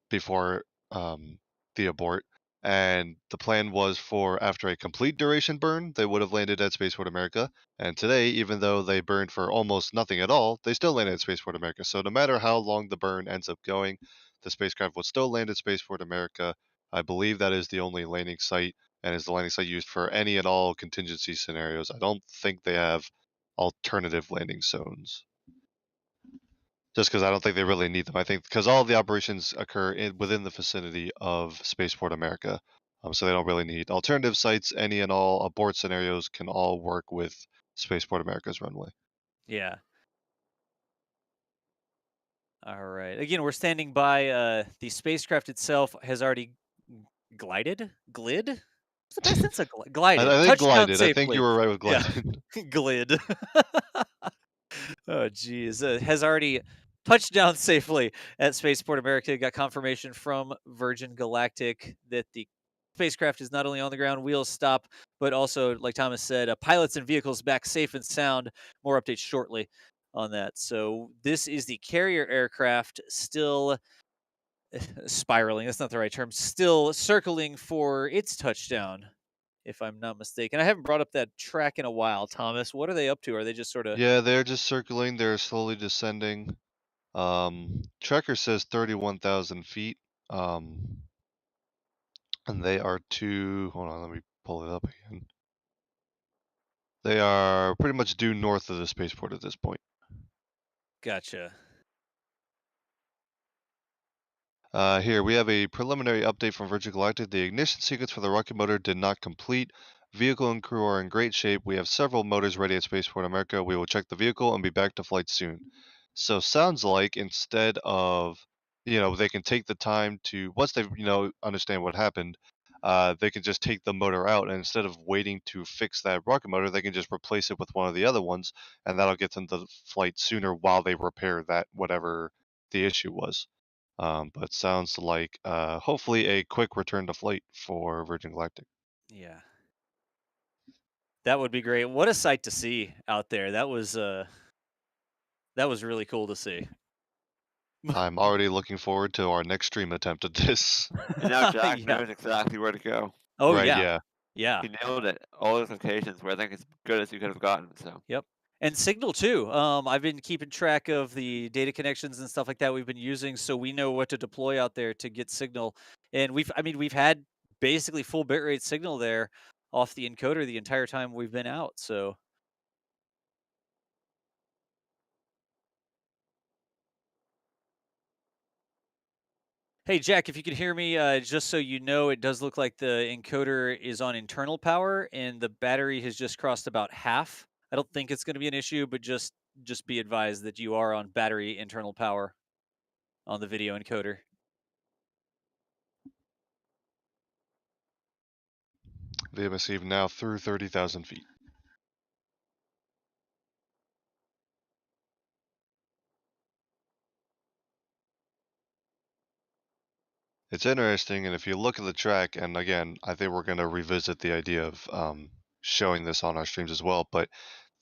before the abort, and the plan was for after a complete duration burn, they would have landed at Spaceport America. And today, even though they burned for almost nothing at all, they still landed at Spaceport America. So no matter how long the burn ends up going, the spacecraft will still land at Spaceport America. I believe that is the only landing site and is the landing site used for any and all contingency scenarios. I don't think they have alternative landing zones. Just because I don't think they really need them. I think because all of the operations occur within the vicinity of Spaceport America, so they don't really need alternative sites. Any and all abort scenarios can all work with Spaceport America's runway. Yeah. All right. Again, we're standing by. The spacecraft itself has already glid. What's the best sense of glided? I think Touchdown glided. I think you safely. were right with Yeah, glided. glid. Oh, geez. Has already touched down safely at Spaceport America. Got confirmation from Virgin Galactic that the spacecraft is not only on the ground, wheels stop, but also, like Thomas said, pilots and vehicles back safe and sound. More updates shortly on that. So this is the carrier aircraft still spiraling. That's not the right term. Still circling for its touchdown, if I'm not mistaken. I haven't brought up that track in a while, Thomas. What are they up to? Are they just sort of Yeah, they're just circling. They're slowly descending. Tracker says 31,000 feet. And they are hold on, let me pull it up again. They are pretty much due north of the spaceport at this point. gotcha? Here we have a preliminary update from Virgin Galactic. The ignition sequence for the rocket motor did not complete. Vehicle and crew are in great shape. We have several motors ready at Spaceport America. We will check the vehicle and be back to flight soon. So sounds like instead of, they can take the time to once they, understand what happened, they can just take the motor out, and instead of waiting to fix that rocket motor, they can just replace it with one of the other ones, and that'll get them to flight sooner while they repair that whatever the issue was. But sounds like hopefully a quick return to flight for Virgin Galactic. Yeah, that would be great. What a sight to see out there. That was really cool to see. I'm already looking forward to our next stream attempt at this. And now Jack Yeah. knows exactly where to go. Oh, Right, yeah. yeah. Yeah. He nailed it. All those locations were, I think, as good as you could have gotten. So Yep. And Signal too. I've been keeping track of the data connections and stuff like that we've been using, so we know what to deploy out there to get signal. And we've had basically full bitrate signal there off the encoder the entire time we've been out. So hey, Jack, if you can hear me, just so you know, it does look like the encoder is on internal power and the battery has just crossed about half. I don't think it's going to be an issue, but just be advised that you are on battery internal power on the video encoder. VMS Eve now through 30,000 feet. It's interesting, and if you look at the track, and again, I think we're going to revisit the idea of showing this on our streams as well, but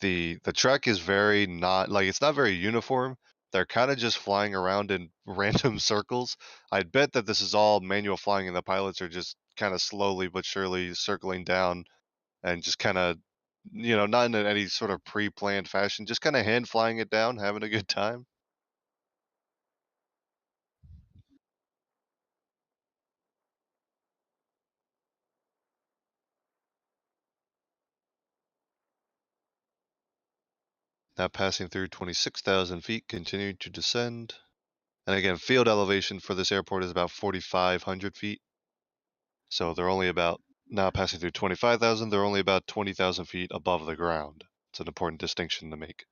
the track is very not, like, it's not very uniform. They're kind of just flying around in random circles. I'd bet that this is all manual flying, and the pilots are just kind of slowly but surely circling down and just kind of, not in any sort of pre-planned fashion, just kind of hand flying it down, having a good time. Now passing through 26,000 feet, continuing to descend. And again, field elevation for this airport is about 4,500 feet. So they're only about, now passing through 25,000, they're only about 20,000 feet above the ground. It's an important distinction to make.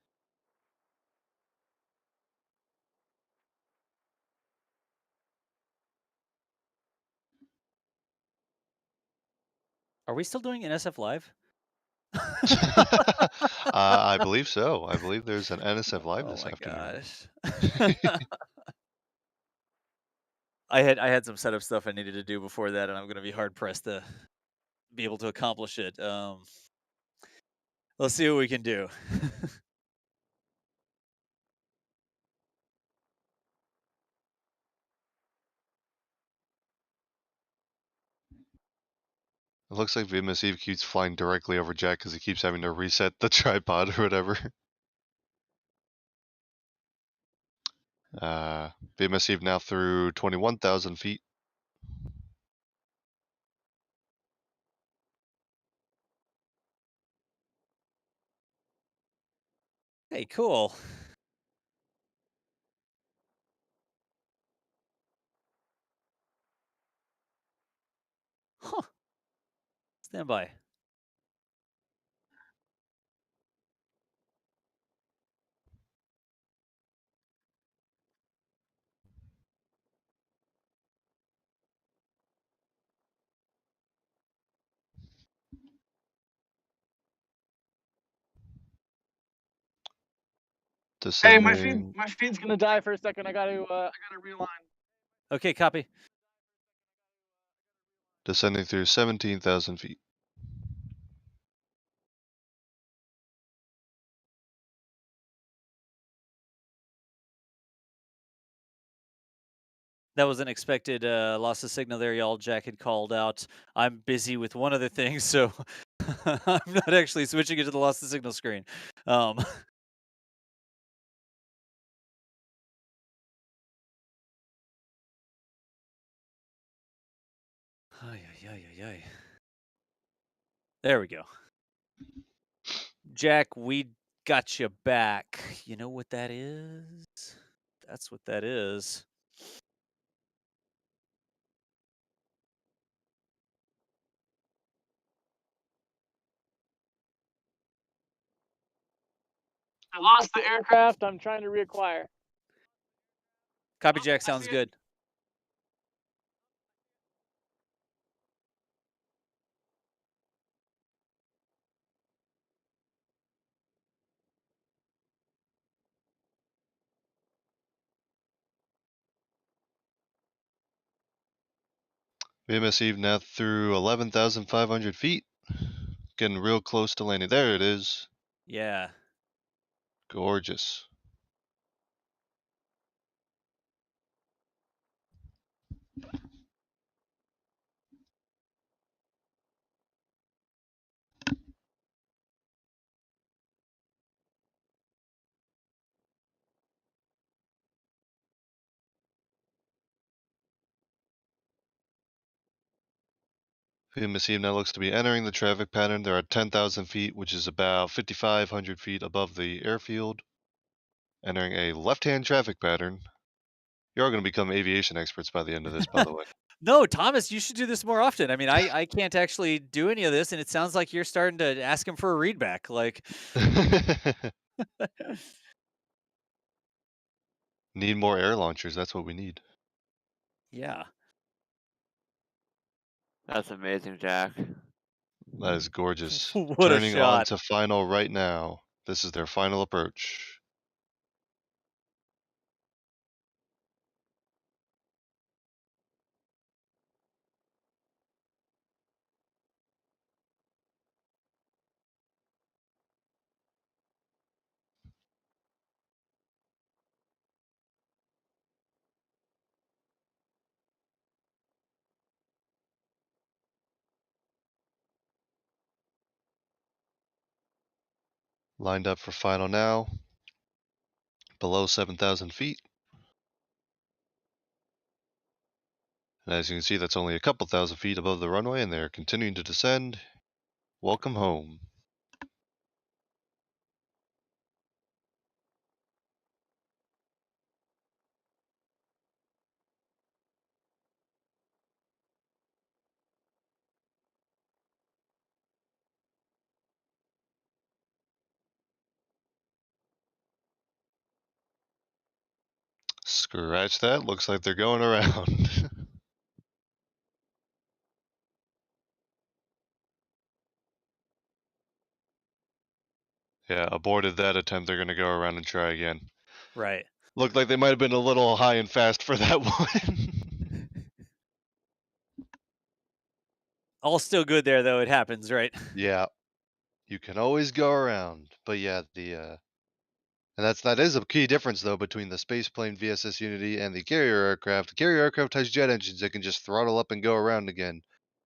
Are we still doing NSF Live? I believe so. I believe there's an NSF Live Oh this my afternoon. gosh. I had some setup stuff I needed to do before that, and I'm going to be hard pressed to be able to accomplish it. Let's see what we can do. It looks like VMS Eve keeps flying directly over Jack because he keeps having to reset the tripod or whatever. VMS Eve now through 21,000 feet. Hey, cool. Huh. Stand by. Hey, Descending. my feed's gonna die for a second. I gotta realign. Okay, copy. Descending through 17,000 feet. That was an expected loss of signal there, y'all. Jack had called out. I'm busy with one other thing, so I'm not actually switching it to the loss of signal screen. Um, ay, ay, ay, ay, ay. There we go. Jack, we got you back. You know what that is? That's what that is. I lost the aircraft. I'm trying to reacquire. Copy, Oh, Jack. I Sounds see it. good. VMS Eve now through 11,500 feet. Getting real close to landing. There it is. Yeah. Gorgeous. The machine now looks to be entering the traffic pattern. They're at 10,000 feet, which is about 5,500 feet above the airfield. Entering a left-hand traffic pattern. You're all going to become aviation experts by the end of this, by the way. No, Thomas, you should do this more often. I mean, I can't actually do any of this, and it sounds like you're starting to ask him for a readback. Like, Need more air launchers. That's what we need. yeah. That's amazing, Jack. That is gorgeous. What a Turning on shot. to final right now. This is their final approach. Lined up for final now. Below 7,000 feet. And as you can see, that's only a couple thousand feet above the runway, and they're continuing to descend. Welcome home. Scratch that. Looks like they're going around. Yeah, aborted that attempt. They're going to go around and try again. Right. Looked like they might have been a little high and fast for that one. All still good there, though. It happens, right? Yeah, you can always go around. But yeah, and that is a key difference though between the spaceplane VSS Unity and the carrier aircraft. The carrier aircraft has jet engines that can just throttle up and go around again.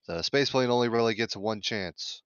The spaceplane only really gets one chance.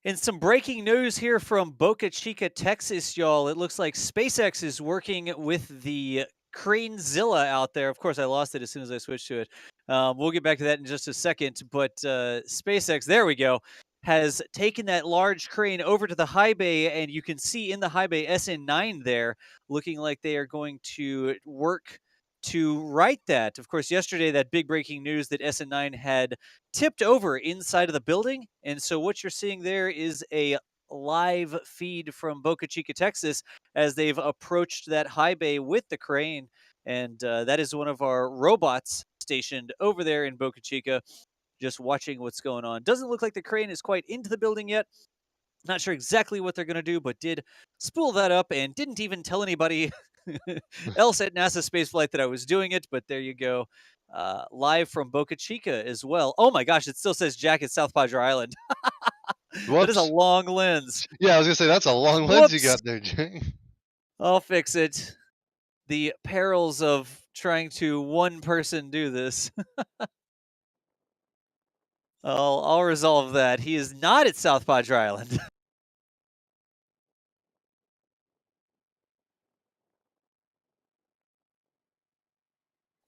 And some breaking news here from Boca Chica, Texas, y'all. It looks like SpaceX is working with the Cranezilla out there. Of course, I lost it as soon as I switched to it. We'll get back to that in just a second. But SpaceX, there we go, has taken that large crane over to the high bay, and you can see in the high bay SN9 there, looking like they are going to work to right that. Of course, yesterday, that big breaking news that SN9 had tipped over inside of the building. And so what you're seeing there is a live feed from Boca Chica, Texas, as they've approached that high bay with the crane. And that is one of our robots stationed over there in Boca Chica, just watching what's going on. Doesn't look like the crane is quite into the building yet. Not sure exactly what they're going to do, but did spool that up and didn't even tell anybody else at NASA Spaceflight that I was doing it. But there you go. Live from Boca Chica as well. Oh my gosh, it still says Jack at South Padre Island. That is a Whoops. long lens. Yeah, I was gonna say that's a long lens you Whoops. got there, Jay. I'll fix it. The perils of trying to one person do this. I'll resolve that. He is not at South Padre Island.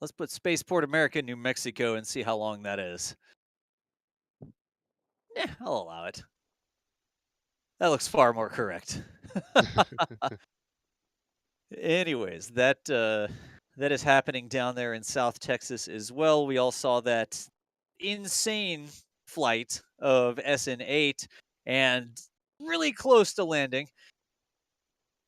Let's put Spaceport America, New Mexico, and see how long that is. Yeah, I'll allow it. That looks far more correct. Anyways, that is happening down there in South Texas as well. We all saw that insane flight of SN8 and really close to landing.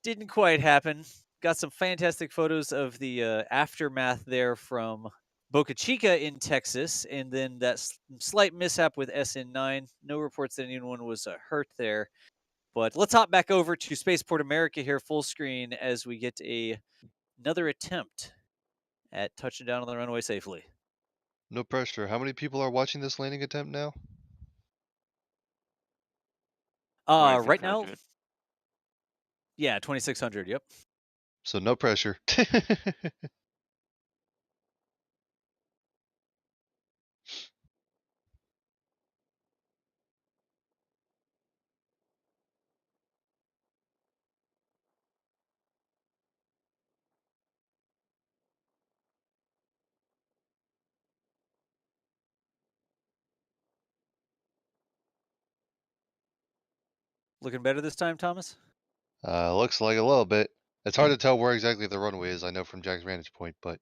Didn't quite happen. Got some fantastic photos of the aftermath there from Boca Chica in Texas, and then that slight mishap with SN9. No reports that anyone was hurt there. But let's hop back over to Spaceport America here, full screen, as we get another attempt at touching down on the runway safely. No pressure. How many people are watching this landing attempt now? Right now, 2600. yeah, 2600. Yep. So no pressure. Looking better this time, Thomas? Looks like a little bit. It's hard to tell where exactly the runway is, I know from Jack's vantage point, but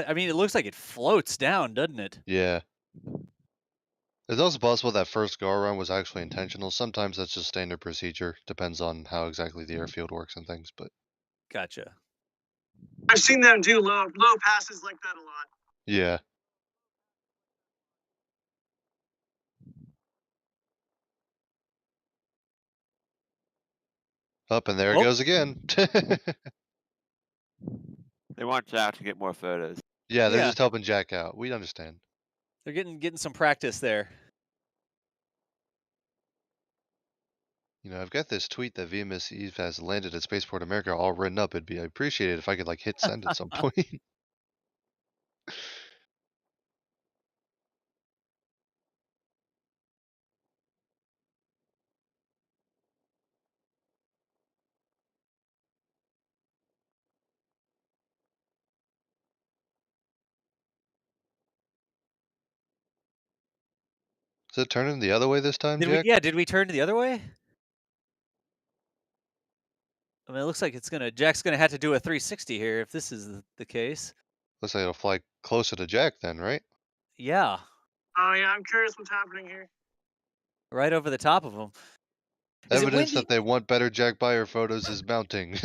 I mean, it looks like it floats down, doesn't it? yeah. It's also possible that first go-around was actually intentional. Sometimes that's just standard procedure. Depends on how exactly the airfield works and things, but Gotcha. I've seen them do low passes like that a lot. yeah. Up and there it Oh. goes again. They want Jack to get more photos. Yeah, they're Yeah. just helping Jack out. We understand. They're getting some practice there. You know, I've got this tweet that VMS Eve has landed at Spaceport America all written up. It'd be appreciated if I could like hit send at some point. Is it turning the other way this time, Did we? Jack? Yeah. Did we turn the other way? I mean, it looks like Jack's gonna have to do a 360 here if this is the case. Looks like it'll fly closer to Jack then, right? Yeah. Oh yeah, I'm curious what's happening here. Right over the top of them. Is it Evidence windy? that they want better Jack Buyer photos is mounting.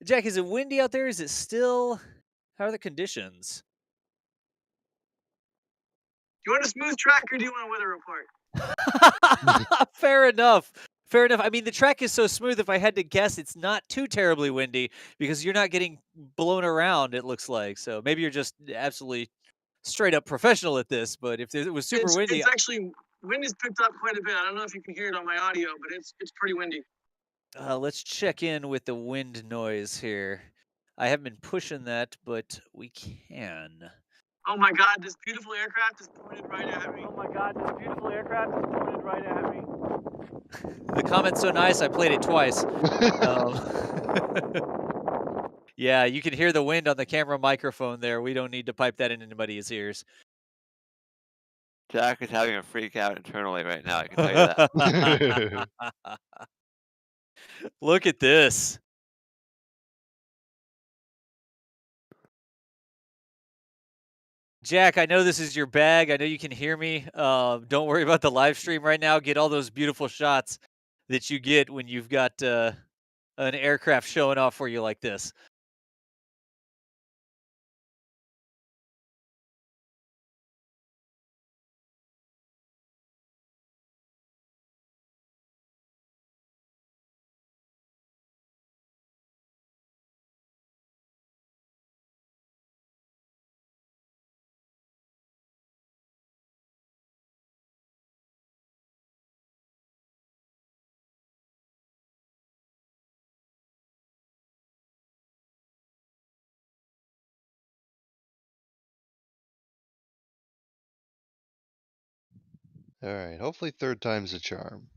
Jack, is it windy out there? Is it still? How are the conditions? Do you want a smooth track or do you want a weather report? Fair enough. Fair enough. I mean, the track is so smooth. If I had to guess, it's not too terribly windy because you're not getting blown around. It looks like so. Maybe you're just absolutely straight up professional at this. But if it was super windy, It's actually wind is picked up quite a bit. I don't know if you can hear it on my audio, but it's pretty windy. let's check in with the wind noise here. I haven't been pushing that, but we can. Oh my God, this beautiful aircraft is pointed right at me. Oh my God, this beautiful aircraft is pointed right at me. The comment's so nice, I played it twice. Yeah, you can hear the wind on the camera microphone there. We don't need to pipe that in anybody's ears. Jack is having a freak out internally right now, I can tell you that. Look at this. Jack, I know this is your bag. I know you can hear me. Don't worry about the live stream right now. Get all those beautiful shots that you get when you've got an aircraft showing off for you like this. Alright, hopefully third time's a charm.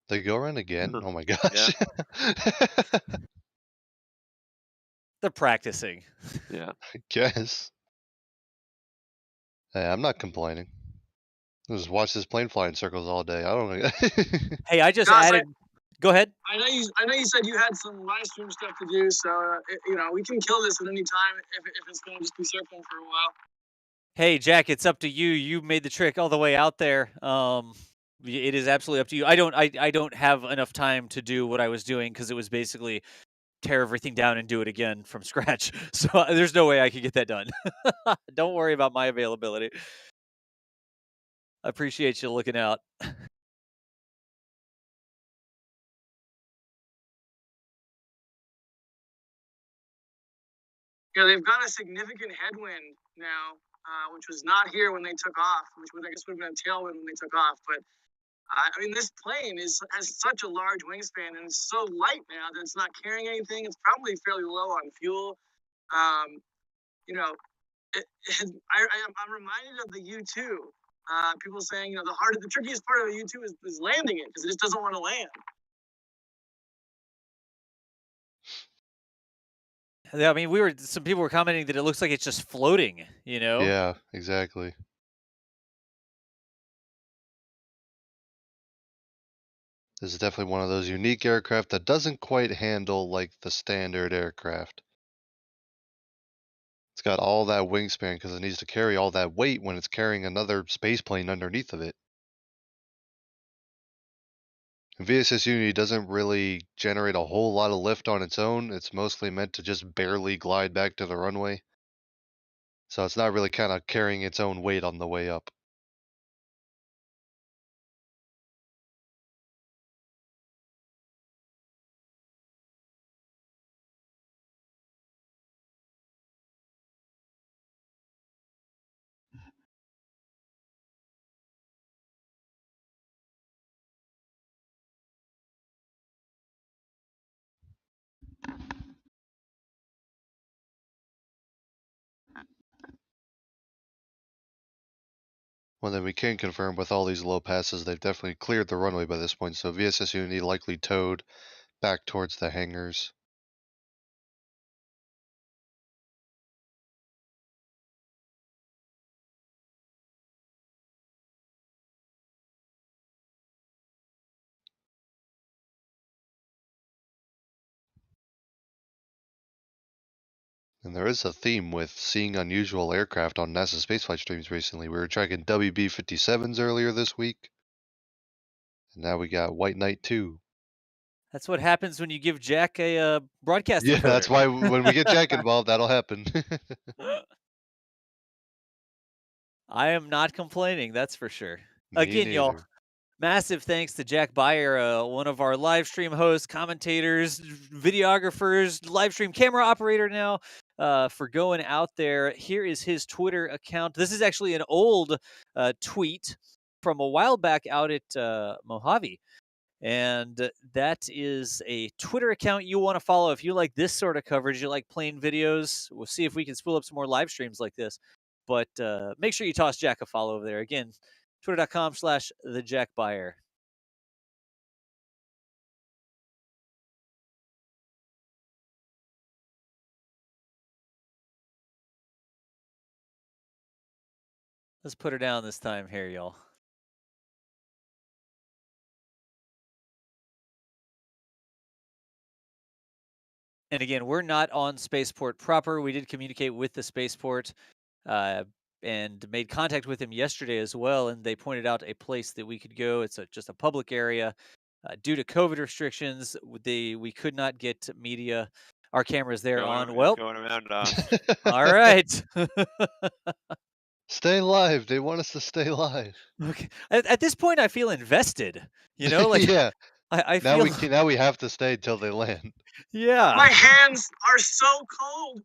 They go around again? Oh my gosh. They're practicing. Yeah. I guess. Hey, I'm not complaining. I'll just watch this plane fly in circles all day. I don't know. Hey, I just Josh, added. Go ahead. I know you said you had some live stream stuff to do, so we can kill this at any time if it's going to just be circling for a while. Hey, Jack, it's up to you. You made the trick all the way out there. It is absolutely up to you. I don't have enough time to do what I was doing because it was basically tear everything down and do it again from scratch. So there's no way I could get that done. Don't worry about my availability. I appreciate you looking out. Yeah, they've got a significant headwind now, which was not here when they took off, which would, I guess, would have been a tailwind when they took off. But I mean, this plane has such a large wingspan and it's so light now that it's not carrying anything. It's probably fairly low on fuel. Um, you know, I'm reminded of the U-2. People saying, the trickiest part of the U-2 is landing it because it just doesn't want to land. Yeah, I mean, some people were commenting that it looks like it's just floating, you know? Yeah, exactly. This is definitely one of those unique aircraft that doesn't quite handle like the standard aircraft. It's got all that wingspan because it needs to carry all that weight when it's carrying another space plane underneath of it. And VSS Unity doesn't really generate a whole lot of lift on its own. It's mostly meant to just barely glide back to the runway. So it's not really kind of carrying its own weight on the way up. Well, then we can confirm with all these low passes, they've definitely cleared the runway by this point. So VSS Unity likely towed back towards the hangars. And there is a theme with seeing unusual aircraft on NASA spaceflight streams recently. We were tracking WB-57s earlier this week. And now we got White Knight 2. That's what happens when you give Jack a broadcast Yeah, encoder. that's why when we get Jack involved, that'll happen. I am not complaining, that's for sure. Me Again, y'all, neither. massive thanks to Jack Beyer, one of our live stream hosts, commentators, videographers, live stream camera operator now, for going out there. Here is his Twitter account. This is actually an old tweet from a while back out at Mojave. And that is a Twitter account you want to follow if you like this sort of coverage, you like playing videos. We'll see if we can spool up some more live streams like this. But make sure you toss Jack a follow over there. Again, twitter.com/thejackbeyer. Let's put her down this time here, y'all. And again, we're not on Spaceport proper. We did communicate with the Spaceport and made contact with them yesterday as well. And they pointed out a place that we could go. It's just a public area. Due to COVID restrictions, we could not get media, our cameras there on. Well, going around. all right. Stay live. They want us to stay live. Okay. At this point, I feel invested. You know, like yeah. I Now feel. now we have to stay till they land. Yeah. My hands are so cold.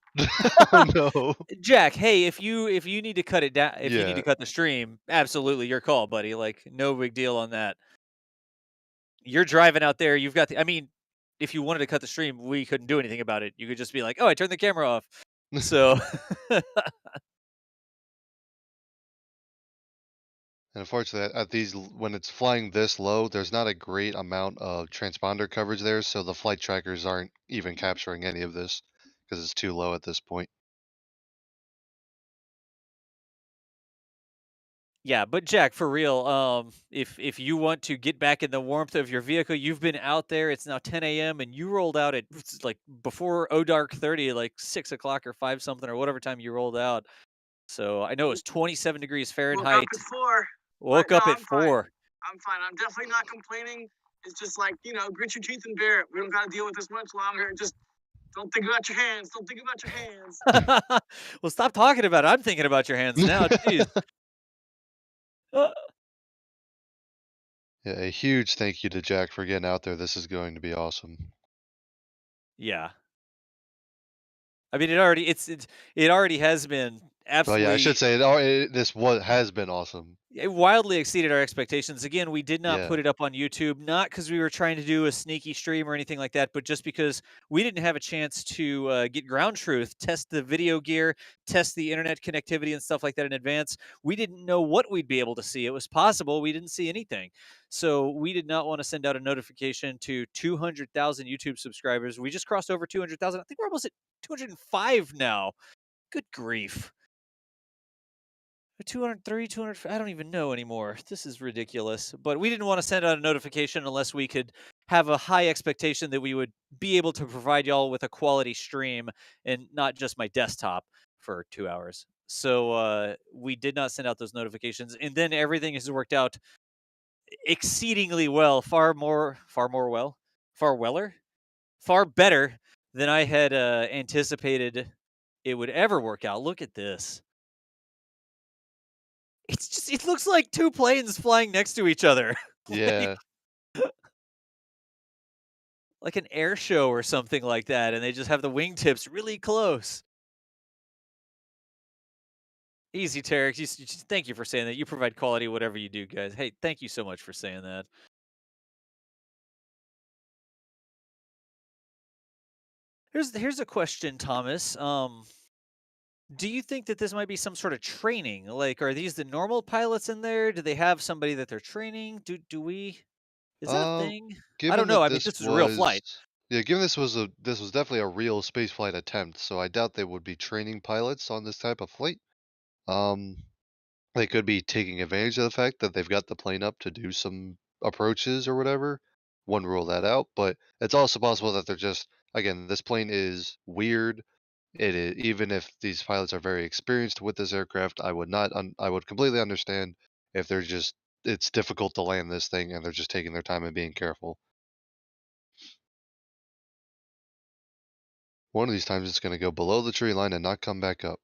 Oh no. Jack, hey, if you need to cut it down, if you need Yeah. to cut the stream, absolutely your call, buddy. Like no big deal on that. You're driving out there, you've got I mean, if you wanted to cut the stream, we couldn't do anything about it. You could just be like, "Oh, I turned the camera off." So And unfortunately, at these, when it's flying this low, there's not a great amount of transponder coverage there, so the flight trackers aren't even capturing any of this because it's too low at this point. yeah, but Jack, for real, if you want to get back in the warmth of your vehicle, you've been out there. It's now 10 a.m. and you rolled out at like before dark 30, like 6 o'clock or 5 something or whatever time you rolled out. So I know it's 27 degrees Fahrenheit. Woke up at 4. Woke up at 4. I'm fine. I'm definitely not complaining. It's just like, grit your teeth and bear it. We don't got to deal with this much longer. Just don't think about your hands. Don't think about your hands. Well, stop talking about it. I'm thinking about your hands now. Jeez. Yeah, a huge thank you to Jack for getting out there. This is going to be awesome. Yeah. I mean, it already has been Well, yeah, I should absolutely say this has been awesome. it wildly exceeded our expectations. Again, we did not Yeah, put it up on YouTube, not because we were trying to do a sneaky stream or anything like that, but just because we didn't have a chance to get ground truth, test the video gear, test the internet connectivity and stuff like that in advance. We didn't know what we'd be able to see. It was possible we didn't see anything. So we did not want to send out a notification to 200,000 YouTube subscribers. We just crossed over 200,000. I think we're almost at 205 now. Good grief. 203, 200, I don't even know anymore. This is ridiculous. But we didn't want to send out a notification unless we could have a high expectation that we would be able to provide y'all with a quality stream and not just my desktop for 2 hours. So we did not send out those notifications. And then everything has worked out exceedingly well, far better than I had anticipated it would ever work out. Look at this. It looks like two planes flying next to each other. like, yeah, like an air show or something like that, and they just have the wingtips really close. Easy, Tarek. Thank you for saying that. You provide quality, whatever you do, guys. Hey, thank you so much for saying that. Here's a question, Thomas. Do you think that this might be some sort of training? Like, are these the normal pilots in there? Do they have somebody that they're training? Do we? Is that a Uh, thing? I don't given know. that I mean, this was a real flight. given this was definitely a real spaceflight attempt, so I doubt they would be training pilots on this type of flight. Um, they could be taking advantage of the fact that they've got the plane up to do some approaches or whatever. Wouldn't rule that out, but it's also possible that they're just again, this plane is weird. It is even if these pilots are very experienced with this aircraft, I would not I would completely understand if they're just it's difficult to land this thing and they're just taking their time and being careful. One of these times it's going to go below the tree line and not come back up.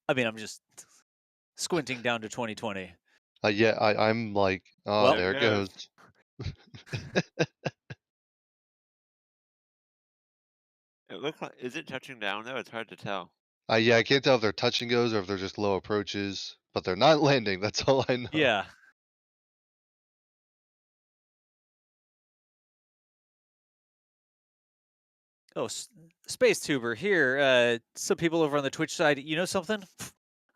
I mean, I'm just squinting down to 2020. Yeah, I'm like, oh, Well, there it goes. It looks like, is it touching down though? It's hard to tell. Yeah, I can't tell if they're touch and goes or if they're just low approaches, but they're not landing. That's all I know. yeah. Oh, Space Tuber here. Some people over on the Twitch side, you know something?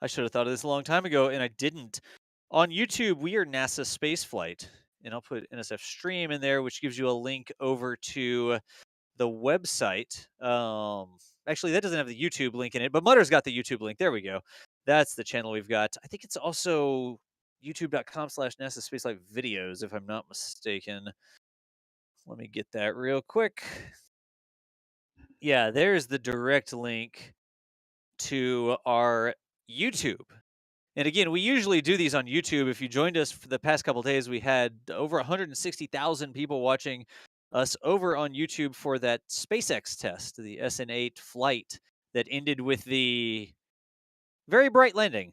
I should have thought of this a long time ago, and I didn't. On YouTube, we are NASA Spaceflight, and I'll put NSF Stream in there, which gives you a link over to the website. Actually, that doesn't have the YouTube link in it, but Mutter's got the YouTube link. There we go. That's the channel we've got. I think it's also youtube.com/NASA Spaceflight videos, if I'm not mistaken. Let me get that real quick. Yeah, there's the direct link to our YouTube. And again, we usually do these on YouTube. If you joined us for the past couple days, we had over 160,000 people watching us over on YouTube for that SpaceX test, the SN8 flight that ended with the very bright landing.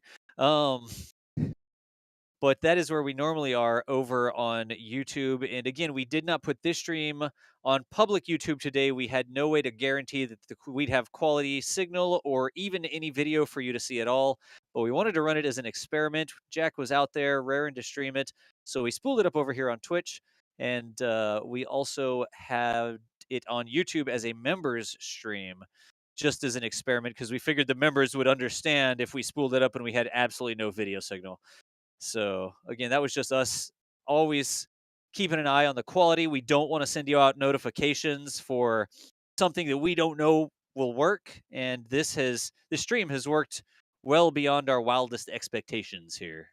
But that is where we normally are over on YouTube. And again, we did not put this stream on public YouTube today. We had no way to guarantee that we'd have quality signal or even any video for you to see at all. But we wanted to run it as an experiment. Jack was out there raring to stream it. So we spooled it up over here on Twitch. And we also had it on YouTube as a members stream, just as an experiment, because we figured the members would understand if we spooled it up and we had absolutely no video signal. So again, that was just us always keeping an eye on the quality. We don't want to send you out notifications for something that we don't know will work. And this stream has worked well beyond our wildest expectations here.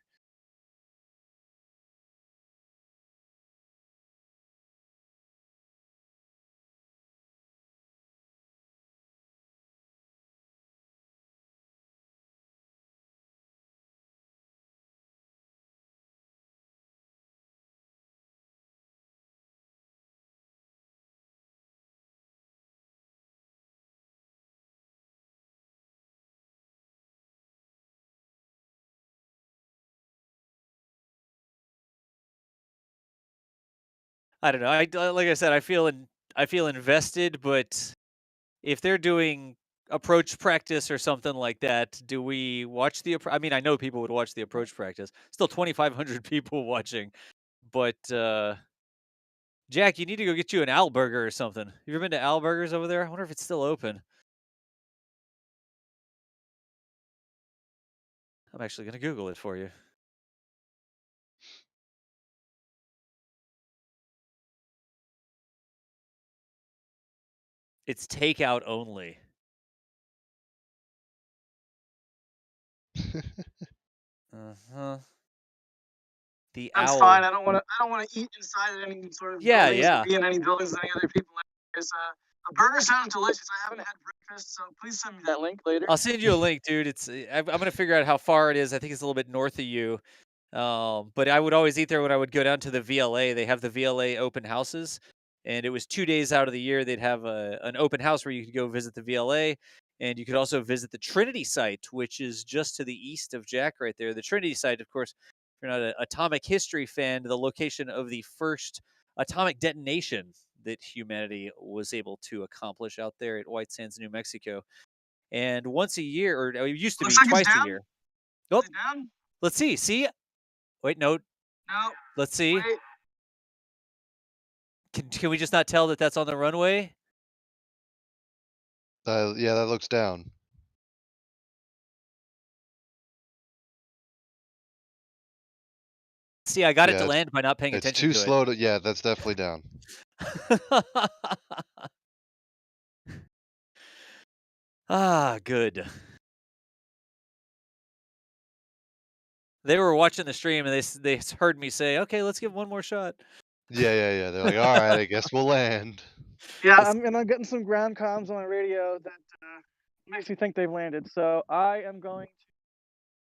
I don't know. Like I said, I feel invested, but if they're doing approach practice or something like that, do we watch the? I mean, I know people would watch the approach practice. Still, 2,500 people watching, but Jack, you need to go get you an Al Burger or something. You ever been to Al Burgers over there? I wonder if it's still open. I'm actually gonna Google it for you. It's takeout only. Uh-huh. The That's Owl. fine. I don't want to. I don't want to eat inside of any sort of Yeah, buildings or yeah. be in any buildings with any other people. A burger sounds delicious. I haven't had breakfast, so please send me that link later. I'll send you a link, dude. I'm gonna figure out how far it is. I think it's a little bit north of you. But I would always eat there when I would go down to the VLA. They have the VLA open houses, and it was 2 days out of the year they'd have an open house where you could go visit the VLA, and you could also visit the Trinity site, which is just to the east of Jack right there. The Trinity site, of course, if you're not an atomic history fan, the location of the first atomic detonation that humanity was able to accomplish out there at White Sands, New Mexico. And once a year, or it used to Looks be like it's twice a down. year. Is Oh, it down? let's see. See? Wait, no. No. Let's see. Wait. Can we just not tell that that's on the runway? Yeah, that looks down. See, I got it Yeah, to land by not paying it's attention too to slow to. Yeah, that's definitely down. it. Ah, good. They were watching the stream and they heard me say, "Okay, let's give one more shot." Yeah. They're like, all right, I guess we'll land. Yeah, I'm getting some ground comms on my radio that makes me think they've landed. So I am going to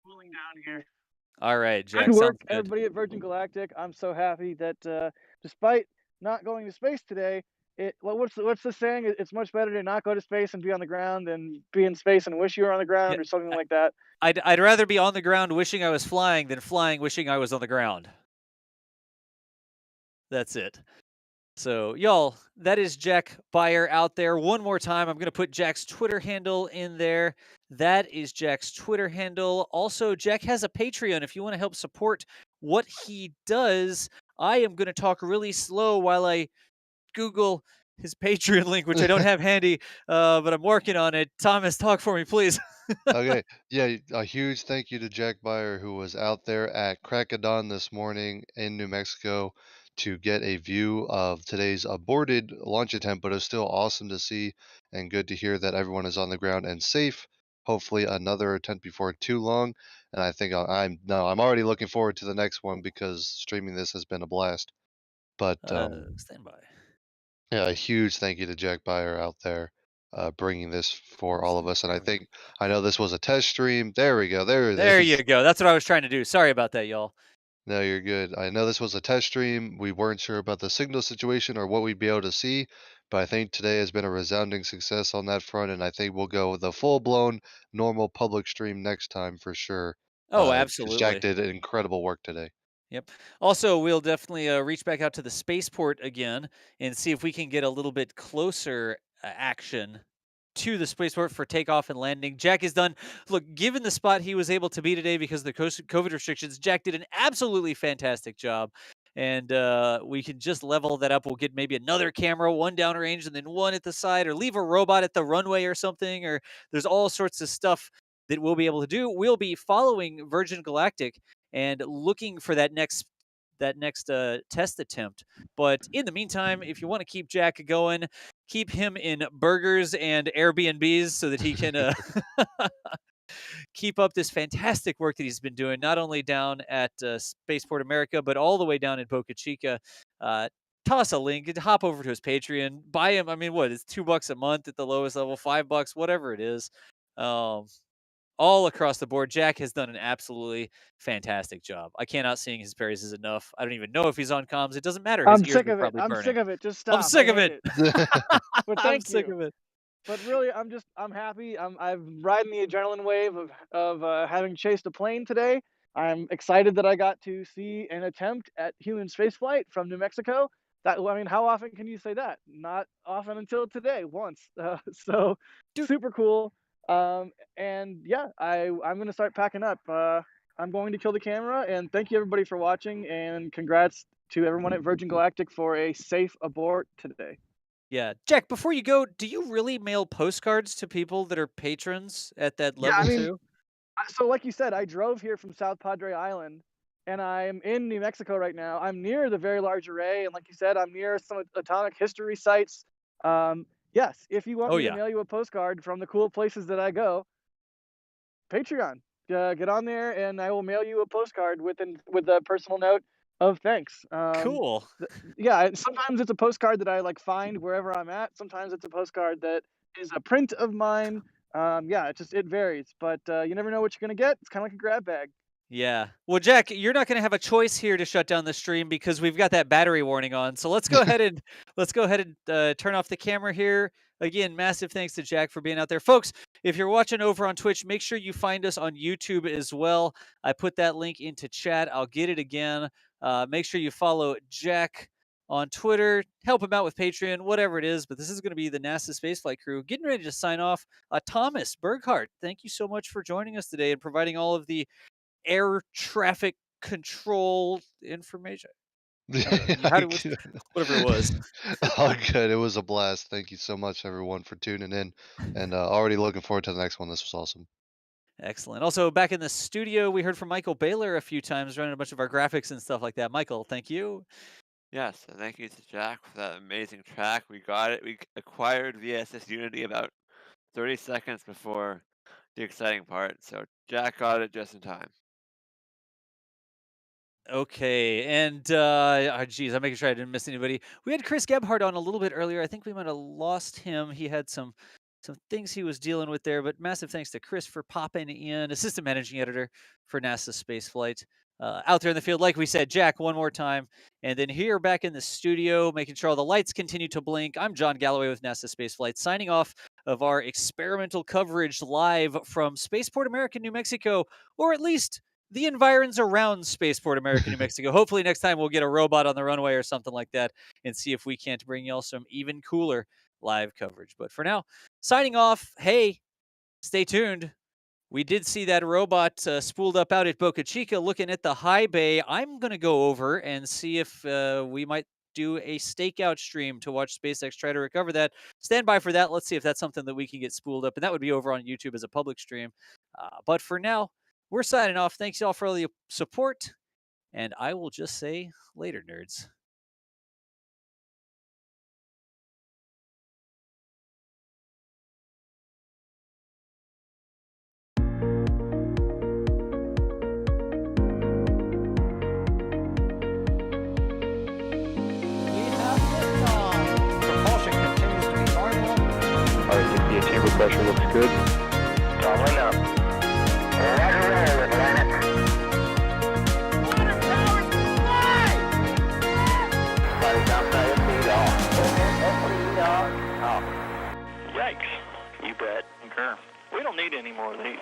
cooling down here. All right, Jack. Good work, Sounds good. everybody at Virgin Galactic. I'm so happy that despite not going to space today, what's the saying? It's much better to not go to space and be on the ground than be in space and wish you were on the ground Yeah, or something like that. I'd rather be on the ground wishing I was flying than flying wishing I was on the ground. That's it. So, y'all, that is Jack Beyer out there. One more time, I'm going to put Jack's Twitter handle in there. That is Jack's Twitter handle. Also, Jack has a Patreon. If you want to help support what he does, I am going to talk really slow while I Google his Patreon link, which I don't have handy, but I'm working on it. Thomas, talk for me, please. Okay, yeah, a huge thank you to Jack Beyer, who was out there at crack of dawn this morning in New Mexico to get a view of today's aborted launch attempt, but it's still awesome to see and good to hear that everyone is on the ground and safe. Hopefully another attempt before too long, and I think I'm already looking forward to the next one because streaming this has been a blast. But Stand by. yeah, a huge thank you to Jack Beyer out there, bringing this for all of us. And I know this was a test stream. There we go. There it There is. you go. That's what I was trying to do. Sorry about that, y'all. No, you're good. I know this was a test stream. We weren't sure about the signal situation or what we'd be able to see, but I think today has been a resounding success on that front. And I think we'll go with the full-blown normal public stream next time for sure. Oh, Because Jack absolutely. did incredible work today. Yep. Also, we'll definitely reach back out to the spaceport again and see if we can get a little bit closer action to the spaceport for takeoff and landing. Jack is done. Look, given the spot he was able to be today because of the COVID restrictions, Jack did an absolutely fantastic job. And we can just level that up. We'll get maybe another camera, one downrange and then one at the side, or leave a robot at the runway or something. Or there's all sorts of stuff that we'll be able to do. We'll be following Virgin Galactic and looking for that next test attempt. But in the meantime, if you want to keep Jack going, keep him in burgers and Airbnbs so that he can keep up this fantastic work that he's been doing, not only down at Spaceport America, but all the way down in Boca Chica. Toss a link, hop over to his Patreon, buy him. I mean, what? It's $2 a month at the lowest level, $5, whatever it is. All across the board, Jack has done an absolutely fantastic job. I cannot sing his praises enough. I don't even know if he's on comms. It doesn't matter. His I'm ears sick were of it. probably I'm burning. sick of it. Just stop. I'm sick I of hate it. But I'm thank sick you. of it. But really, I'm happy. I'm riding the adrenaline wave of having chased a plane today. I'm excited that I got to see an attempt at human spaceflight from New Mexico. I mean, how often can you say that? Not often until today, once. So Dude. super cool. And yeah, I'm gonna start packing up. I'm going to kill the camera, and thank you everybody for watching, and congrats to everyone at Virgin Galactic for a safe abort today. Yeah. Jack, before you go, do you really mail postcards to people that are patrons at that Yeah, level I mean, too? so like you said, I drove here from South Padre Island, and I'm in New Mexico right now. I'm near the Very Large Array, and like you said, I'm near some atomic history sites. Yes, if you want Oh me to yeah. mail you a postcard from the cool places that I go, Patreon. Get on there, and I will mail you a postcard with a personal note of thanks. Cool. Yeah, sometimes it's a postcard that I like find wherever I'm at. Sometimes it's a postcard that is a print of mine. Yeah, it varies, but you never know what you're gonna get. It's kind of like a grab bag. Yeah. Well, Jack, you're not going to have a choice here to shut down the stream because we've got that battery warning on. So let's go ahead and turn off the camera here. Again, massive thanks to Jack for being out there, folks. If you're watching over on Twitch, make sure you find us on YouTube as well. I put that link into chat. I'll get it again. Make sure you follow Jack on Twitter. Help him out with Patreon, whatever it is. But this is going to be the NASA Spaceflight crew getting ready to sign off. Thomas Berghardt, thank you so much for joining us today and providing all of the air traffic control information. Whatever it was. All good. It was a blast. Thank you so much, everyone, for tuning in, and already looking forward to the next one. This was awesome. Excellent. Also, back in the studio, we heard from Michael Baylor a few times running a bunch of our graphics and stuff like that. Michael, thank you. Yes, and thank you to Jack for that amazing track. We got it. We acquired VSS Unity about 30 seconds before the exciting part, so Jack got it just in time. Okay, and geez, I'm making sure I didn't miss anybody. We had Chris Gebhardt on a little bit earlier. I think we might have lost him. He had some things he was dealing with there, but massive thanks to Chris for popping in, assistant managing editor for NASA Spaceflight. Out there in the field, like we said, Jack, one more time. And then here back in the studio, making sure all the lights continue to blink. I'm John Galloway with NASA Spaceflight, signing off of our experimental coverage live from Spaceport America, New Mexico, or at least the environs around Spaceport America, New Mexico. Hopefully next time we'll get a robot on the runway or something like that and see if we can't bring y'all some even cooler live coverage. But for now, signing off. Hey, stay tuned. We did see that robot spooled up out at Boca Chica looking at the high bay. I'm going to go over and see if we might do a stakeout stream to watch SpaceX try to recover that. Stand by for that. Let's see if that's something that we can get spooled up. And that would be over on YouTube as a public stream. But for now, we're signing off. Thanks, y'all, for all the support. And I will just say later, nerds. The chamber pressure looks good. Throttling up. Roger, roll, Atlantic. Water towers, fly! Flight downside, FD off. Yikes. You bet. Concur. We don't need any more of these.